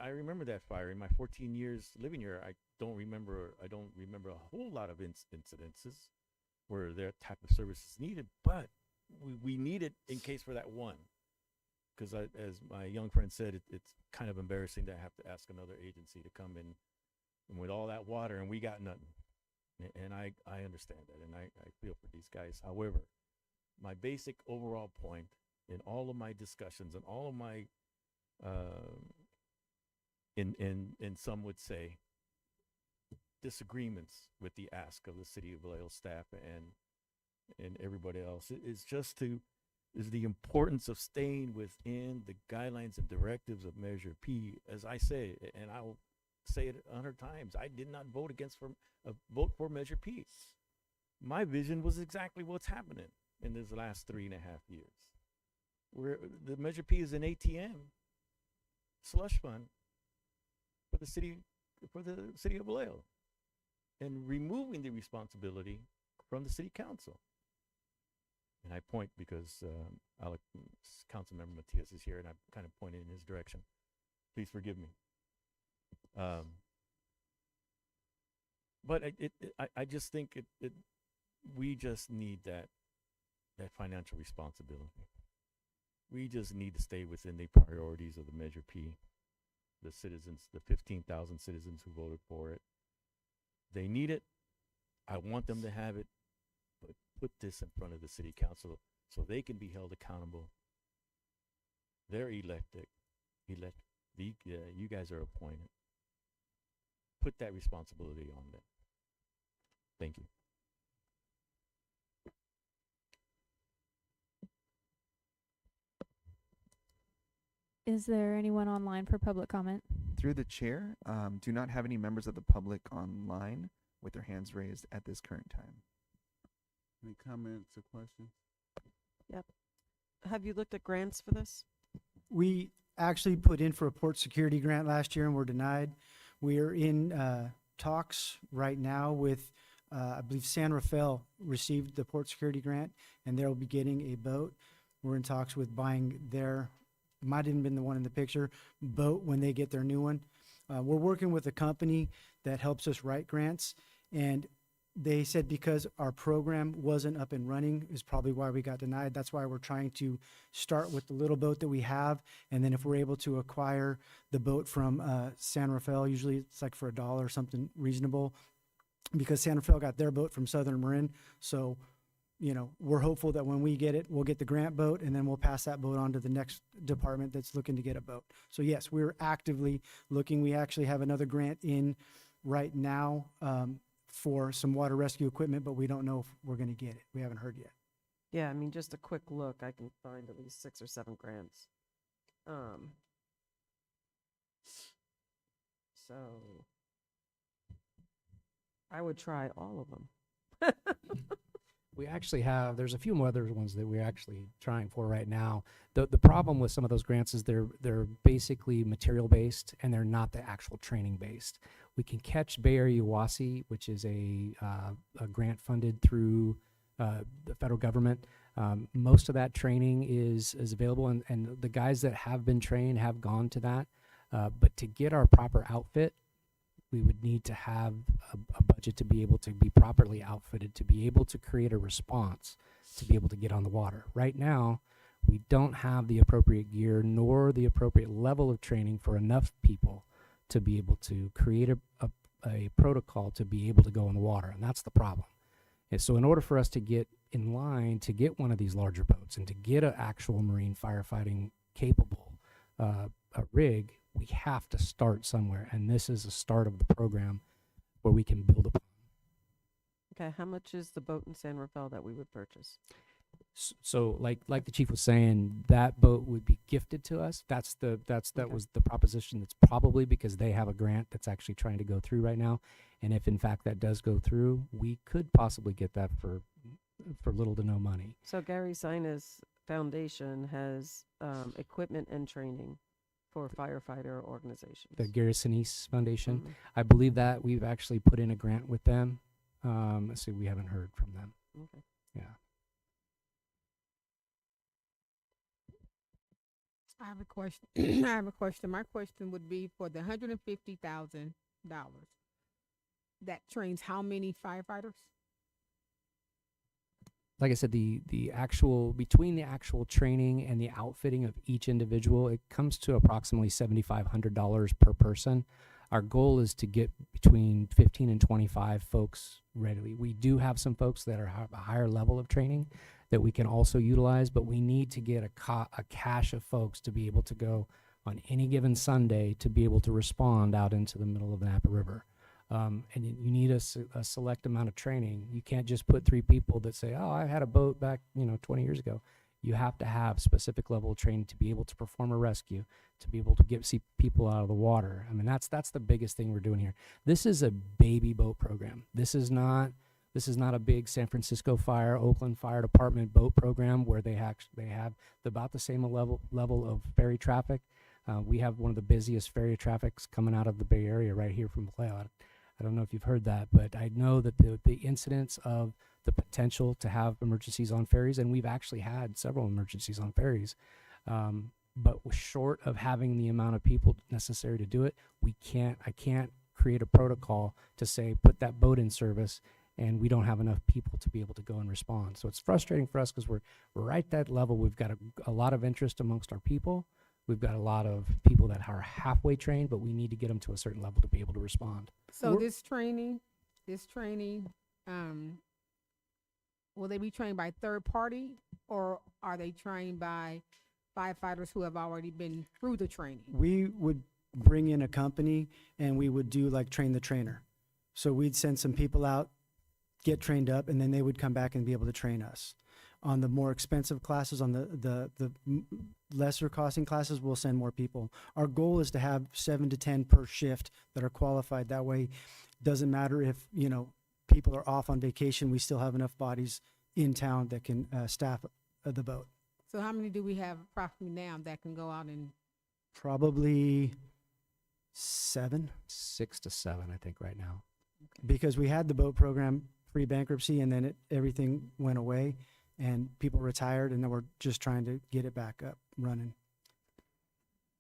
[SPEAKER 5] I remember that fire. In my 14 years living here, I don't remember a whole lot of incidences where that type of service is needed, but we need it in case for that one. Because as my young friend said, it's kind of embarrassing to have to ask another agency to come in and with all that water and we got nothing. And I understand that, and I feel for these guys. However, my basic overall point in all of my discussions and all of my, in some would say, disagreements with the ask of the City of Vallejo staff and everybody else is the importance of staying within the guidelines and directives of Measure P. As I say, and I will say it 100 times, I did not vote vote for Measure P. My vision was exactly what's happening in this last 3.5 years. Where the Measure P is an ATM slush fund for the city of Vallejo, and removing the responsibility from the city council. And I point because Councilmember Matias is here, and I'm kind of pointing in his direction. Please forgive me. But I just think we just need that financial responsibility. We just need to stay within the priorities of the Measure P. The citizens, the 15,000 citizens who voted for it, they need it. I want them to have it, but put this in front of the city council so they can be held accountable. They're elected. You guys are appointed. Put that responsibility on them. Thank you.
[SPEAKER 2] Is there anyone online for public comment?
[SPEAKER 6] Through the chair, do not have any members of the public online with their hands raised at this current time.
[SPEAKER 1] Any comments or questions?
[SPEAKER 10] Yep. Have you looked at grants for this?
[SPEAKER 18] We actually put in for a port security grant last year and were denied. We are in talks right now with, I believe San Rafael received the port security grant, and they'll be getting a boat. We're in talks with buying their, might have been the one in the picture, boat when they get their new one. We're working with a company that helps us write grants, and they said because our program wasn't up and running is probably why we got denied. That's why we're trying to start with the little boat that we have. And then if we're able to acquire the boat from San Rafael, usually it's like for $1 or something reasonable, because San Rafael got their boat from Southern Marin. So, you know, we're hopeful that when we get it, we'll get the grant boat, and then we'll pass that boat on to the next department that's looking to get a boat. So yes, we're actively looking. We actually have another grant in right now for some water rescue equipment, but we don't know if we're going to get it. We haven't heard yet.
[SPEAKER 10] Yeah, I mean, just a quick look, I can find at least 6 or 7 grants. So I would try all of them.
[SPEAKER 19] We actually have, there's a few more other ones that we're actually trying for right now. The problem with some of those grants is they're basically material based and they're not the actual training based. We can catch Bay Area UASI, which is a grant funded through the federal government. Most of that training is available, and the guys that have been trained have gone to that. But to get our proper outfit, we would need to have a budget to be able to be properly outfitted, to be able to create a response, to be able to get on the water. Right now, we don't have the appropriate gear nor the appropriate level of training for enough people to be able to create a protocol to be able to go in the water, and that's the problem. And so in order for us to get in line to get one of these larger boats and to get an actual marine firefighting capable a rig, we have to start somewhere, and this is the start of the program where we can build upon.
[SPEAKER 10] Okay, how much is the boat in San Rafael that we would purchase?
[SPEAKER 19] So like the chief was saying, that boat would be gifted to us. That was the proposition. That's probably because they have a grant that's actually trying to go through right now, and if in fact that does go through, we could possibly get that for little to no money.
[SPEAKER 10] So Gary Sinus Foundation has equipment and training for firefighter organizations.
[SPEAKER 19] The Gary Sinise Foundation.
[SPEAKER 10] Mhm.
[SPEAKER 19] I believe that we've actually put in a grant with them. Let's see, we haven't heard from them.
[SPEAKER 10] Okay.
[SPEAKER 19] Yeah.
[SPEAKER 9] I have a question. I have a question. My question would be for the $150,000 that trains how many firefighters?
[SPEAKER 19] Like I said, the actual, between the actual training and the outfitting of each individual, it comes to approximately $7,500 per person. Our goal is to get between 15 and 25 folks readily. We do have some folks that have a higher level of training that we can also utilize, but we need to get a cache of folks to be able to go on any given Sunday to be able to respond out into the middle of the Napa River. And you need a select amount of training. You can't just put 3 people that say, oh, I had a boat back 20 years ago. You have to have specific level of training to be able to perform a rescue, to be able to see people out of the water. I mean, that's the biggest thing we're doing here. This is a baby boat program. This is not a big San Francisco Fire, Oakland Fire Department boat program where they have about the same level of ferry traffic. We have one of the busiest ferry traffics coming out of the Bay Area right here from Vallejo. I don't know if you've heard that, but I know that the incidence of the potential to have emergencies on ferries, and we've actually had several emergencies on ferries, but short of having the amount of people necessary to do it, I can't create a protocol to say, put that boat in service, and we don't have enough people to be able to go and respond. So it's frustrating for us because we're right at that level. We've got a lot of interest amongst our people. We've got a lot of people that are halfway trained, but we need to get them to a certain level to be able to respond.
[SPEAKER 9] So this training, will they be trained by third party, or are they trained by firefighters who have already been through the training?
[SPEAKER 18] We would bring in a company and we would do like train the trainer. So we'd send some people out, get trained up, and then they would come back and be able to train us. On the more expensive classes, on the lesser costing classes, we'll send more people. Our goal is to have 7 to 10 per shift that are qualified. That way, doesn't matter if, people are off on vacation, we still have enough bodies in town that can staff the boat.
[SPEAKER 9] So how many do we have approximately now that can go out and?
[SPEAKER 18] Probably 7.
[SPEAKER 19] 6 to 7, I think, right now.
[SPEAKER 18] Because we had the boat program pre-bankruptcy, and then everything went away, and people retired, and then we're just trying to get it back up running.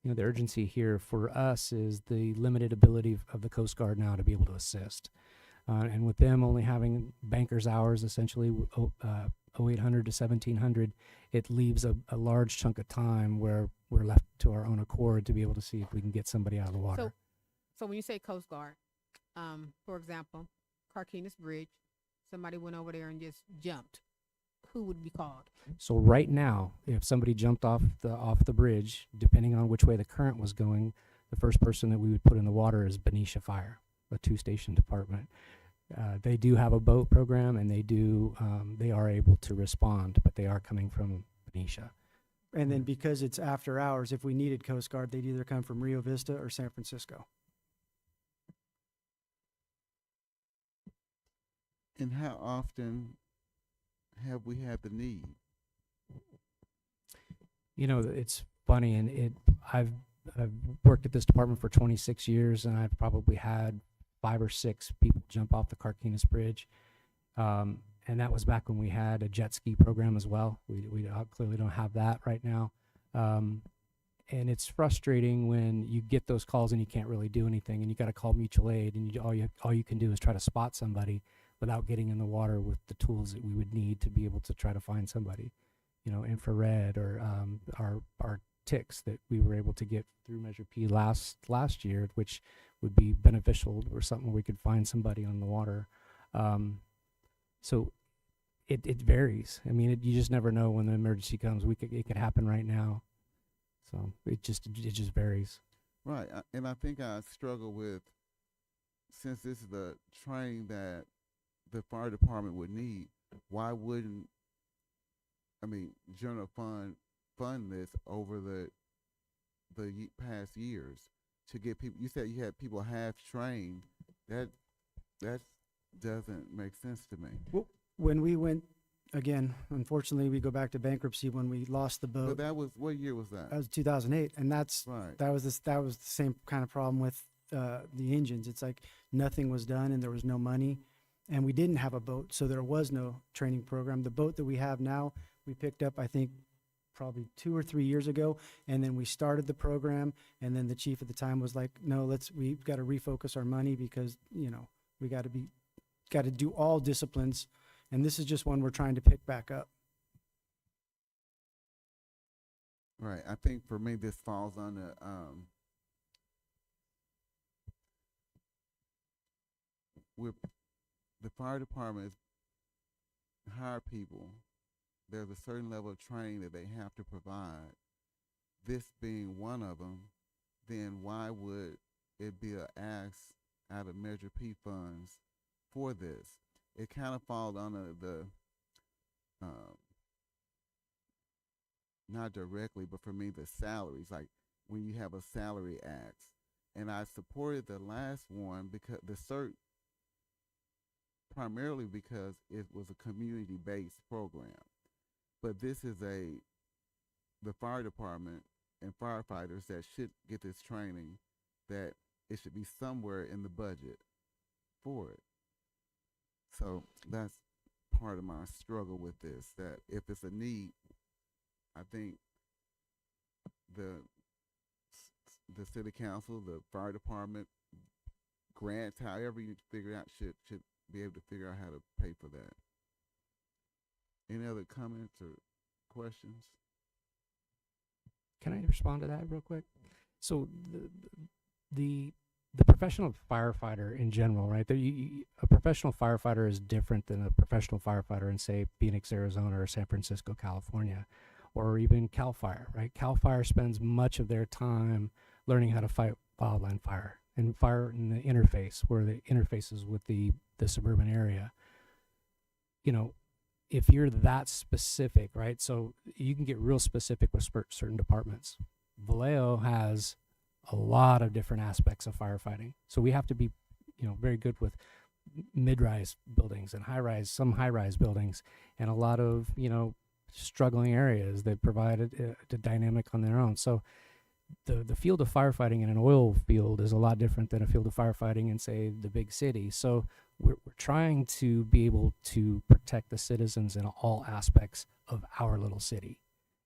[SPEAKER 19] The urgency here for us is the limited ability of the Coast Guard now to be able to assist. And with them only having banker's hours, essentially 0800 to 1700, it leaves a large chunk of time where we're left to our own accord to be able to see if we can get somebody out of the water.
[SPEAKER 9] So when you say Coast Guard, for example, Carquinez Bridge, somebody went over there and just jumped, who would be called?
[SPEAKER 19] So right now, if somebody jumped off the bridge, depending on which way the current was going, the first person that we would put in the water is Benicia Fire, a 2-station department. They do have a boat program, and they are able to respond, but they are coming from Benicia.
[SPEAKER 18] And then because it's after hours, if we needed Coast Guard, they'd either come from Rio Vista or San Francisco.
[SPEAKER 1] And how often have we had the need?
[SPEAKER 19] You know, it's funny, and I've worked at this department for 26 years, and I've probably had 5 or 6 people jump off the Carquinez Bridge. And that was back when we had a jet ski program as well. We clearly don't have that right now. And it's frustrating when you get those calls and you can't really do anything, and you got to call mutual aid, and all you can do is try to spot somebody without getting in the water with the tools that we would need to be able to try to find somebody. You know, infrared or our ticks that we were able to get through Measure P last year, which would be beneficial, or something where we could find somebody on the water. So it varies. I mean, you just never know when the emergency comes. It could happen right now. So it just varies.
[SPEAKER 1] Right, and I think I struggle with, since this is the training that the fire department would need, why wouldn't, general fund this over the past years to get people? You said you had people half trained. That doesn't make sense to me.
[SPEAKER 18] Well, when we went, again, unfortunately, we go back to bankruptcy when we lost the boat.
[SPEAKER 1] But that was, what year was that?
[SPEAKER 18] That was 2008, and
[SPEAKER 1] right.
[SPEAKER 18] That was the same kind of problem with the engines. It's like nothing was done, and there was no money, and we didn't have a boat, so there was no training program. The boat that we have now, we picked up, I think, probably 2 or 3 years ago, and then we started the program, and then the chief at the time was like, no, we've got to refocus our money, because we got to do all disciplines, and this is just one we're trying to pick back up.
[SPEAKER 1] Right. I think for me, this falls under with the fire department hire people. There's a certain level of training that they have to provide. This being one of them, then why would it be an ask out of Measure P funds for this? It kind of falls under the, not directly, but for me, the salaries, like when you have a salary ask. And I supported the last one because the CERT, primarily because it was a community-based program. But this is the fire department and firefighters that should get this training, that it should be somewhere in the budget for it. So that's part of my struggle with this, that if it's a need, I think the city council, the fire department, grants, however you figure it out, should be able to figure out how to pay for that. Any other comments or questions?
[SPEAKER 19] Can I respond to that real quick? So the professional firefighter in general, right? A professional firefighter is different than a professional firefighter in, say, Phoenix, Arizona, or San Francisco, California, or even CAL FIRE, right? CAL FIRE spends much of their time learning how to fight wildland fire and fire in the interface, where the interfaces with the suburban area. If you're that specific, right? So you can get real specific with certain departments. Vallejo has a lot of different aspects of firefighting. So we have to be, very good with mid-rise buildings and some high-rise buildings, and a lot of, struggling areas that provide a dynamic on their own. So the field of firefighting in an oil field is a lot different than a field of firefighting in, say, the big city. So we're trying to be able to protect the citizens in all aspects of our little city.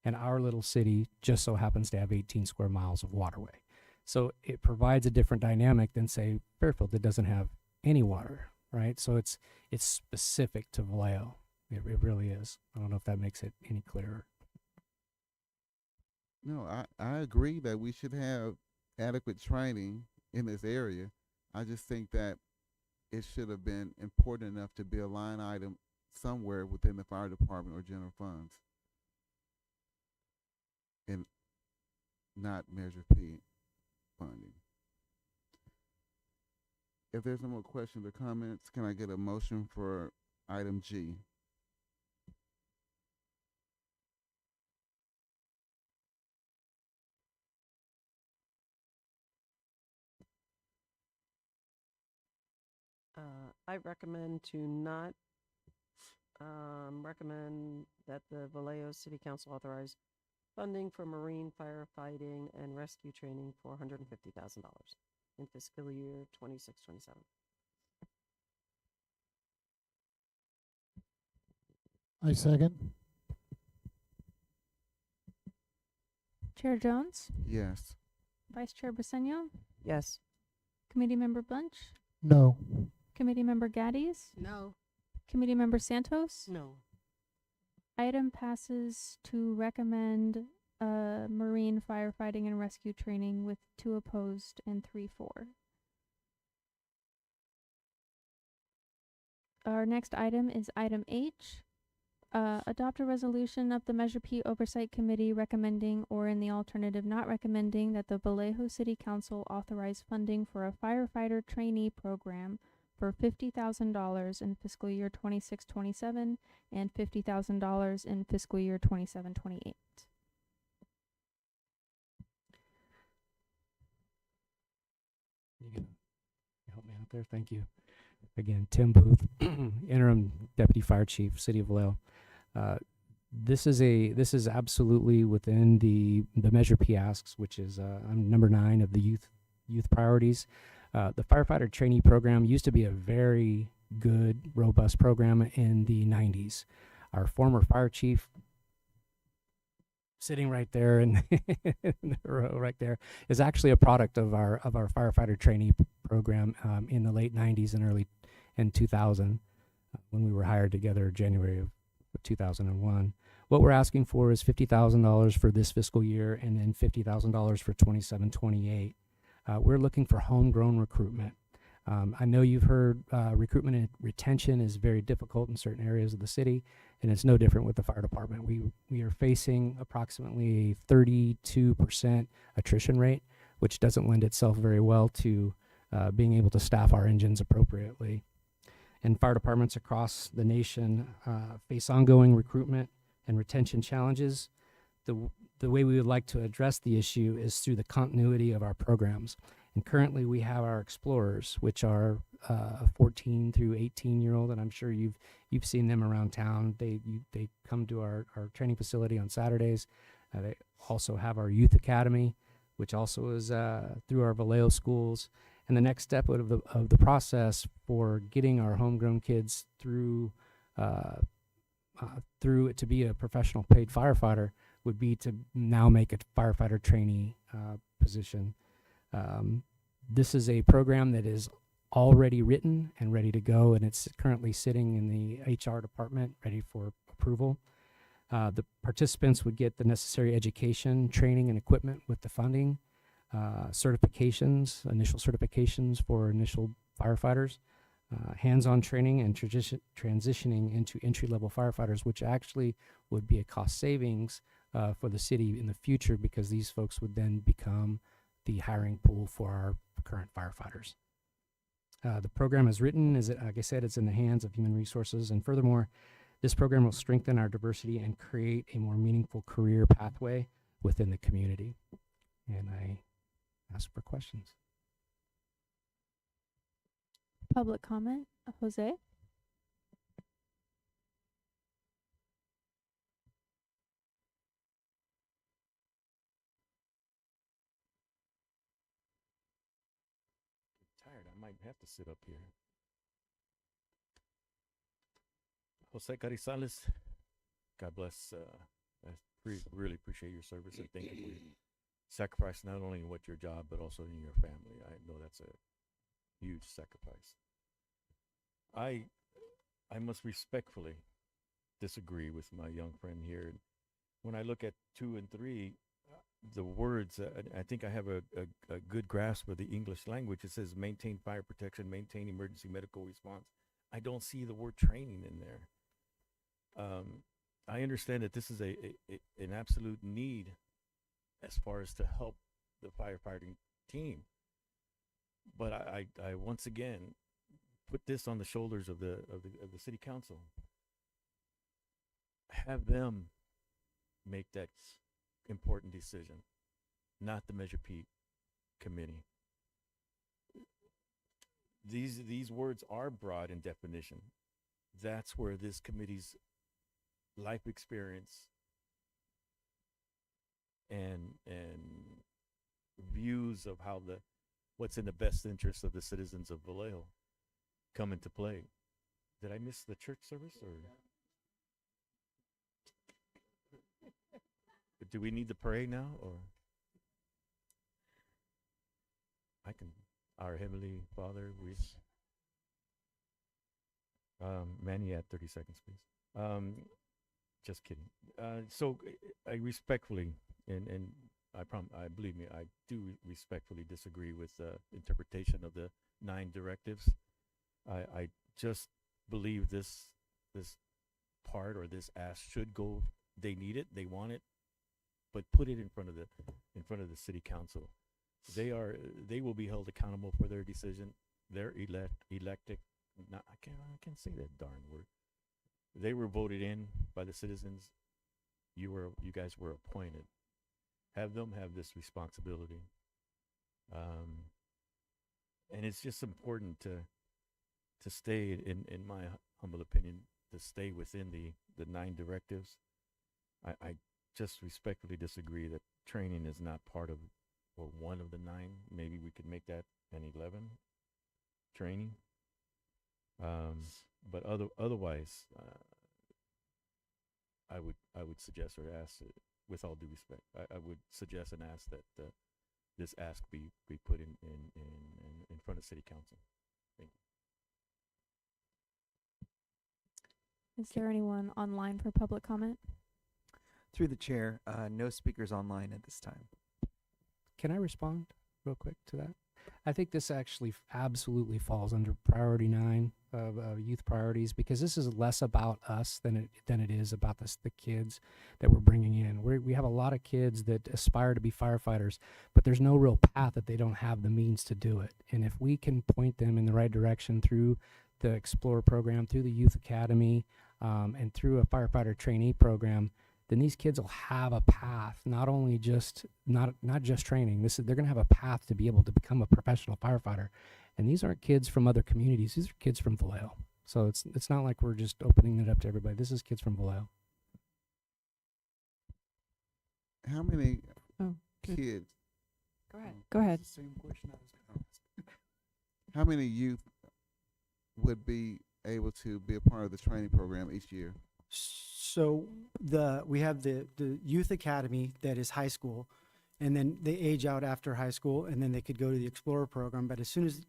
[SPEAKER 19] And our little city just so happens to have 18 square miles of waterway. So it provides a different dynamic than, say, Fairfield, that doesn't have any water. right? So it's specific to Vallejo. It really is. I don't know if that makes it any clearer.
[SPEAKER 1] No, I agree that we should have adequate training in this area. I just think that it should have been important enough to be a line item somewhere within the fire department or general funds, and not Measure P funding. If there's no more questions or comments, can I get a motion for item G?
[SPEAKER 10] I recommend to not recommend that the Vallejo City Council authorize funding for marine firefighting and rescue training for $150,000 in fiscal year 26-27.
[SPEAKER 12] I second.
[SPEAKER 2] Chair Jones,
[SPEAKER 1] Yes.
[SPEAKER 2] Vice Chair Briseño,
[SPEAKER 10] Yes.
[SPEAKER 2] Committee Member Bunch,
[SPEAKER 12] No.
[SPEAKER 2] Committee Member Gaddies,
[SPEAKER 9] No.
[SPEAKER 2] Committee Member Santos.
[SPEAKER 10] No.
[SPEAKER 2] Item passes to recommend marine firefighting and rescue training with 2 opposed and 3 for. Our next item is item H. Adopt a resolution of the Measure P Oversight Committee recommending, or in the alternative not recommending, that the Vallejo City Council authorize funding for a firefighter trainee program for $50,000 in fiscal year 26-27 and $50,000 in fiscal year 27-28.
[SPEAKER 19] You can help me out there. Thank you. Again, Tim Booth, interim deputy fire chief, City of Vallejo. This is absolutely within the Measure P asks, which is number 9 of the youth priorities. The firefighter trainee program used to be a very good, robust program in the 90s. Our former fire chief, sitting right there in the row right there, is actually a product of our firefighter trainee program in the late 90s and early in 2000, when we were hired together January of 2001. What we're asking for is $50,000 for this fiscal year and then $50,000 for 27-28. We're looking for homegrown recruitment. I know you've heard recruitment and retention is very difficult in certain areas of the city, and it's no different with the fire department. We are facing approximately a 32% attrition rate, which doesn't lend itself very well to being able to staff our engines appropriately. And fire departments across the nation face ongoing recruitment and retention challenges. The way we would like to address the issue is through the continuity of our programs. And currently we have our Explorers, which are 14 through 18-year-old, and I'm sure you've seen them around town. They come to our training facility on Saturdays. They also have our Youth Academy, which also is through our Vallejo schools. And the next step of the process for getting our homegrown kids through it to be a professional paid firefighter would be to now make a firefighter trainee position. This is a program that is already written and ready to go, and it's currently sitting in the HR department ready for approval. The participants would get the necessary education, training, and equipment with the funding, certifications, initial certifications for initial firefighters, hands-on training, and transitioning into entry-level firefighters, which actually would be a cost savings for the city in the future, because these folks would then become the hiring pool for our current firefighters. The program is written, like I said, it's in the hands of Human Resources, and furthermore, this program will strengthen our diversity and create a more meaningful career pathway within the community. And I ask for questions.
[SPEAKER 2] Public comment, Jose?
[SPEAKER 5] Tired, I might have to sit up here. Jose Carizales, God bless. I really appreciate your service, and thank you for your sacrifice, not only in what your job, but also in your family. I know that's a huge sacrifice. I must respectfully disagree with my young friend here. When I look at 2 and 3, the words, I think I have a good grasp of the English language. It says maintain fire protection, maintain emergency medical response. I don't see the word training in there. I understand that this is an absolute need as far as to help the firefighting team. But I once again put this on the shoulders of the city council. Have them make that important decision, not the Measure P committee. These words are broad in definition. That's where this committee's life experience and views of how what's in the best interest of the citizens of Vallejo come into play. Did I miss the church service, or do we need to pray now, or I can? Our Heavenly Father, we Manny, you had 30 seconds, please. Just kidding. So I respectfully and I believe me, I do respectfully disagree with the interpretation of the 9 directives. I just believe this part or this ask should go. They need it, they want it, but put it in front of the city council. They will be held accountable for their decision. They're elected. Not, I can't say that darn word. They were voted in by the citizens. You guys were appointed. Have them have this responsibility. And it's just important to stay, in my humble opinion, to stay within the 9 directives. I just respectfully disagree that training is not part of, or one of the 9. Maybe we could make that an 11 training. But otherwise, I would suggest or ask, with all due respect, I would suggest and ask that this ask be put in front of city council. Thank you.
[SPEAKER 2] Is there anyone online for public comment?
[SPEAKER 21] Through the chair, no speakers online at this time.
[SPEAKER 19] Can I respond real quick to that? I think this actually absolutely falls under priority 9 of youth priorities, because this is less about us than it is about the kids that we're bringing in. We have a lot of kids that aspire to be firefighters, but there's no real path that they don't have the means to do it. And if we can point them in the right direction through the Explorer program, through the Youth Academy, and through a firefighter trainee program, then these kids will have a path, not only just not just training. They're going to have a path to be able to become a professional firefighter. And these aren't kids from other communities. These are kids from Vallejo. So it's not like we're just opening it up to everybody. This is kids from Vallejo.
[SPEAKER 1] How many kids?
[SPEAKER 16] Go ahead. Go ahead.
[SPEAKER 1] That's the same question I was going to ask. How many youth would be able to be a part of the training program each year?
[SPEAKER 18] So we have the Youth Academy that is high school, and then they age out after high school, and then they could go to the Explorer program. But as soon as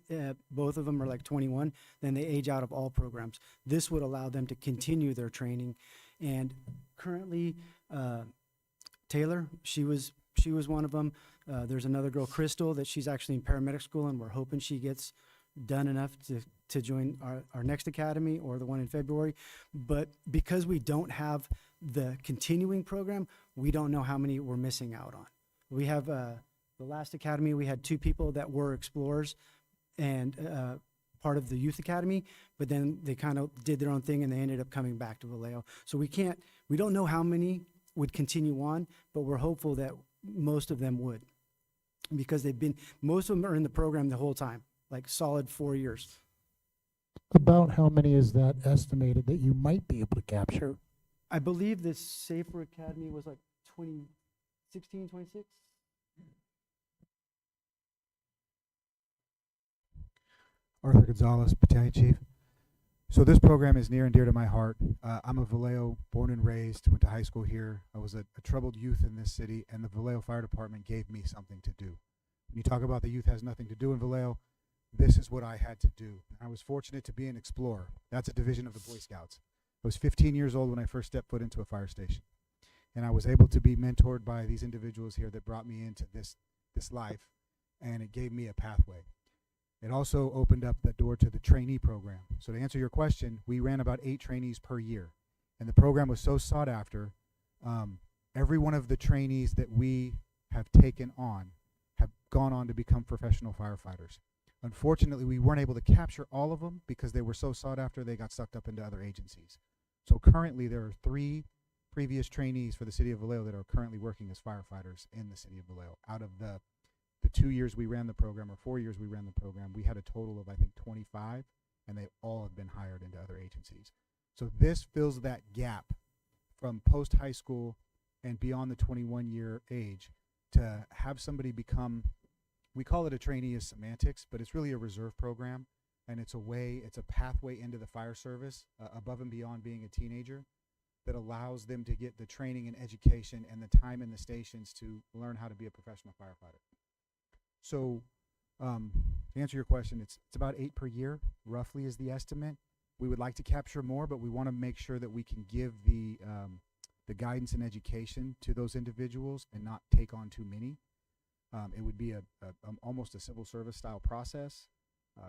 [SPEAKER 18] both of them are like 21, then they age out of all programs. This would allow them to continue their training. And currently, Taylor, she was one of them. There's another girl, Crystal, that she's actually in paramedic school, and we're hoping she gets done enough to join our next academy or the one in February. But because we don't have the continuing program, we don't know how many we're missing out on. We have the last academy, we had 2 people that were explorers and part of the youth academy, but then they kind of did their own thing and they ended up coming back to Vallejo. So we don't know how many would continue on, but we're hopeful that most of them would, because most of them are in the program the whole time, like solid 4 years.
[SPEAKER 12] About how many is that estimated that you might be able to capture?
[SPEAKER 18] I believe the Safer Academy was like 2016, 26.
[SPEAKER 22] Arthur Gonzalez, Battalion Chief. So this program is near and dear to my heart. I'm a Vallejo, born and raised, went to high school here. I was a troubled youth in this city, and the Vallejo Fire Department gave me something to do. When you talk about the youth has nothing to do in Vallejo, this is what I had to do. I was fortunate to be an explorer. That's a division of the Boy Scouts. I was 15 years old when I first stepped foot into a fire station. And I was able to be mentored by these individuals here that brought me into this life, and it gave me a pathway. It also opened up the door to the trainee program. So to answer your question, we ran about 8 trainees per year. And the program was so sought after. Every one of the trainees that we have taken on have gone on to become professional firefighters. Unfortunately, we weren't able to capture all of them because they were so sought after, they got sucked up into other agencies. So currently there are 3 previous trainees for the city of Vallejo that are currently working as firefighters in the city of Vallejo. Out of the 2 years we ran the program, or 4 years we ran the program, we had a total of, I think, 25, and they all have been hired into other agencies. So this fills that gap from post-high school and beyond the 21-year age to have somebody become, we call it a trainee as semantics, but it's really a reserve program, and it's a pathway into the fire service above and beyond being a teenager that allows them to get the training and education and the time in the stations to learn how to be a professional firefighter. So to answer your question, it's about 8 per year, roughly is the estimate. We would like to capture more, but we want to make sure that we can give the guidance and education to those individuals and not take on too many. It would be almost a civil service style process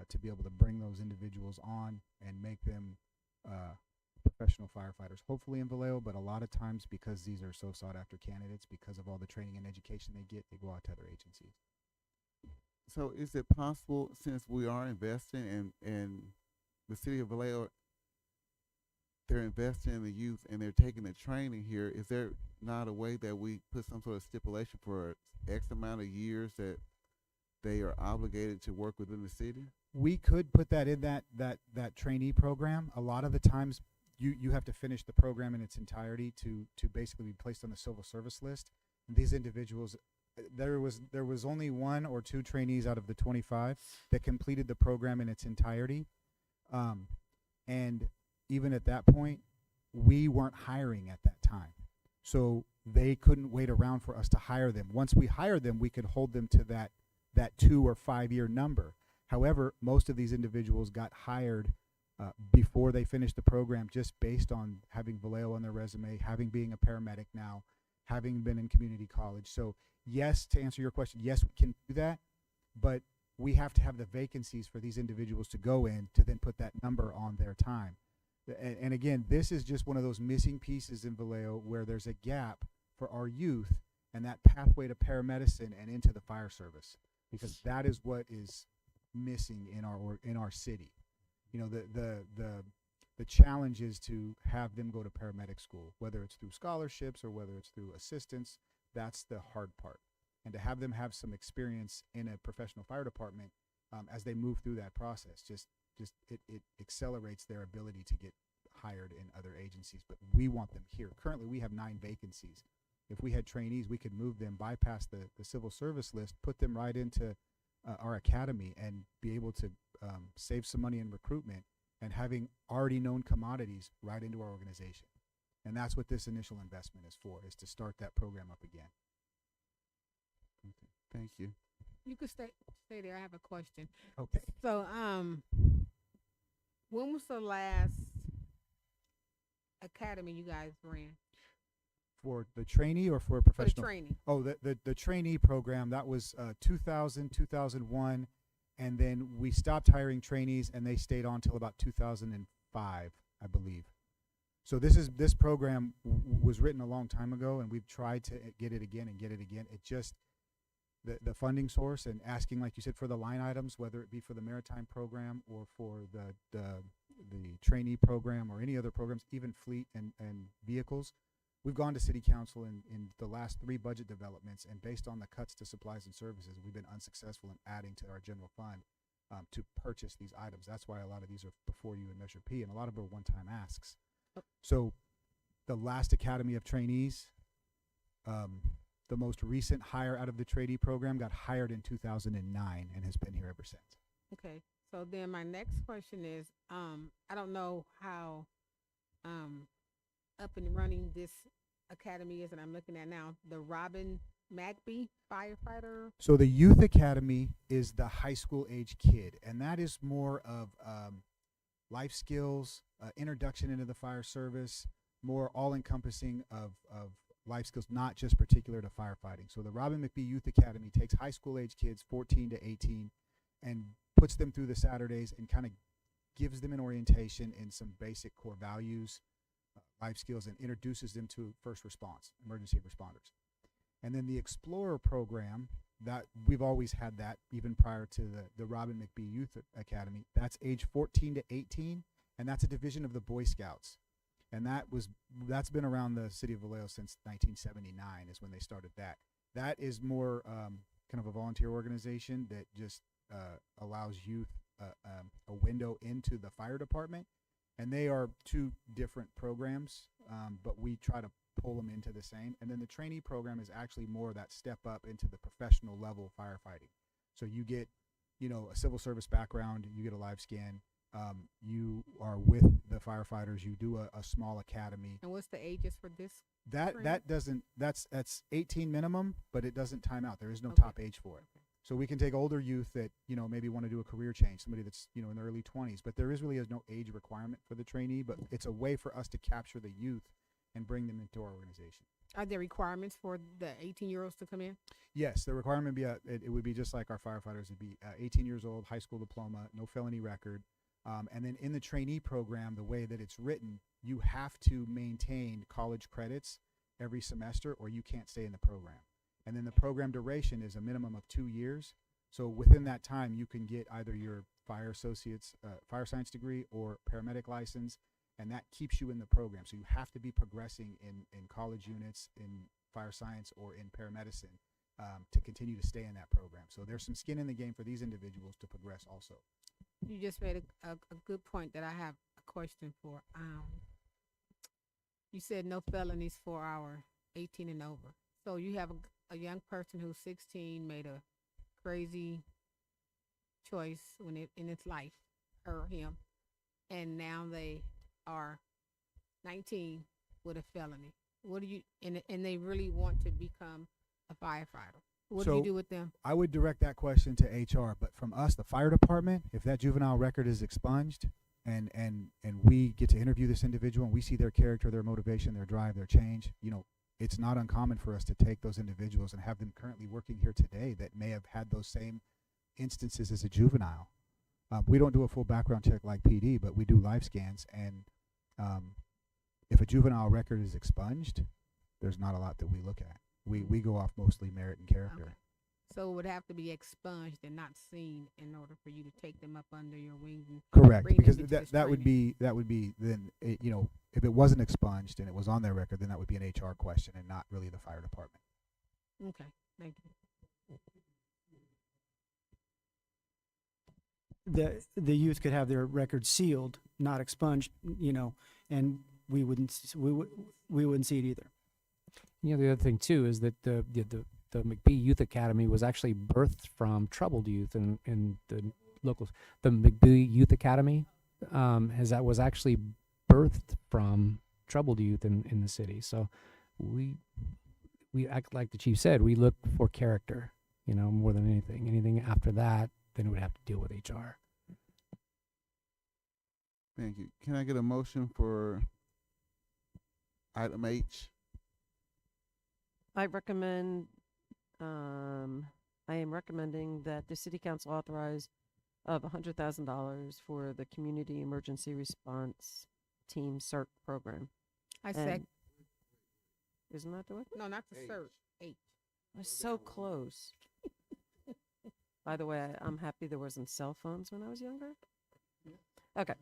[SPEAKER 22] to be able to bring those individuals on and make them professional firefighters, hopefully in Vallejo, but a lot of times because these are so sought after candidates, because of all the training and education they get, they go out to other agencies.
[SPEAKER 1] So is it possible, since we are investing in the city of Vallejo, they're investing in the youth and they're taking the training here, is there not a way that we put some sort of stipulation for X amount of years that they are obligated to work within the city?
[SPEAKER 22] We could put that in that trainee program. A lot of the times you have to finish the program in its entirety to basically be placed on the civil service list. And these individuals, there was only 1 or 2 trainees out of the 25 that completed the program in its entirety. And even at that point, we weren't hiring at that time. So they couldn't wait around for us to hire them. Once we hired them, we could hold them to that 2 or 5 year number. However, most of these individuals got hired before they finished the program, just based on having Vallejo on their resume, being a paramedic now, having been in community college. So yes, to answer your question, yes, we can do that, but we have to have the vacancies for these individuals to go in to then put that number on their time. And again, this is just one of those missing pieces in Vallejo where there's a gap for our youth and that pathway to paramedicine and into the fire service, because that is what is missing in our city. You know, the challenge is to have them go to paramedic school, whether it's through scholarships or whether it's through assistance. That's the hard part. And to have them have some experience in a professional fire department as they move through that process, it accelerates their ability to get hired in other agencies. But we want them here. Currently, we have 9 vacancies. If we had trainees, we could move them, bypass the civil service list, put them right into our academy and be able to save some money in recruitment and having already known commodities right into our organization. And that's what this initial investment is for, is to start that program up again.
[SPEAKER 1] Okay, thank you.
[SPEAKER 9] You could stay there. I have a question.
[SPEAKER 22] Okay.
[SPEAKER 9] So, when was the last academy you guys ran?
[SPEAKER 22] For the trainee or for a professional?
[SPEAKER 9] For the trainee.
[SPEAKER 22] Oh, the trainee program, that was 2000, 2001, and then we stopped hiring trainees and they stayed on till about 2005, I believe. So this program was written a long time ago, and we've tried to get it again and get it again. It just, the funding source and asking, like you said, for the line items, whether it be for the maritime program or for the trainee program or any other programs, even fleet and vehicles. We've gone to city council in the last 3 budget developments, and based on the cuts to supplies and services, we've been unsuccessful in adding to our general fund to purchase these items. That's why a lot of these are before you in Measure P, and a lot of them are one-time asks. So the last Academy of Trainees, the most recent hire out of the trainee program got hired in 2009 and has been here ever since.
[SPEAKER 9] Okay. So then my next question is, I don't know how up and running this academy is that I'm looking at now. The Robin MACB firefighter?
[SPEAKER 22] So the Youth Academy is the high school age kid, and that is more of life skills, introduction into the fire service, more all encompassing of life skills, not just particular to firefighting. So the Robin McBee Youth Academy takes high school age kids 14 to 18 and puts them through the Saturdays and kind of gives them an orientation in some basic core values, life skills, and introduces them to first response, emergency responders. And then the Explorer program, that we've always had that even prior to the Robin McBee Youth Academy. That's age 14 to 18, and that's a division of the Boy Scouts. And that's been around the city of Vallejo since 1979 is when they started that. That is more kind of a volunteer organization that just allows youth a window into the fire department. And they are two different programs, but we try to pull them into the same. And then the trainee program is actually more that step up into the professional level firefighting. So you get, a civil service background, you get a live scan, you are with the firefighters, you do a small academy.
[SPEAKER 9] And what's the ages for this?
[SPEAKER 22] That's 18 minimum, but it doesn't time out. There is no top age for it. So we can take older youth that, maybe want to do a career change, somebody that's, in their early 20s, but there is really no age requirement for the trainee, but it's a way for us to capture the youth and bring them into our organization.
[SPEAKER 9] Are there requirements for the 18-year-olds to come in?
[SPEAKER 22] Yes, the requirement would be it would be just like our firefighters. It'd be 18 years old, high school diploma, no felony record. And then in the trainee program, the way that it's written, you have to maintain college credits every semester or you can't stay in the program. And then the program duration is a minimum of 2 years. So within that time, you can get either your fire associate's fire science degree or paramedic license, and that keeps you in the program. So you have to be progressing in college units, in fire science, or in paramedicine to continue to stay in that program. So there's some skin in the game for these individuals to progress also.
[SPEAKER 9] You just made a good point that I have a question for. You said no felonies for our 18 and over. So you have a young person who's 16 made a crazy choice in its life, her or him, and now they are 19 with a felony. What do you and they really want to become a firefighter? What do you do with them?
[SPEAKER 22] I would direct that question to HR, but from us, the fire department, if that juvenile record is expunged and we get to interview this individual and we see their character, their motivation, their drive, their change, it's not uncommon for us to take those individuals and have them currently working here today that may have had those same instances as a juvenile. We don't do a full background check like PD, but we do live scans, and if a juvenile record is expunged, there's not a lot that we look at. We go off mostly merit and character.
[SPEAKER 9] Okay. So it would have to be expunged and not seen in order for you to take them up under your wings. And
[SPEAKER 22] Correct,
[SPEAKER 9] bring
[SPEAKER 22] because
[SPEAKER 9] them into this
[SPEAKER 22] that would
[SPEAKER 9] training.
[SPEAKER 22] be then if it wasn't expunged and it was on their record, then that would be an HR question and not really the fire department.
[SPEAKER 9] Okay, thank you.
[SPEAKER 18] The youth could have their records sealed, not expunged, and we wouldn't see it either.
[SPEAKER 19] The other thing too is that the McBee Youth Academy was actually birthed from troubled youth in the locals. The McBee Youth Academy was actually birthed from troubled youth in the city. So we act like the chief said, we look for character, more than anything. Anything after that, then it would have to deal with HR.
[SPEAKER 1] Thank you. Can I get a motion for item H?
[SPEAKER 16] I recommend, I am recommending that the city council authorize of $100,000 for the Community Emergency Response Team CERT program.
[SPEAKER 9] I said,
[SPEAKER 16] isn't that the way?
[SPEAKER 9] no, not the search. 8.
[SPEAKER 16] I was so close. By the way, I'm happy there wasn't cell phones when I was younger. Okay.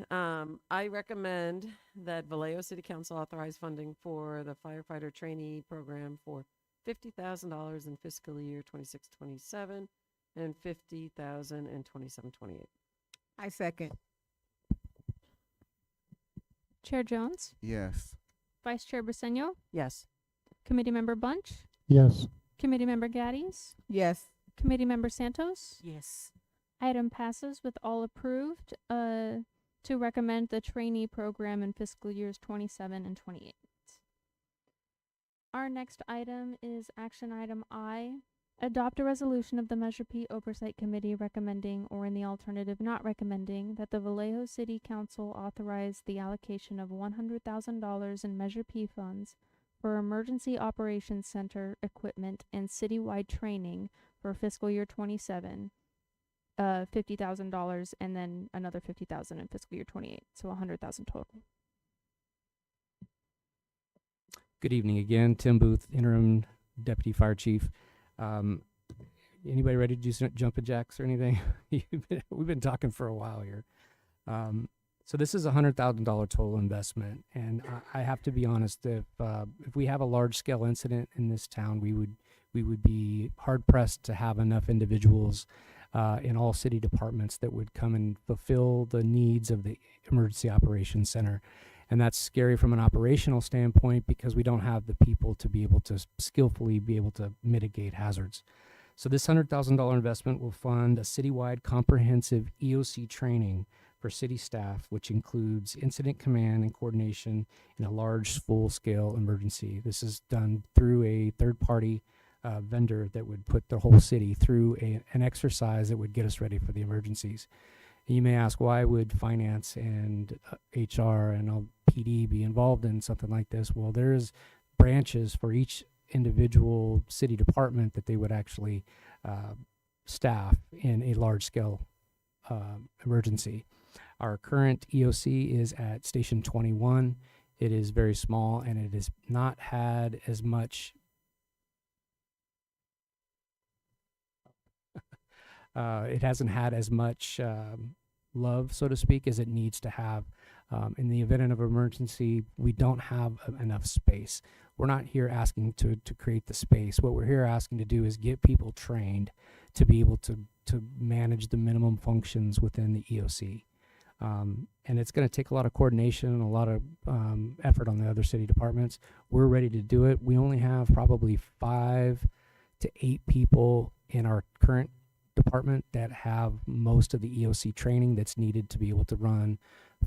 [SPEAKER 16] I recommend that Vallejo City Council authorize funding for the firefighter trainee program for $50,000 in fiscal year 26-27 and $50,000 in 27-28.
[SPEAKER 9] I second.
[SPEAKER 2] Chair Jones,
[SPEAKER 1] Yes.
[SPEAKER 2] Vice Chair Briseño,
[SPEAKER 16] Yes.
[SPEAKER 2] Committee Member Bunch,
[SPEAKER 12] Yes.
[SPEAKER 2] Committee Member Gaddies,
[SPEAKER 9] Yes.
[SPEAKER 2] Committee Member Santos.
[SPEAKER 8] Yes.
[SPEAKER 2] Item passes with all approved to recommend the trainee program in fiscal years 27 and 28. Our next item is action item I. Adopt a resolution of the Measure P Oversight Committee recommending, or in the alternative not recommending, that the Vallejo City Council authorize the allocation of $100,000 in Measure P funds for Emergency Operations Center equipment and citywide training for fiscal year 27, $50,000, and then another $50,000 in fiscal year 28, so $100,000 total.
[SPEAKER 19] Good evening again. Tim Booth, Interim Deputy Fire Chief. Anybody ready to do some jumping jacks or anything? We've been talking for a while here. So this is a $100,000 total investment, and I have to be honest. If we have a large scale incident in this town, we would be hard pressed to have enough individuals in all city departments that would come and fulfill the needs of the Emergency Operations Center. And that's scary from an operational standpoint because we don't have the people to be able to skillfully be able to mitigate hazards. So this $100,000 investment will fund a citywide comprehensive EOC training for city staff, which includes incident command and coordination in a large full-scale emergency. This is done through a third-party vendor that would put the whole city through an exercise that would get us ready for the emergencies. You may ask, why would finance and HR and PD be involved in something like this? Well, there's branches for each individual city department that they would actually staff in a large-scale emergency. Our current EOC is at Station 21. It is very small, and it has not had as much it hasn't had as much love, so to speak, as it needs to have. In the event of emergency, we don't have enough space. We're not here asking to create the space. What we're here asking to do is get people trained to be able to manage the minimum functions within the EOC. And it's going to take a lot of coordination and a lot of effort on the other city departments. We're ready to do it. We only have probably 5 to 8 people in our current department that have most of the EOC training that's needed to be able to run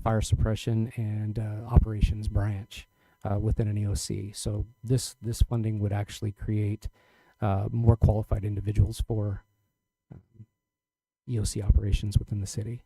[SPEAKER 19] fire suppression and operations branch within an EOC. So this funding would actually create more qualified individuals for EOC operations within the city.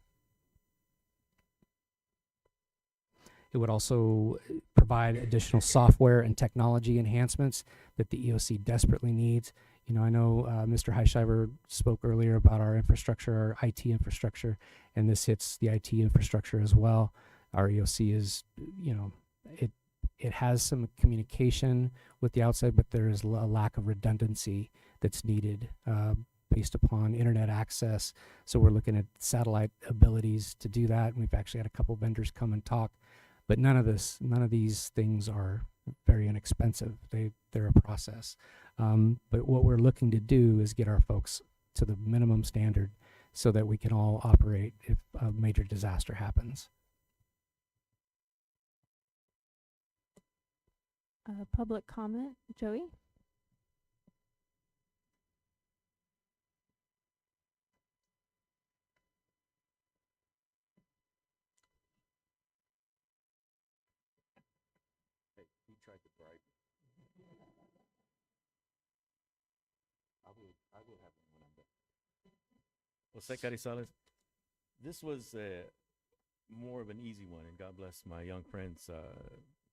[SPEAKER 19] It would also provide additional software and technology enhancements that the EOC desperately needs. You know, I know Mr. Heishiver spoke earlier about our infrastructure, our IT infrastructure, and this hits the IT infrastructure as well. Our EOC is, you know, it has some communication with the outside, but there is a lack of redundancy that's needed based upon internet access. So we're looking at satellite abilities to do that, and we've actually had a couple vendors come and talk. But none of these things are very inexpensive. They're a process. But what we're looking to do is get our folks to the minimum standard so that we can all operate if a major disaster happens.
[SPEAKER 2] Public comment, Joey?
[SPEAKER 5] He tried to bribe me. I will have him when I'm done. Jose Carizales, this was more of an easy one, and God bless my young friends.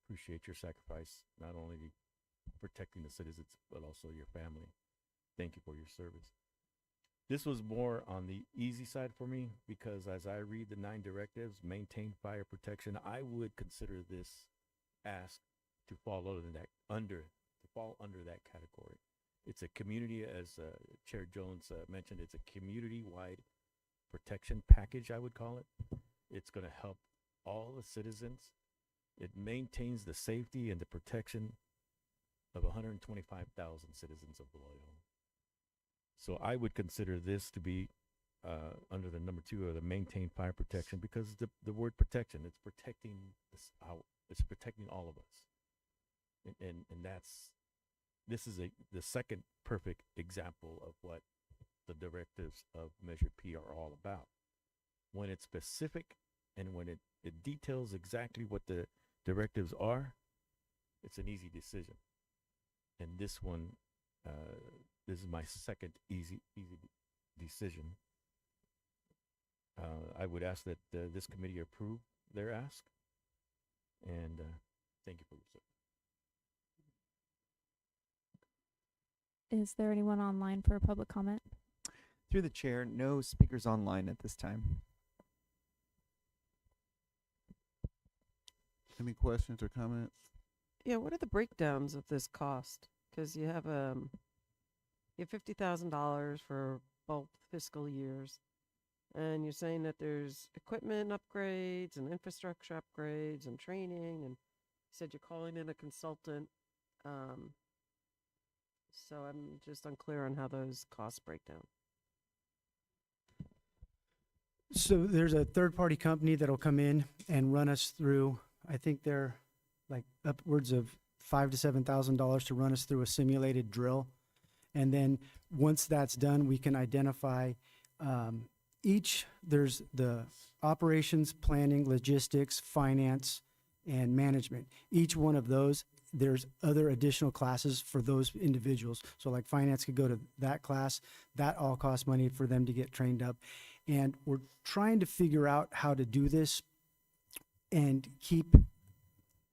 [SPEAKER 5] Appreciate your sacrifice, not only protecting the citizens, but also your family. Thank you for your service. This was more on the easy side for me because as I read the 9 directives, maintain fire protection, I would consider this ask to fall under that category. It's a community, as Chair Jones mentioned, it's a community-wide protection package, I would call it. It's going to help all the citizens. It maintains the safety and the protection of 125,000 citizens of Vallejo. So I would consider this to be under the number 2 or the maintain fire protection because the word protection, it's protecting it's protecting all of us. And this is the second perfect example of what the directives of Measure P are all about. When it's specific and when it details exactly what the directives are, it's an easy decision. and this one, this is my second easy decision. I would ask that this committee approve their ask, and thank you for your support.
[SPEAKER 2] Is there anyone online for a public comment?
[SPEAKER 21] Through the chair, no speakers online at this time.
[SPEAKER 1] Any questions or comments?
[SPEAKER 10] Yeah, what are the breakdowns of this cost? Because you have $50,000 for both fiscal years, and you're saying that there's equipment upgrades and infrastructure upgrades and training, and you said you're calling in a consultant. So I'm just unclear on how those costs break down.
[SPEAKER 18] So there's a third-party company that'll come in and run us through, I think they're like upwards of $5,000 to $7,000 to run us through a simulated drill. And then once that's done, we can identify there's the operations, planning, logistics, finance, and management. Each one of those, there's other additional classes for those individuals. So like finance could go to that class. That all costs money for them to get trained up. And we're trying to figure out how to do this and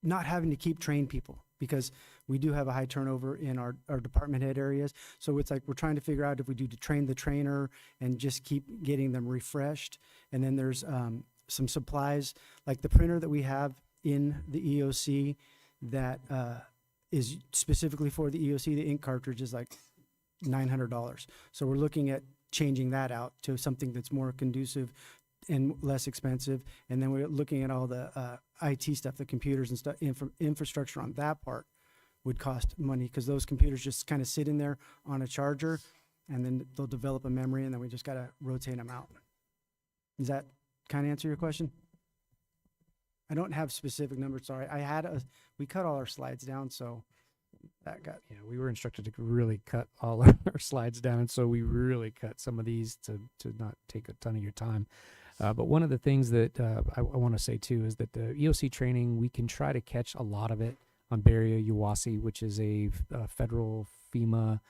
[SPEAKER 18] not having to keep train people, because we do have a high turnover in our department head areas. So it's like we're trying to figure out if we do to train the trainer and just keep getting them refreshed. And then there's some supplies, like the printer that we have in the EOC that is specifically for the EOC. The ink cartridge is like $900. So we're looking at changing that out to something that's more conducive and less expensive. And then we're looking at all the IT stuff, the computers and stuff, infrastructure on that part would cost money, because those computers just kind of sit in there on a charger, and then they'll develop a memory, and then we just got to rotate them out. Does that kind of answer your question? I don't have specific numbers. Sorry. We cut all our slides down, so that got.
[SPEAKER 19] Yeah, we were instructed to really cut all our slides down, and so we really cut some of these to not take a ton of your time. But one of the things that I want to say too is that the EOC training, we can try to catch a lot of it on Barrio Uwasi, which is a federal FEMA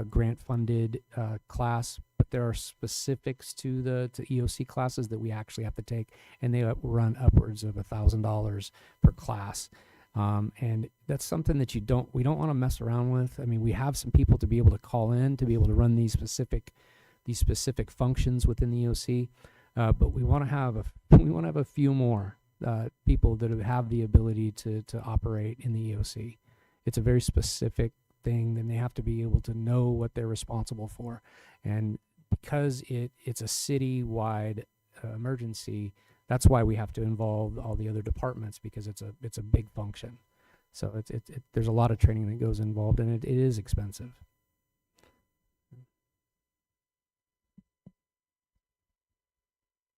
[SPEAKER 19] grant-funded class. But there are specifics to the EOC classes that we actually have to take, and they run upwards of $1,000 per class. And that's something that we don't want to mess around with. I mean, we have some people to be able to call in to be able to run these specific functions within the EOC. But we want to have a few more people that have the ability to operate in the EOC. It's a very specific thing, and they have to be able to know what they're responsible for. And because it's a city-wide emergency, that's why we have to involve all the other departments, because it's a big function. So there's a lot of training that goes involved, and it is expensive.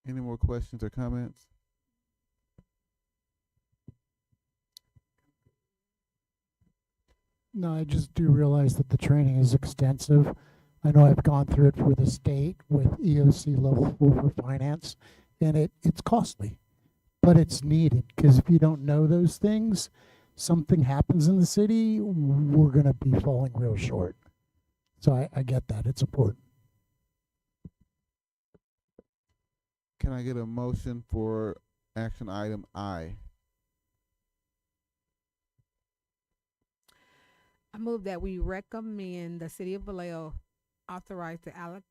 [SPEAKER 1] Any more questions or comments?
[SPEAKER 12] No, I just do realize that the training is extensive. I know I've gone through it for the state with EOC level 4 for finance, and it's costly, but it's needed, because if you don't know those things, something happens in the city, we're going to be falling real short. So I get that. It's important.
[SPEAKER 1] Can I get a motion for action item I?
[SPEAKER 9] I move that we recommend the city of Vallejo authorize the allocation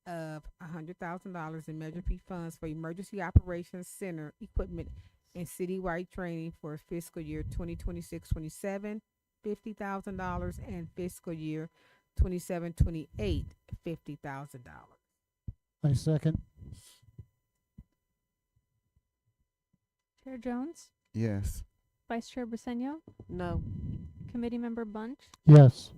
[SPEAKER 9] of $100,000 in Measure P funds for Emergency Operations Center equipment and citywide training for fiscal year 2026-27, $50,000, and fiscal year 27-28, $50,000.
[SPEAKER 12] I second.
[SPEAKER 2] Chair Jones?
[SPEAKER 1] Yes.
[SPEAKER 2] Vice Chair Briseño?
[SPEAKER 10] No.
[SPEAKER 2] Committee Member Bunch?
[SPEAKER 12] Yes.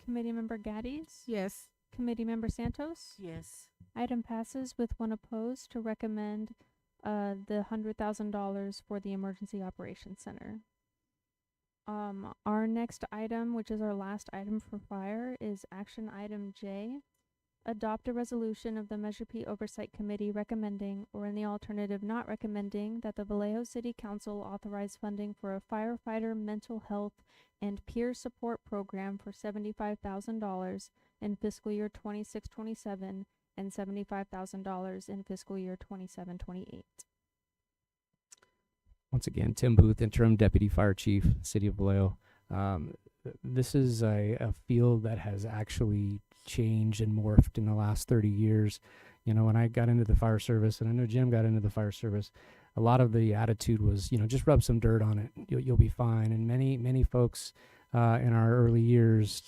[SPEAKER 2] Committee Member Gaddes?
[SPEAKER 9] Yes.
[SPEAKER 2] Committee Member Santos?
[SPEAKER 8] Yes.
[SPEAKER 2] Item passes with one opposed to recommend the $100,000 for the Emergency Operations Center. Our next item, which is our last item for fire, is action item J. adopt a resolution of the Measure P Oversight Committee recommending, or in the alternative not recommending, that the Vallejo City Council authorize funding for a firefighter mental health and peer support program for $75,000 in fiscal year 26-27 and $75,000 in fiscal year 27-28.
[SPEAKER 19] Once again, Tim Booth, Interim Deputy Fire Chief, City of Vallejo. This is a field that has actually changed and morphed in the last 30 years. You know, when I got into the fire service, and I know Jim got into the fire service, a lot of the attitude was, you know, just rub some dirt on it, you'll be fine. And many folks in our early years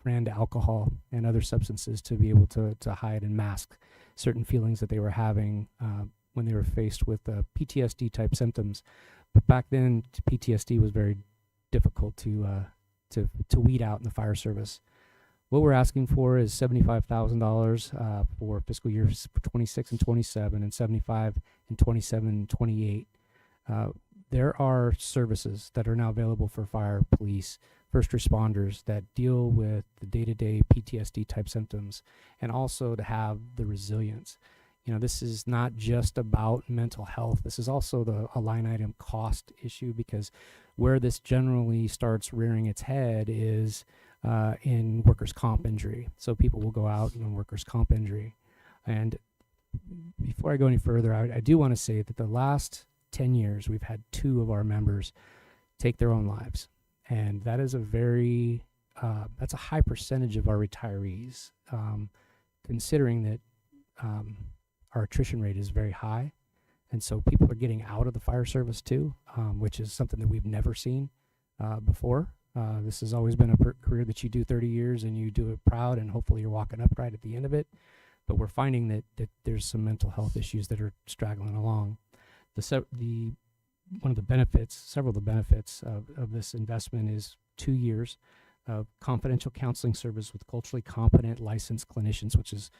[SPEAKER 19] ran to alcohol and other substances to be able to hide and mask certain feelings that they were having when they were faced with PTSD type symptoms. But back then, PTSD was very difficult to weed out in the fire service. What we're asking for is $75,000 for fiscal years 26 and 27, and 75 and 27 and 28. There are services that are now available for fire, police, first responders that deal with the day-to-day PTSD type symptoms, and also to have the resilience. You know, this is not just about mental health. This is also a line item cost issue, because where this generally starts rearing its head is in workers' comp injury. So people will go out on workers' comp injury. And before I go any further, I do want to say that the last 10 years, we've had 2 of our members take their own lives. And that is that's a high percentage of our retirees, considering that our attrition rate is very high. And so people are getting out of the fire service too, which is something that we've never seen before. This has always been a career that you do 30 years and you do it proud, and hopefully you're walking upright at the end of it. But we're finding that there's some mental health issues that are straggling along. Several of the benefits of this investment is 2 years of confidential counseling service with culturally competent licensed clinicians, which is,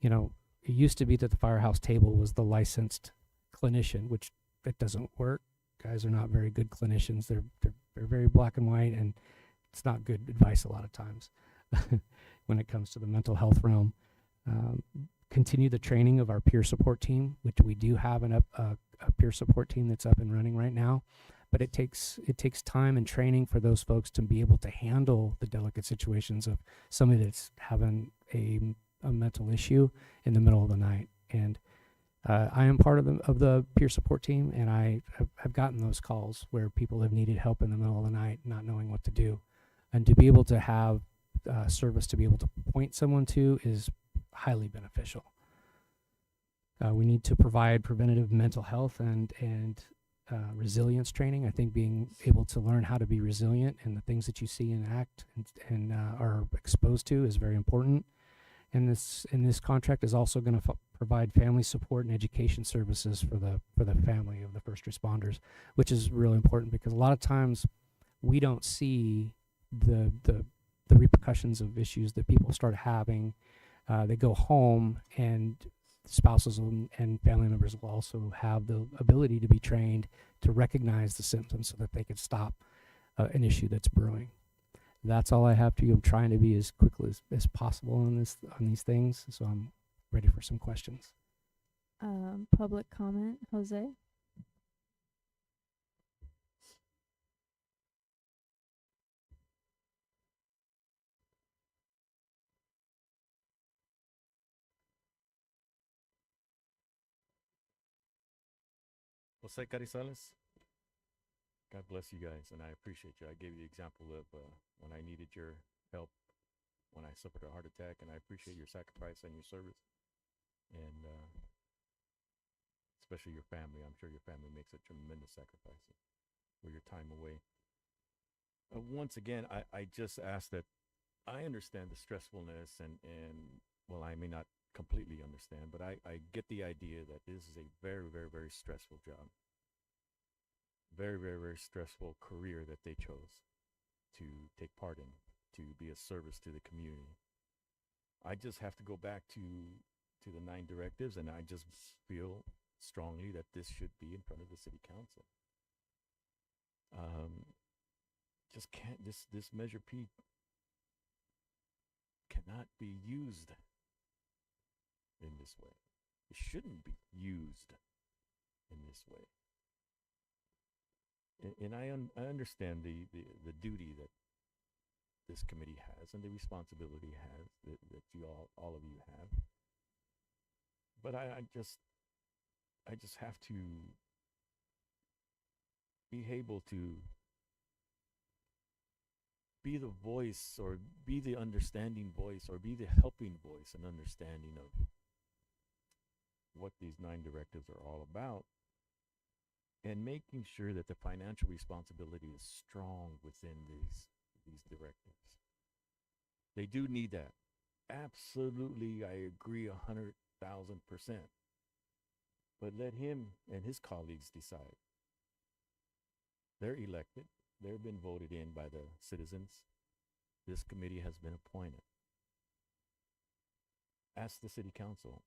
[SPEAKER 19] you know, it used to be that the firehouse table was the licensed clinician, which it doesn't work. Guys are not very good clinicians. They're very black and white, and it's not good advice a lot of times when it comes to the mental health realm. Continue the training of our peer support team, which we do have a peer support team that's up and running right now. But it takes time and training for those folks to be able to handle the delicate situations of somebody that's having a mental issue in the middle of the night. And I am part of the peer support team, and I have gotten those calls where people have needed help in the middle of the night, not knowing what to do. And to be able to have service to be able to point someone to is highly beneficial. We need to provide preventative mental health and resilience training. I think being able to learn how to be resilient and the things that you see and act and are exposed to is very important. And this contract is also going to provide family support and education services for the family of the first responders, which is really important, because a lot of times we don't see the repercussions of issues that people start having. They go home, and spouses and family members will also have the ability to be trained to recognize the symptoms so that they can stop an issue that's brewing. That's all I have to you. I'm trying to be as quick as possible on these things, so I'm ready for some questions.
[SPEAKER 2] Public comment, Jose?
[SPEAKER 5] Jose Carizales, God bless you guys, and I appreciate you. I gave you the example of when I needed your help when I suffered a heart attack, and I appreciate your sacrifice and your service, and especially your family. I'm sure your family makes a tremendous sacrifice for your time away. Once again, I just ask that I understand the stressfulness, and well, I may not completely understand, but I get the idea that this is a very, very, very stressful job. Very, very, very stressful career that they chose to take part in, to be a service to the community. I just have to go back to the 9 directives, and I just feel strongly that this should be in front of the city council. Just can't, this Measure P cannot be used in this way. It shouldn't be used in this way. And I understand the duty that this committee has and the responsibility has that you all of you have. But I just have to be able to be the voice or be the understanding voice or be the helping voice and understanding of what these 9 directives are all about, and making sure that the financial responsibility is strong within these directives. They do need that. Absolutely, I agree 100,000%. But let him and his colleagues decide. They're elected. They've been voted in by the citizens. This committee has been appointed. Ask the city council.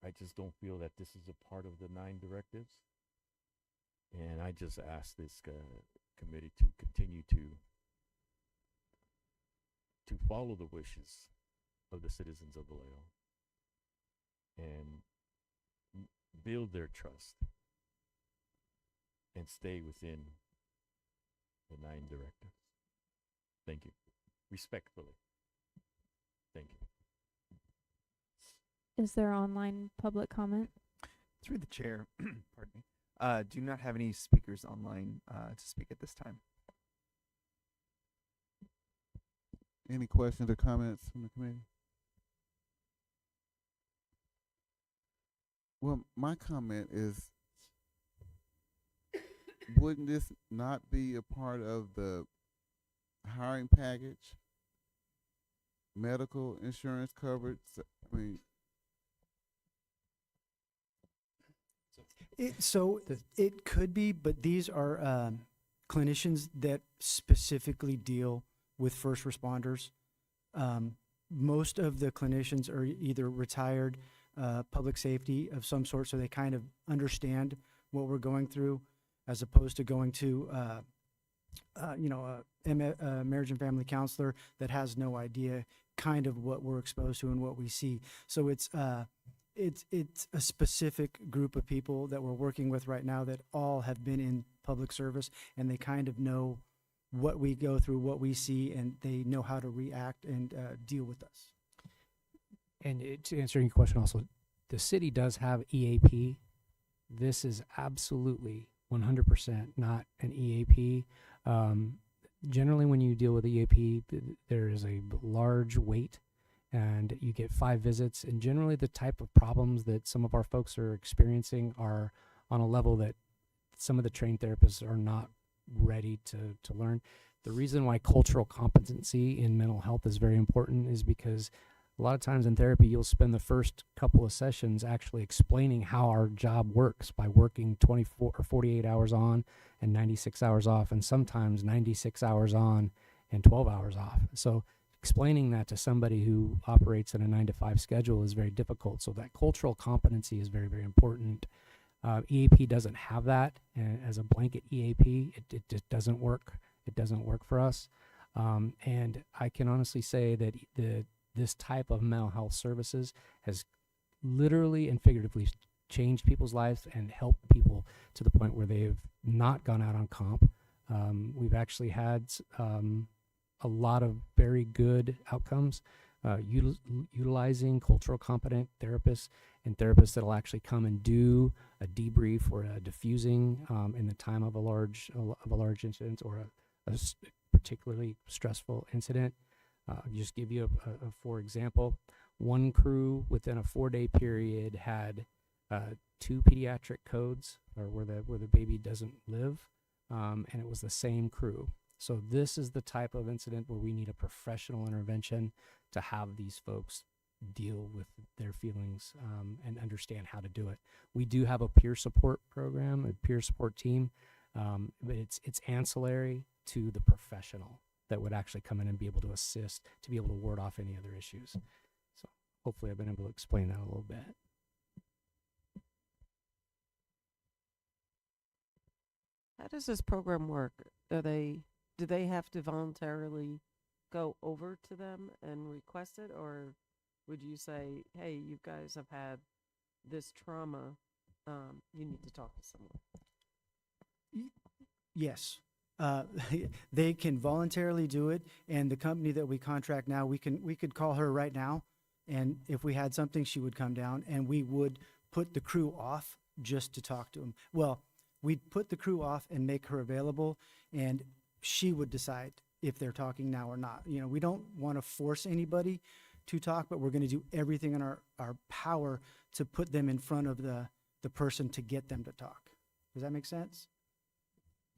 [SPEAKER 5] I just don't feel that this is a part of the 9 directives. And I just ask this committee to continue to follow the wishes of the citizens of Vallejo and build their trust and stay within the 9 directives. Thank you. Respectfully. Thank you.
[SPEAKER 2] Is there online public comment?
[SPEAKER 6] Through the chair, pardon me. Do not have any speakers online to speak at this time.
[SPEAKER 1] Any questions or comments from the committee? Well, my comment is, wouldn't this not be a part of the hiring package? Medical insurance coverage? I mean,
[SPEAKER 18] It could be, but these are clinicians that specifically deal with first responders. Most of the clinicians are either retired, public safety of some sort, so they kind of understand what we're going through, as opposed to going to, a marriage and family counselor that has no idea kind of what we're exposed to and what we see. So it's a specific group of people that we're working with right now that all have been in public service, and they kind of know what we go through, what we see, and they know how to react and deal with us.
[SPEAKER 19] And to answer your question also, the city does have EAP. This is absolutely 100% not an EAP. Generally, when you deal with EAP, there is a large wait, and you get 5 visits. And generally, the type of problems that some of our folks are experiencing are on a level that some of the trained therapists are not ready to learn. The reason why cultural competency in mental health is very important is because a lot of times in therapy, you'll spend the first couple of sessions actually explaining how our job works by working 24 or 48 hours on and 96 hours off, and sometimes 96 hours on and 12 hours off. So explaining that to somebody who operates in a 9-to-5 schedule is very difficult. So that cultural competency is very, very important. EAP doesn't have that as a blanket EAP. It just doesn't work. It doesn't work for us. And I can honestly say that this type of mental health services has literally and figuratively changed people's lives and helped people to the point where they've not gone out on comp. We've actually had a lot of very good outcomes utilizing cultural competent therapists and therapists that will actually come and do a debrief or a diffusing in the time of a large incident or a particularly stressful incident. I'll just give you a for example. One crew within a 4-day period had 2 pediatric codes, or where the baby doesn't live, and it was the same crew. So this is the type of incident where we need a professional intervention to have these folks deal with their feelings and understand how to do it. We do have a peer support program, a peer support team, but it's ancillary to the professional that would actually come in and be able to assist, to be able to ward off any other issues. So hopefully I've been able to explain that a little bit.
[SPEAKER 10] How does this program work? Do they have to voluntarily go over to them and request it, or would you say, hey, you guys have had this trauma, you need to talk to someone?
[SPEAKER 18] Yes. They can voluntarily do it, and the company that we contract now, we could call her right now, and if we had something, she would come down, and we would put the crew off just to talk to them. Well, we'd put the crew off and make her available, and she would decide if they're talking now or not. You know, we don't want to force anybody to talk, but we're going to do everything in our power to put them in front of the person to get them to talk. Does that make sense?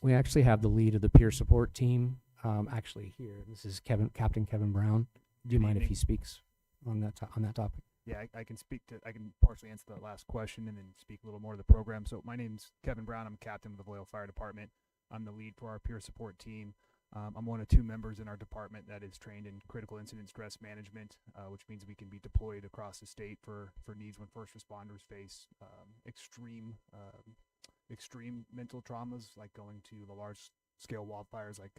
[SPEAKER 19] We actually have the lead of the peer support team actually here. This is Captain Kevin Brown. Do you mind if he speaks on that topic?
[SPEAKER 3] Yeah, I can I can partially answer that last question and then speak a little more to the program. So my name's Kevin Brown. I'm captain of the Vallejo Fire Department. I'm the lead for our peer support team. I'm one of 2 members in our department that is trained in critical incident stress management, which means we can be deployed across the state for needs when first responders face extreme mental traumas, like going to the large-scale wildfires like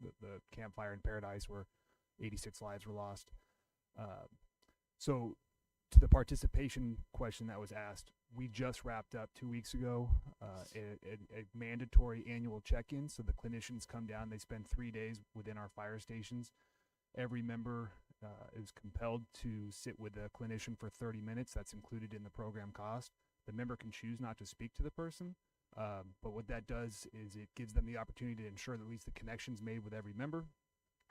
[SPEAKER 3] the Camp Fire in Paradise where 86 lives were lost. So to the participation question that was asked, we just wrapped up 2 weeks ago a mandatory annual check-in. So the clinicians come down, they spend 3 days within our fire stations. Every member is compelled to sit with a clinician for 30 minutes. That's included in the program cost. The member can choose not to speak to the person, but what that does is it gives them the opportunity to ensure that at least the connection's made with every member.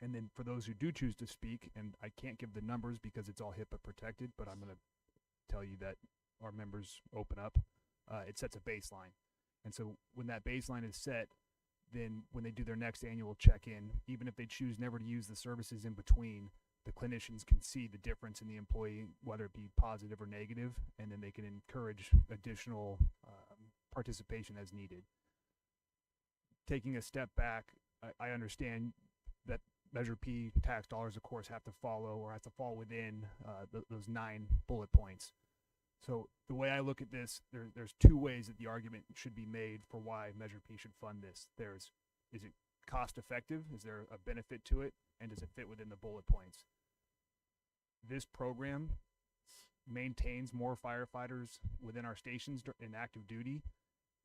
[SPEAKER 3] And then for those who do choose to speak, and I can't give the numbers because it's all HIPAA protected, but I'm going to tell you that our members open up, it sets a baseline. And so when that baseline is set, then when they do their next annual check-in, even if they choose never to use the services in between, the clinicians can see the difference in the employee, whether it be positive or negative, and then they can encourage additional participation as needed. Taking a step back, I understand that Measure P tax dollars, of course, have to follow or have to fall within those 9 bullet points. So the way I look at this, there's 2 ways that the argument should be made for why Measure P should fund this. Is it cost effective? Is there a benefit to it? And does it fit within the bullet points? This program maintains more firefighters within our stations in active duty.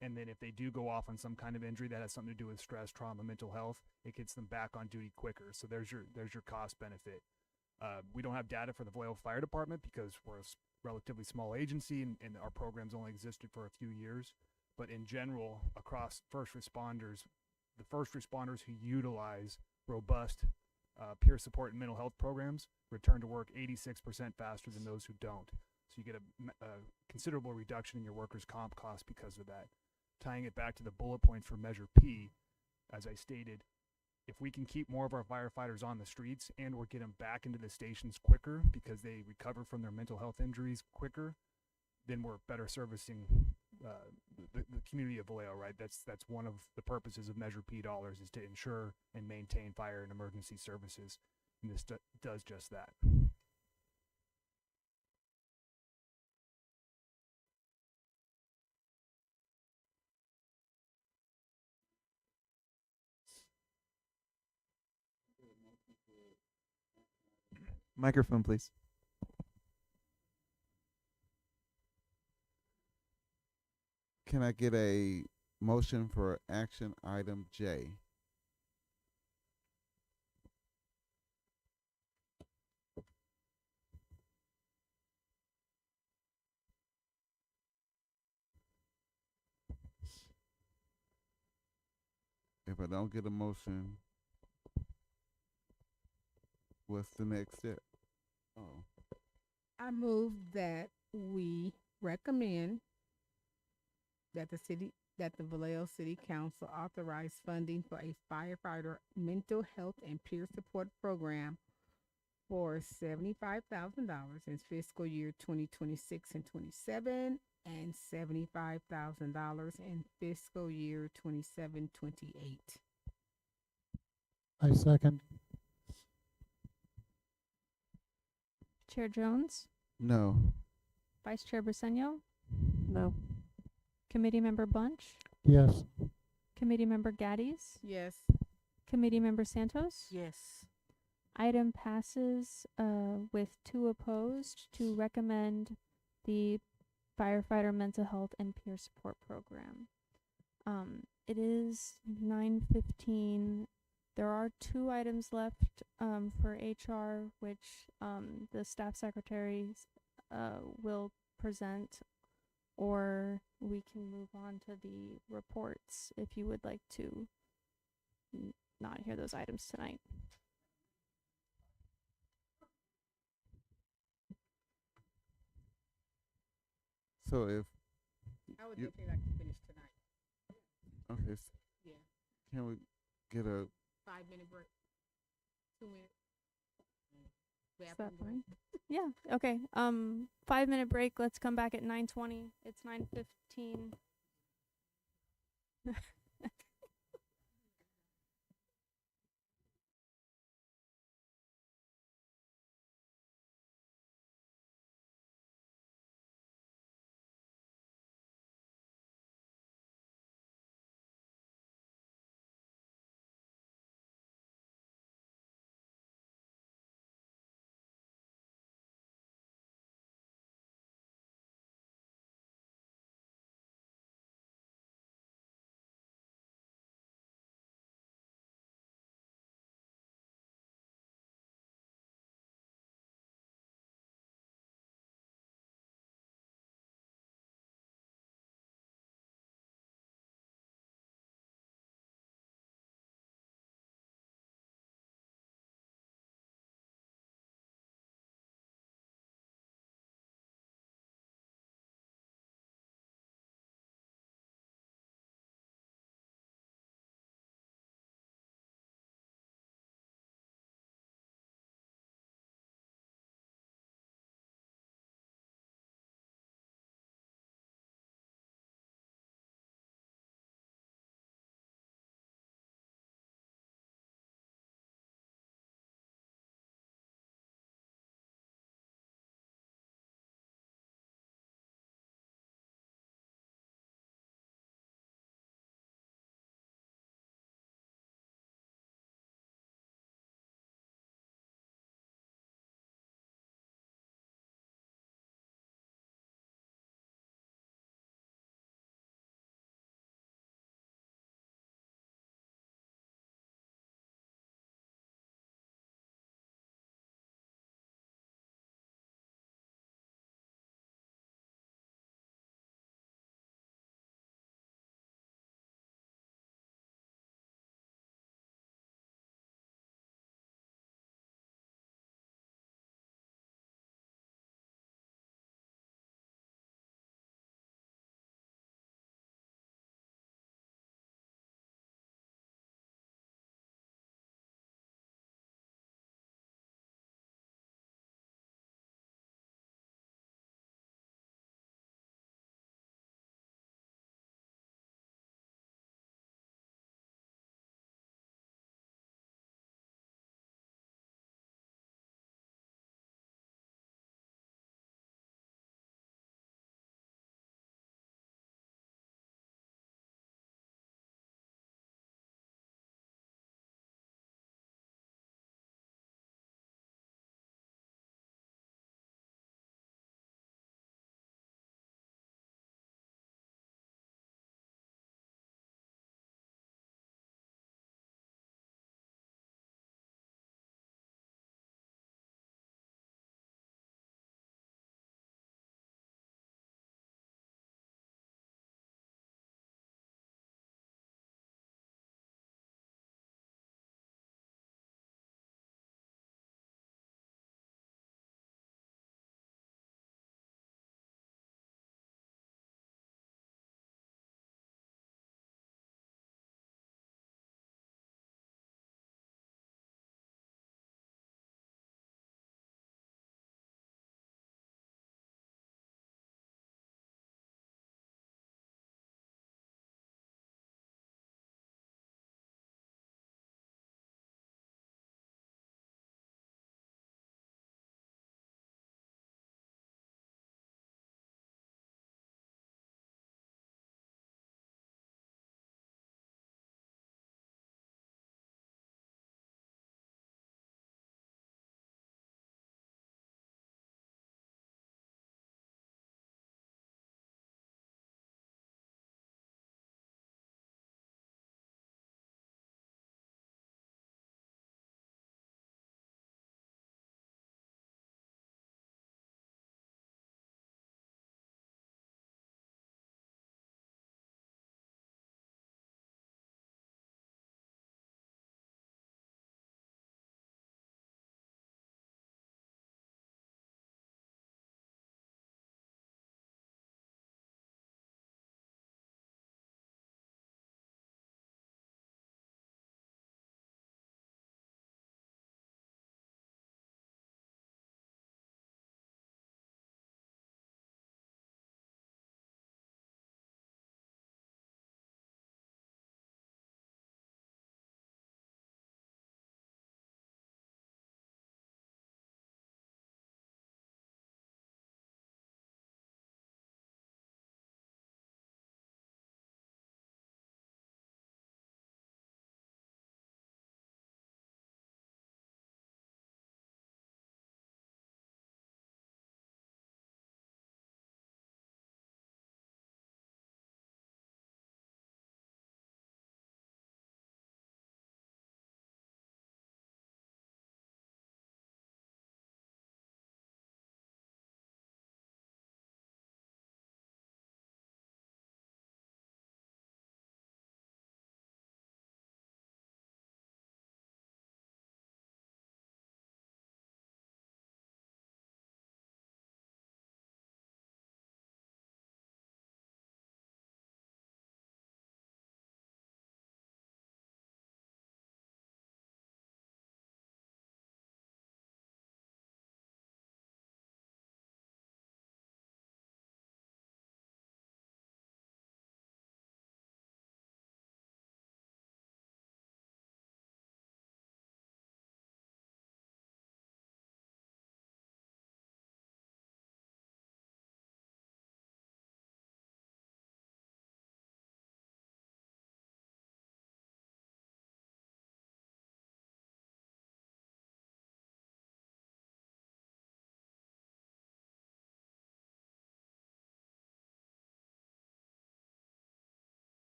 [SPEAKER 3] And then if they do go off on some kind of injury that has something to do with stress, trauma, mental health, it gets them back on duty quicker. So there's your cost benefit. We don't have data for the Vallejo Fire Department because we're a relatively small agency and our programs only existed for a few years. But in general, across first responders, the first responders who utilize robust peer support and mental health programs return to work 86% faster than those who don't. So you get a considerable reduction in your workers' comp costs because of that. Tying it back to the bullet points for Measure P, as I stated, if we can keep more of our firefighters on the streets and or get them back into the stations quicker because they recover from their mental health injuries quicker, then we're better servicing the community of Vallejo, right? That's one of the purposes of Measure P dollars, is to ensure and maintain fire and emergency services, and this does just that.
[SPEAKER 6] Microphone, please.
[SPEAKER 1] Can I get a motion for action item J? If I don't get a motion, what's the next step? Oh.
[SPEAKER 9] I move that we recommend that the Vallejo City Council authorize funding for a firefighter mental health and peer support program for $75,000 in fiscal year 2026 and 27, and $75,000 in fiscal year 27-28.
[SPEAKER 12] I second.
[SPEAKER 2] Chair Jones,
[SPEAKER 1] No.
[SPEAKER 2] Vice Chair Briseño,
[SPEAKER 10] No.
[SPEAKER 2] Committee Member Bunch,
[SPEAKER 12] Yes.
[SPEAKER 2] Committee Member Gaddies,
[SPEAKER 9] Yes.
[SPEAKER 2] Committee Member Santos.
[SPEAKER 14] Yes.
[SPEAKER 2] item passes with 2 opposed to recommend the firefighter mental health and peer support program. It is 9:15. There are 2 items left for HR, which the staff secretaries will present, or we can move on to the reports if you would like to not hear those items tonight.
[SPEAKER 1] So if
[SPEAKER 9] I would
[SPEAKER 1] you,
[SPEAKER 9] definitely like to finish tonight.
[SPEAKER 1] okay,
[SPEAKER 9] Yeah.
[SPEAKER 1] can we get a
[SPEAKER 9] 5-minute break. 2 minutes.
[SPEAKER 2] Is that fine? Yeah. Okay. 5-minute break. Let's come back at 9:20. It's 9:15.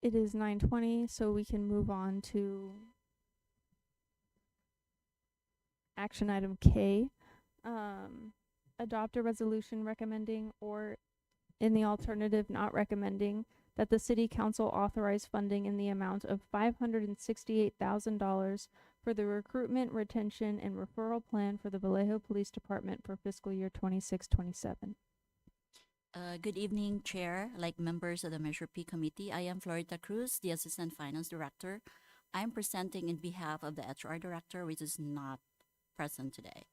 [SPEAKER 2] It is 9:20, so we can move on to action item K. Adopt a resolution recommending, or in the alternative, not recommending, that the city council authorize funding in the amount of $568,000 for the recruitment, retention, and referral plan for the Vallejo Police Department for fiscal year 26-27.
[SPEAKER 4] Good evening, Chair, like members of the Measure P Committee. I am Florita Cruz, the Assistant Finance Director. I am presenting in behalf of the HR Director, which is not present today.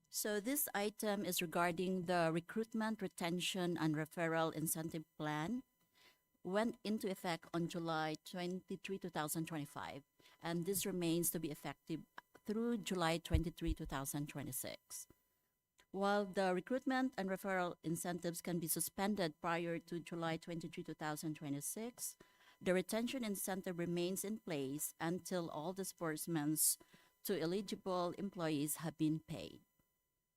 [SPEAKER 4] So this item is regarding the recruitment, retention, and referral incentive plan. Went into effect on July 23, 2025, and this remains to be effective through July 23, 2026. While the recruitment and referral incentives can be suspended prior to July 23, 2026, the retention incentive remains in place until all disbursements to eligible employees have been paid.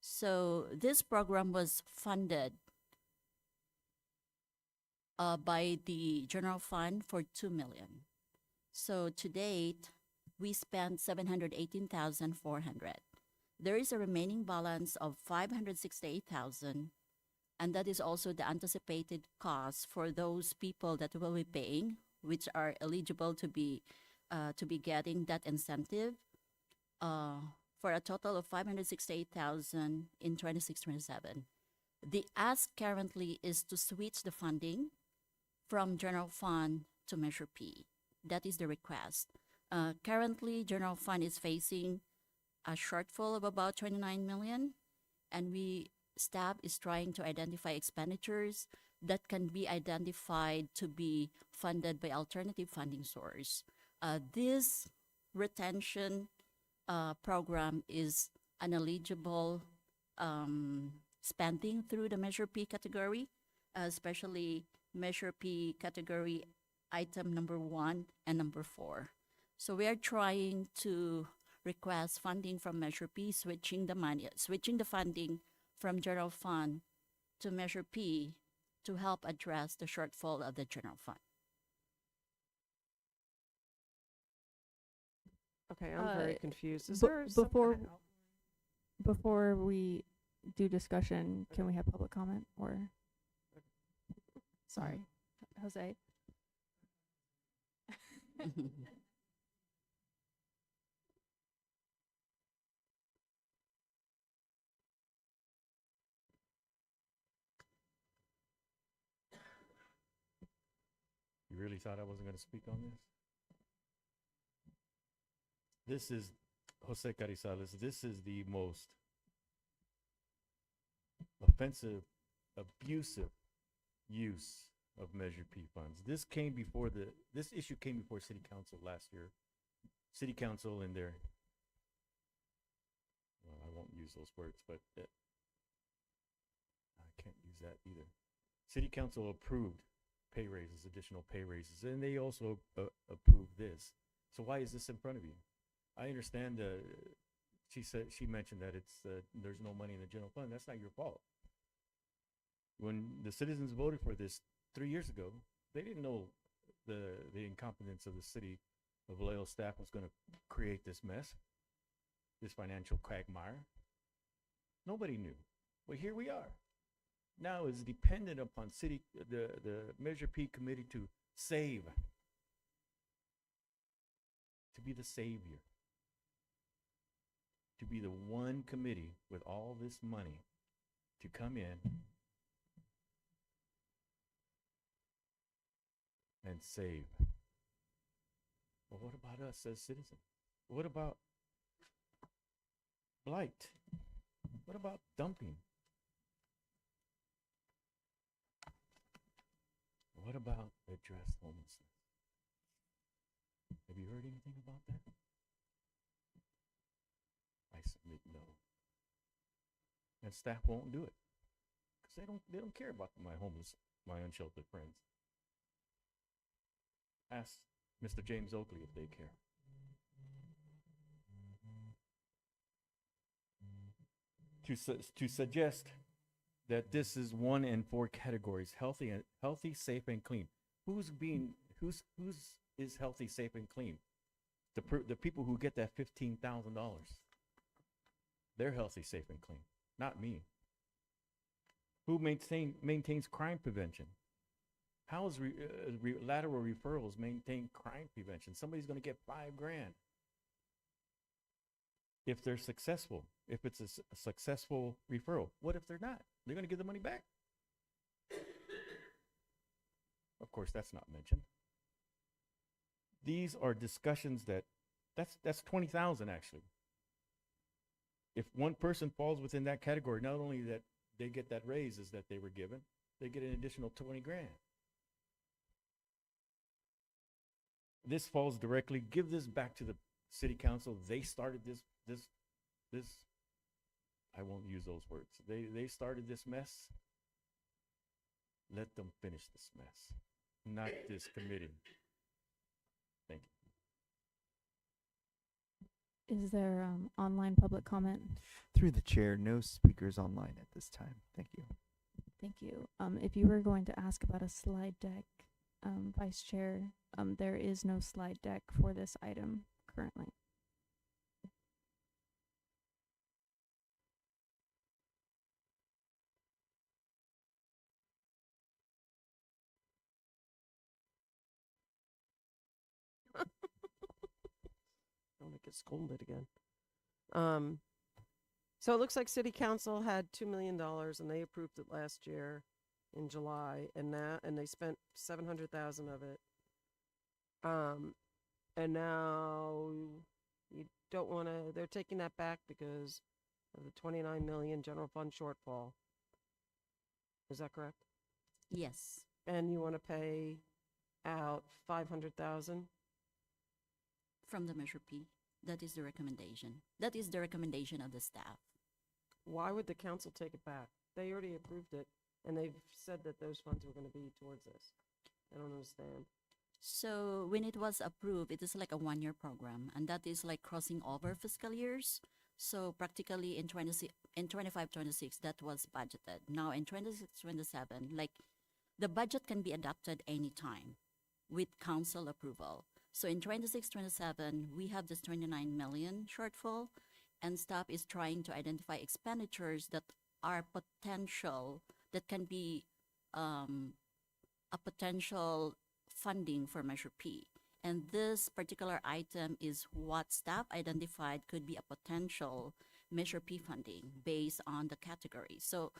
[SPEAKER 4] So this program was funded by the general fund for $2 million. So to date, we spent $718,400. There is a remaining balance of $568,000, and that is also the anticipated cost for those people that will be paying, which are eligible to be getting that incentive, for a total of $568,000 in 26-27. The ask currently is to switch the funding from general fund to Measure P. That is the request. Currently, general fund is facing a shortfall of about $29 million, and staff is trying to identify expenditures that can be identified to be funded by alternative funding source. This retention program is an eligible spending through the Measure P category, especially Measure P category item number 1 and number 4. So we are trying to request funding from Measure P, switching the funding from general fund to Measure P to help address the shortfall of the general fund.
[SPEAKER 10] Okay, I'm very confused. Is
[SPEAKER 2] b-
[SPEAKER 10] there some
[SPEAKER 2] before
[SPEAKER 10] kind of-
[SPEAKER 2] before we do discussion, can we have public comment or? Sorry, Jose.
[SPEAKER 5] You really thought I wasn't going to speak on this? This is, Jose Carizales, this is the most offensive, abusive use of Measure P funds. This issue came before City Council last year. City Council in their, well, I won't use those words, but I can't use that either. City Council approved pay raises, additional pay raises, and they also approved this. So why is this in front of you? I understand she mentioned that there's no money in the general fund. That's not your fault. When the citizens voted for this 3 years ago, they didn't know the incompetence of the city of Vallejo staff was going to create this mess, this financial quagmire. Nobody knew. But here we are. Now it's dependent upon the Measure P committee to save, to be the savior, to be the one committee with all this money to come in and save. But what about us as citizens? What about blight? What about dumping? What about address homelessness? Have you heard anything about that? I submit no. And staff won't do it because they don't care about my unsheltered friends. Ask Mr. James Oakley if they care. To suggest that this is one in 4 categories: healthy, safe, and clean. Who's is healthy, safe, and clean? The people who get that $15,000. They're healthy, safe, and clean, not me. Who maintains crime prevention? How is lateral referrals maintain crime prevention? Somebody's going to get $5,000 if they're successful. If it's a successful referral, what if they're not? They're going to give the money back. Of course, that's not mentioned. These are discussions that's 20,000 actually. If one person falls within that category, not only that they get that raises that they were given, they get an additional $20,000. This falls directly. Give this back to the city council. They started this. I won't use those words. They started this mess. Let them finish this mess, not this committee. Thank you.
[SPEAKER 2] Is there online public comment?
[SPEAKER 21] Through the chair, no speakers online at this time. Thank you.
[SPEAKER 2] Thank you. If you were going to ask about a slide deck, Vice Chair, there is no slide deck for this item currently.
[SPEAKER 10] Don't get scolded again. So it looks like City Council had $2 million and they approved it last year in July, and they spent 700,000 of it. And now you don't want to. They're taking that back because of the 29 million general fund shortfall. Is that correct?
[SPEAKER 4] Yes.
[SPEAKER 10] And you want to pay out 500,000
[SPEAKER 4] from the Measure P. That is the recommendation. That is the recommendation of the staff.
[SPEAKER 10] Why would the council take it back? They already approved it, and they've said that those funds were going to be towards this. I don't understand.
[SPEAKER 4] So when it was approved, it is like a 1-year program, and that is like crossing over fiscal years. So practically in 25-26, that was budgeted. Now in 26-27, like the budget can be adopted anytime with council approval. So in 26-27, we have this 29 million shortfall, and staff is trying to identify expenditures that are potential, that can be a potential funding for Measure P. And this particular item is what staff identified could be a potential Measure P funding based on the category. So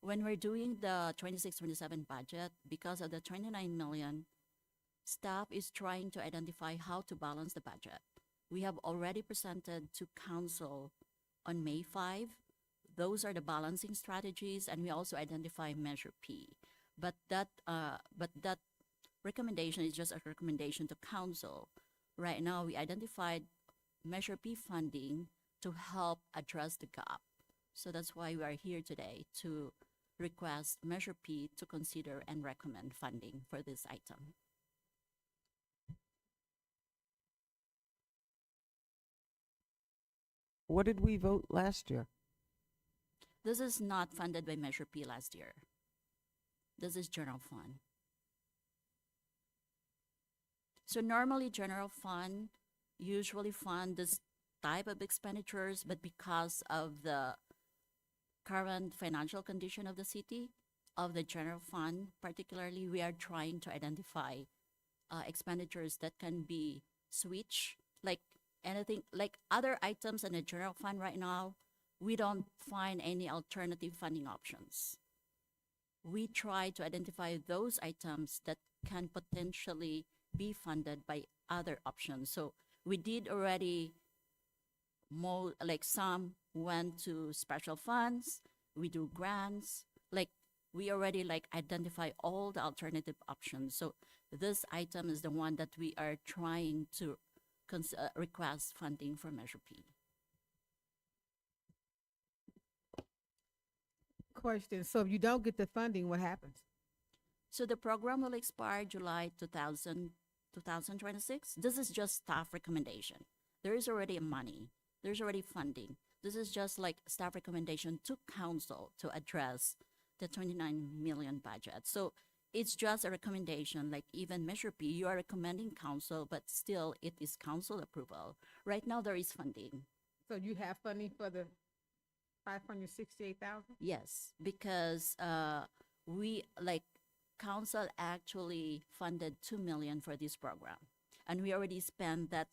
[SPEAKER 4] when we're doing the 26-27 budget, because of the 29 million, staff is trying to identify how to balance the budget. We have already presented to council on May 5. Those are the balancing strategies, and we also identify Measure P. But that recommendation is just a recommendation to council. Right now, we identified Measure P funding to help address the gap. So that's why we are here today to request Measure P to consider and recommend funding for this item.
[SPEAKER 10] What did we vote last year?
[SPEAKER 4] This is not funded by Measure P last year. This is general fund. So normally general fund usually fund this type of expenditures, but because of the current financial condition of the city, of the general fund particularly, we are trying to identify expenditures that can be switched, like anything, like other items in the general fund right now, we don't find any alternative funding options. We try to identify those items that can potentially be funded by other options. So we did already, like some went to special funds, we do grants, like we already like identify all the alternative options. So this item is the one that we are trying to request funding for Measure P.
[SPEAKER 9] Question. So if you don't get the funding, what happens?
[SPEAKER 4] So the program will expire July 2026. This is just staff recommendation. There is already money. There's already funding. This is just like staff recommendation to council to address the 29 million budget. So it's just a recommendation, like even Measure P, you are recommending council, but still it is council approval. Right now, there is funding.
[SPEAKER 9] So you have funding for the 568,000?
[SPEAKER 4] Yes, because we, like, council actually funded 2 million for this program. And we already spent that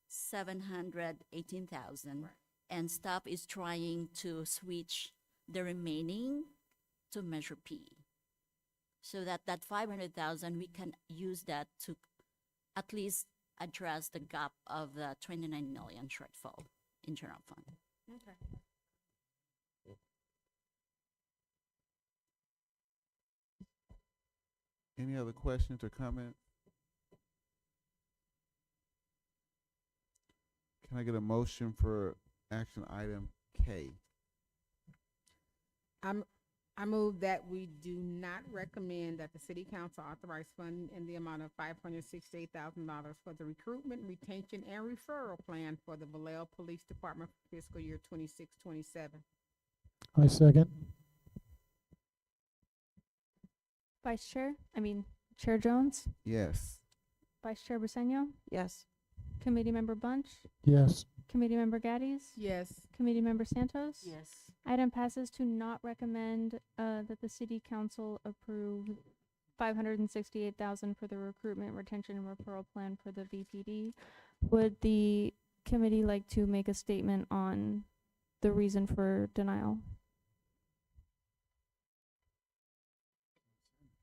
[SPEAKER 4] 718,000. And staff is trying to switch the remaining to Measure P. So that 500,000, we can use that to at least address the gap of the 29 million shortfall in general fund.
[SPEAKER 9] Okay.
[SPEAKER 1] Any other questions or comments? Can I get a motion for action item K?
[SPEAKER 9] I move that we do not recommend that the city council authorize funding in the amount of $568,000 for the recruitment, retention, and referral plan for the Vallejo Police Department for fiscal year 26-27.
[SPEAKER 12] I second.
[SPEAKER 2] Chair Jones,
[SPEAKER 1] Yes.
[SPEAKER 2] Vice Chair Briseño,
[SPEAKER 10] Yes.
[SPEAKER 2] Committee Member Bunch,
[SPEAKER 12] Yes.
[SPEAKER 2] Committee Member Gaddies,
[SPEAKER 9] Yes.
[SPEAKER 2] Committee Member Santos.
[SPEAKER 4] Yes.
[SPEAKER 2] Item passes to not recommend that the city council approve 568,000 for the recruitment, retention, and referral plan for the VPD. Would the committee like to make a statement on the reason for denial?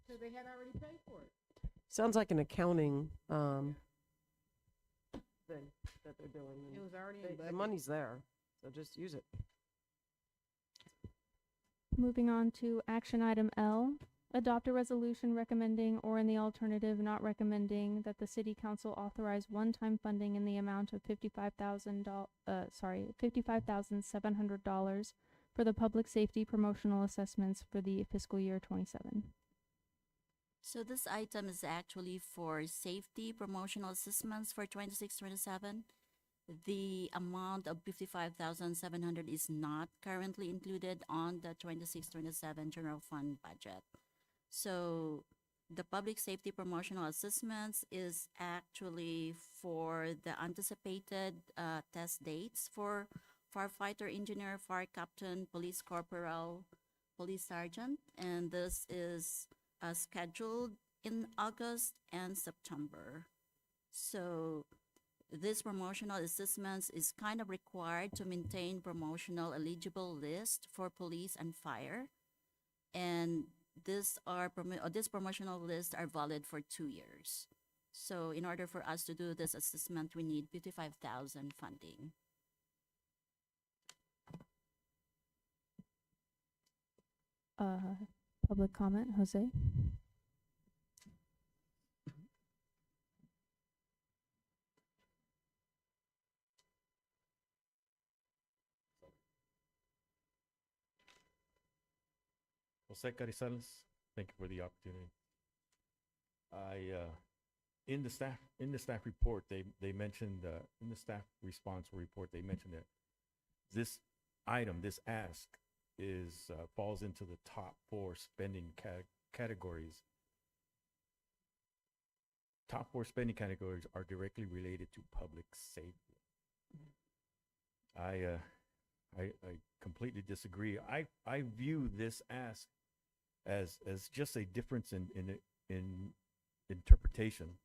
[SPEAKER 9] So they had already paid for it.
[SPEAKER 10] Sounds like an accounting thing that they're doing.
[SPEAKER 9] It was already in
[SPEAKER 10] The
[SPEAKER 9] budget.
[SPEAKER 10] money's there, so just use it.
[SPEAKER 2] Moving on to action item L, adopt a resolution recommending or in the alternative not recommending that the city council authorize one-time funding in the amount of $55,700 for the public safety promotional assessments for the fiscal year 27.
[SPEAKER 4] So this item is actually for safety promotional assessments for 26-27. The amount of 55,700 is not currently included on the 26-27 general fund budget. So the public safety promotional assessments is actually for the anticipated test dates for firefighter, engineer, fire captain, police corporal, police sergeant, and this is scheduled in August and September. So this promotional assessments is kind of required to maintain promotional eligible list for police and fire. And this promotional lists are valid for 2 years. So in order for us to do this assessment, we need 55,000 funding.
[SPEAKER 2] Public comment, Jose?
[SPEAKER 5] Jose Carizales, thank you for the opportunity. In the staff report, they mentioned, in the staff response report, they mentioned that this item, this ask, falls into the top 4 spending categories. Top 4 spending categories are directly related to public safety. I completely disagree. I view this ask as just a difference in interpretation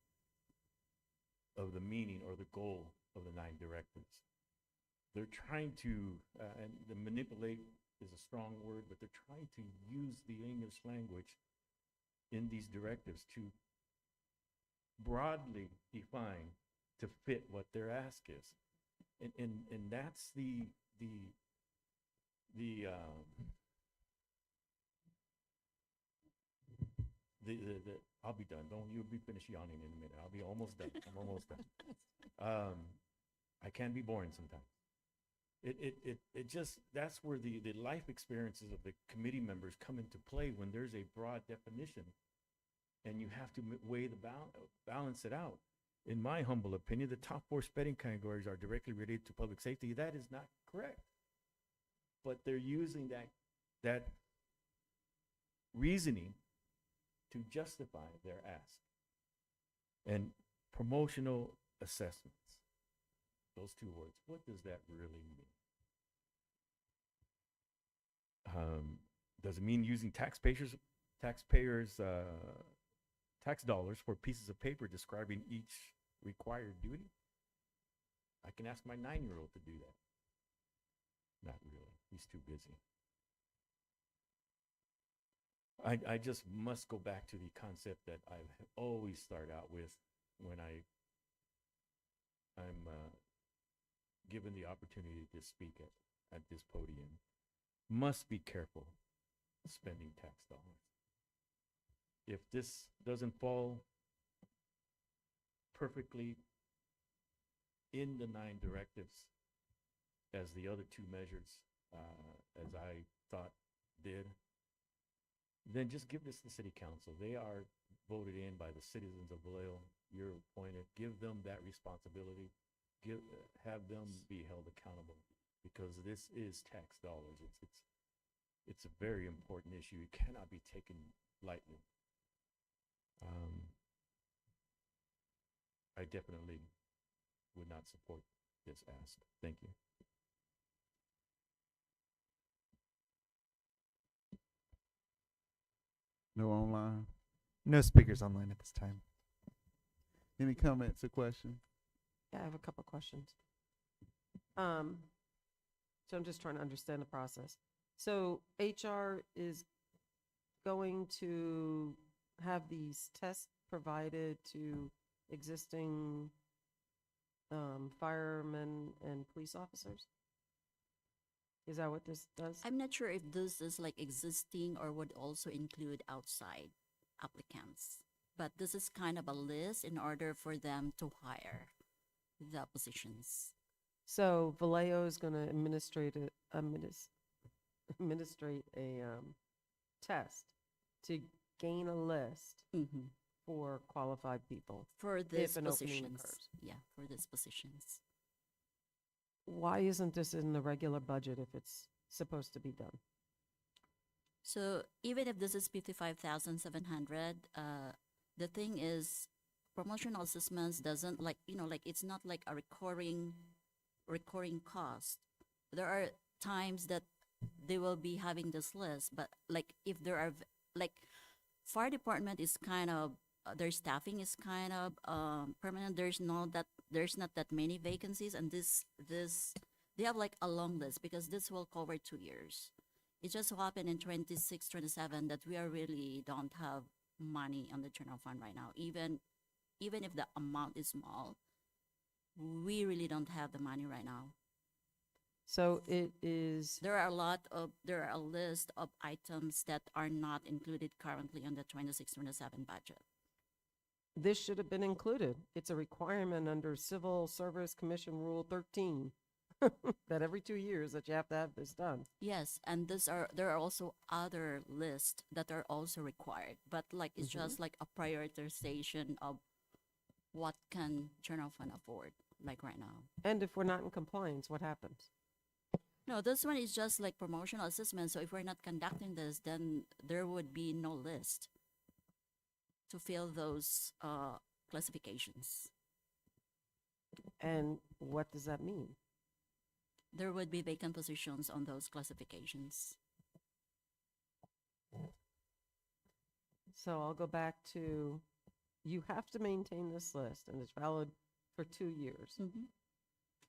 [SPEAKER 5] of the meaning or the goal of the 9 directives. They're trying to, and the manipulate is a strong word, but they're trying to use the English language in these directives to broadly define to fit what their ask is. And that's I'll be done. You'll be finished yawning in a minute. I'll be almost done. I'm almost done. I can be boring sometimes. It just, that's where the life experiences of the committee members come into play when there's a broad definition and you have to weigh the balance it out. In my humble opinion, the top 4 spending categories are directly related to public safety. That is not correct. But they're using that reasoning to justify their ask. And promotional assessments, those two words, what does that really mean? Does it mean using taxpayers' tax dollars for pieces of paper describing each required duty? I can ask my 9-year-old to do that. Not really. He's too busy. I just must go back to the concept that I always start out with when I'm given the opportunity to speak at this podium. Must be careful spending tax dollars. If this doesn't fall perfectly in the 9 directives as the other 2 measures, as I thought did, then just give this to the city council. They are voted in by the citizens of Vallejo. You're appointed. Give them that responsibility. Have them be held accountable, because this is tax dollars. It's a very important issue. It cannot be taken lightly. I definitely would not support this ask. Thank you.
[SPEAKER 1] No online.
[SPEAKER 21] No speakers online at this time.
[SPEAKER 1] Any comments or questions?
[SPEAKER 10] Yeah, I have a couple of questions. So I'm just trying to understand the process. So HR is going to have these tests provided to existing firemen and police officers? Is that what this does?
[SPEAKER 4] I'm not sure if this is like existing or would also include outside applicants. But this is kind of a list in order for them to hire the positions.
[SPEAKER 10] So Vallejo is going to administrate a test to gain a list for qualified people
[SPEAKER 4] For
[SPEAKER 10] if
[SPEAKER 4] these
[SPEAKER 10] an opening
[SPEAKER 4] positions.
[SPEAKER 10] occurs.
[SPEAKER 4] Yeah, for these positions.
[SPEAKER 10] Why isn't this in the regular budget if it's supposed to be done?
[SPEAKER 4] So even if this is 55,700, the thing is, promotional assessments doesn't like, like it's not like a recurring cost. There are times that they will be having this list, but like if there are like fire department is kind of their staffing is kind of permanent. There's not that many vacancies, and this they have like a long list because this will cover 2 years. It just so happened in 26, 27 that we are really don't have money on the general fund right now. Even if the amount is small, we really don't have the money right now.
[SPEAKER 10] So it is.
[SPEAKER 4] There are a list of items that are not included currently on the 26-27 budget.
[SPEAKER 10] This should have been included. It's a requirement under Civil Service Commission Rule 13 that every 2 years that you have to have this done.
[SPEAKER 4] Yes, and there are also other lists that are also required, but like it's just like a prioritization of what can general fund afford, like right now.
[SPEAKER 10] And if we're not in compliance, what happens?
[SPEAKER 4] No, this one is just like promotional assessment. So if we're not conducting this, then there would be no list to fill those classifications.
[SPEAKER 10] And what does that mean?
[SPEAKER 4] There would be vacant positions on those classifications.
[SPEAKER 10] So I'll go back to, you have to maintain this list, and it's valid for 2 years.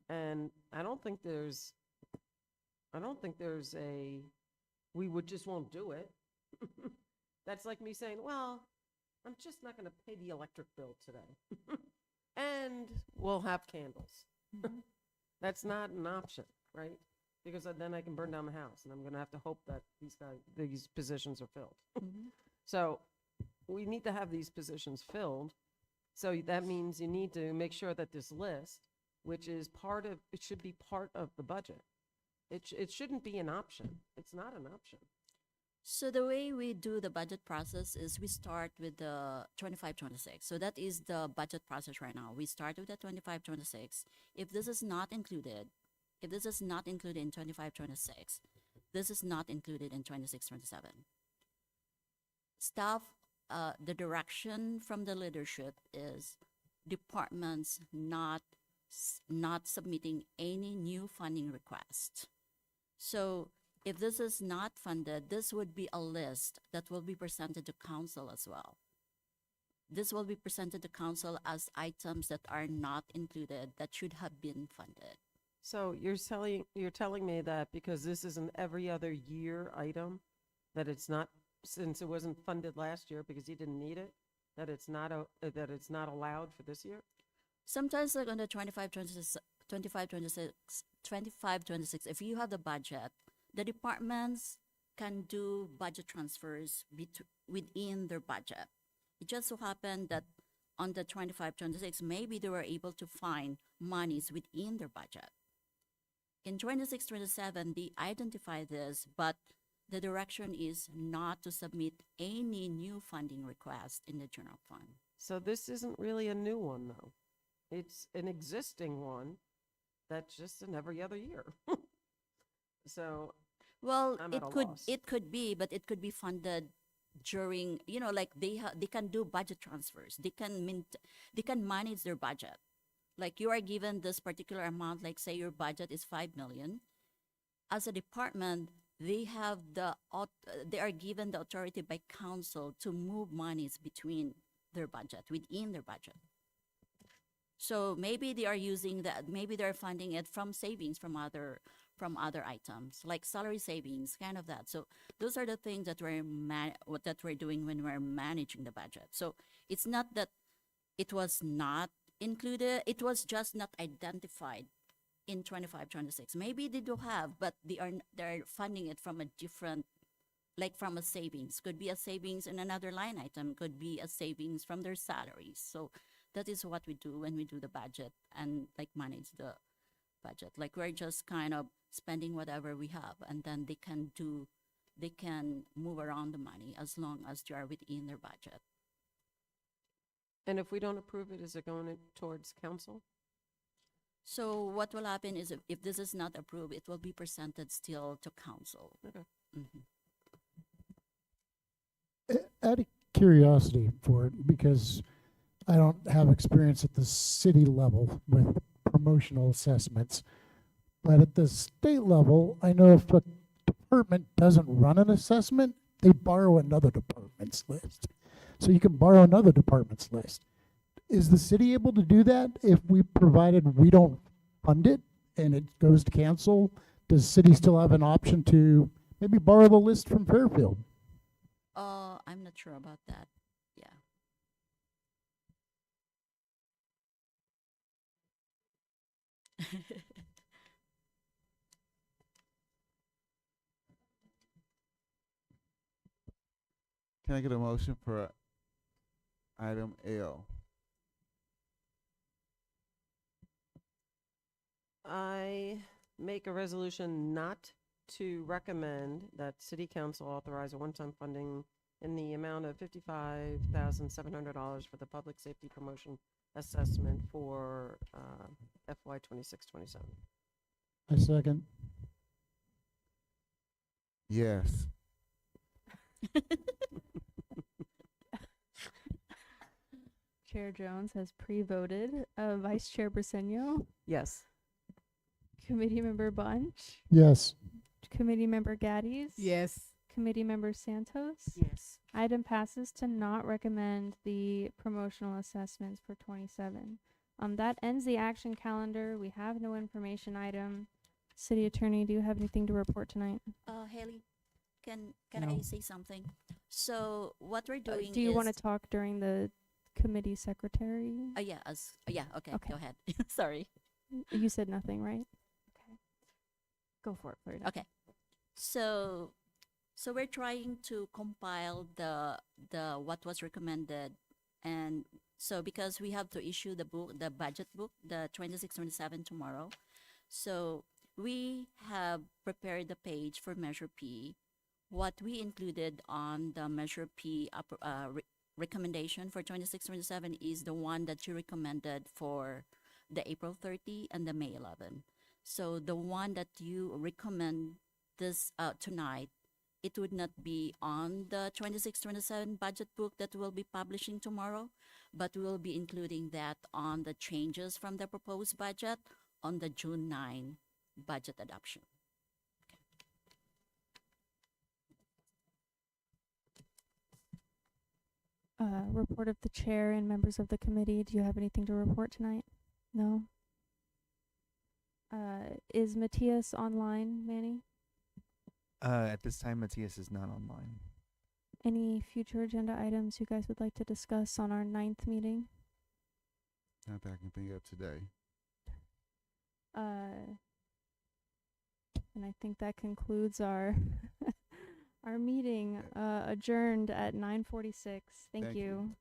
[SPEAKER 10] And I don't think there's we would just won't do it. That's like me saying, well, I'm just not going to pay the electric bill today. And we'll have candles. That's not an option, right? Because then I can burn down the house, and I'm going to have to hope that these positions are filled. So we need to have these positions filled. So that means you need to make sure that this list, which is it should be part of the budget. It shouldn't be an option. It's not an option.
[SPEAKER 4] So the way we do the budget process is we start with the 25-26. So that is the budget process right now. We start with the 25-26. If this is not included in 25-26, this is not included in 26-27. Staff the direction from the leadership is departments not submitting any new funding request. So if this is not funded, this would be a list that will be presented to council as well. This will be presented to council as items that are not included that should have been funded.
[SPEAKER 10] So you're telling me that because this is an every other year item, that it's not, since it wasn't funded last year because you didn't need it, that it's not allowed for this year?
[SPEAKER 4] Sometimes like on the 25, 26, 25, 26, 25, 26, if you have the budget, the departments can do budget transfers within their budget. It just so happened that on the 25, 26, maybe they were able to find monies within their budget. In 26, 27, they identify this, but the direction is not to submit any new funding request in the general fund.
[SPEAKER 10] So this isn't really a new one, though. It's an existing one that's just an every other year. So,
[SPEAKER 4] well,
[SPEAKER 10] I'm at a loss.
[SPEAKER 4] it could be, but it could be funded during, you know, like they can do budget transfers. They can manage their budget. Like you are given this particular amount, like say your budget is 5 million. As a department, they are given the authority by council to move monies between their budget, within their budget. So maybe they are using that, maybe they're funding it from savings from other items, like salary savings, kind of that. So those are the things that we're doing when we're managing the budget. So it's not that it was not included, it was just not identified in 25, 26. Maybe they do have, but they're funding it from a different, like from a savings. Could be a savings in another line item, could be a savings from their salaries. So that is what we do when we do the budget and like manage the budget. Like we're just kind of spending whatever we have, and then they can move around the money as long as they are within their budget.
[SPEAKER 10] And if we don't approve it, is it going towards council?
[SPEAKER 4] So what will happen is if this is not approved, it will be presented still to council.
[SPEAKER 10] Okay.
[SPEAKER 4] Mhm.
[SPEAKER 12] Out of curiosity for it, because I don't have experience at the city level with promotional assessments, but at the state level, I know if a department doesn't run an assessment, they borrow another department's list. So you can borrow another department's list. Is the city able to do that if provided we don't fund it and it goes to council? Does the city still have an option to maybe borrow the list from Fairfield?
[SPEAKER 4] I'm not sure about that. Yeah.
[SPEAKER 1] Can I get a motion for item L?
[SPEAKER 10] I make a resolution not to recommend that city council authorize a one-time funding in the amount of $55,700 for the public safety promotion assessment for FY 26-27.
[SPEAKER 12] I second.
[SPEAKER 1] Yes.
[SPEAKER 2] Chair Jones has pre-voted. Vice Chair Briseno,
[SPEAKER 10] Yes.
[SPEAKER 2] Committee Member Bunch,
[SPEAKER 12] Yes.
[SPEAKER 2] Committee Member Gaddies,
[SPEAKER 9] Yes.
[SPEAKER 2] Committee Member Santos.
[SPEAKER 4] Yes.
[SPEAKER 2] Item passes to not recommend the promotional assessments for 27. That ends the action calendar. We have no information item. City Attorney, do you have anything to report tonight?
[SPEAKER 4] Haley, can
[SPEAKER 2] No.
[SPEAKER 4] I say something? So what we're doing
[SPEAKER 2] Do you want to
[SPEAKER 4] is-
[SPEAKER 2] talk during the committee secretary?
[SPEAKER 4] yeah, okay,
[SPEAKER 2] Okay.
[SPEAKER 4] go ahead. Sorry.
[SPEAKER 2] You said nothing, right? Okay. Go for it, Florida.
[SPEAKER 4] Okay. So we're trying to compile the what was recommended, and so because we have to issue the budget book, the 26-27 tomorrow. So we have prepared the page for Measure P. What we included on the Measure P recommendation for 26-27 is the one that you recommended for the April 30 and the May 11. So the one that you recommend this tonight it would not be on the 26-27 budget book that we'll be publishing tomorrow, but we'll be including that on the changes from the proposed budget on the June 9 budget adoption.
[SPEAKER 2] Report of the chair and members of the committee. Do you have anything to report tonight? No? Is Matthias online, Manny?
[SPEAKER 6] At this time, Matthias is not online.
[SPEAKER 2] Any future agenda items you guys would like to discuss on our 9th meeting?
[SPEAKER 1] Not that I can think of today.
[SPEAKER 2] And I think that concludes our our meeting, adjourned at 9:46. Thank you.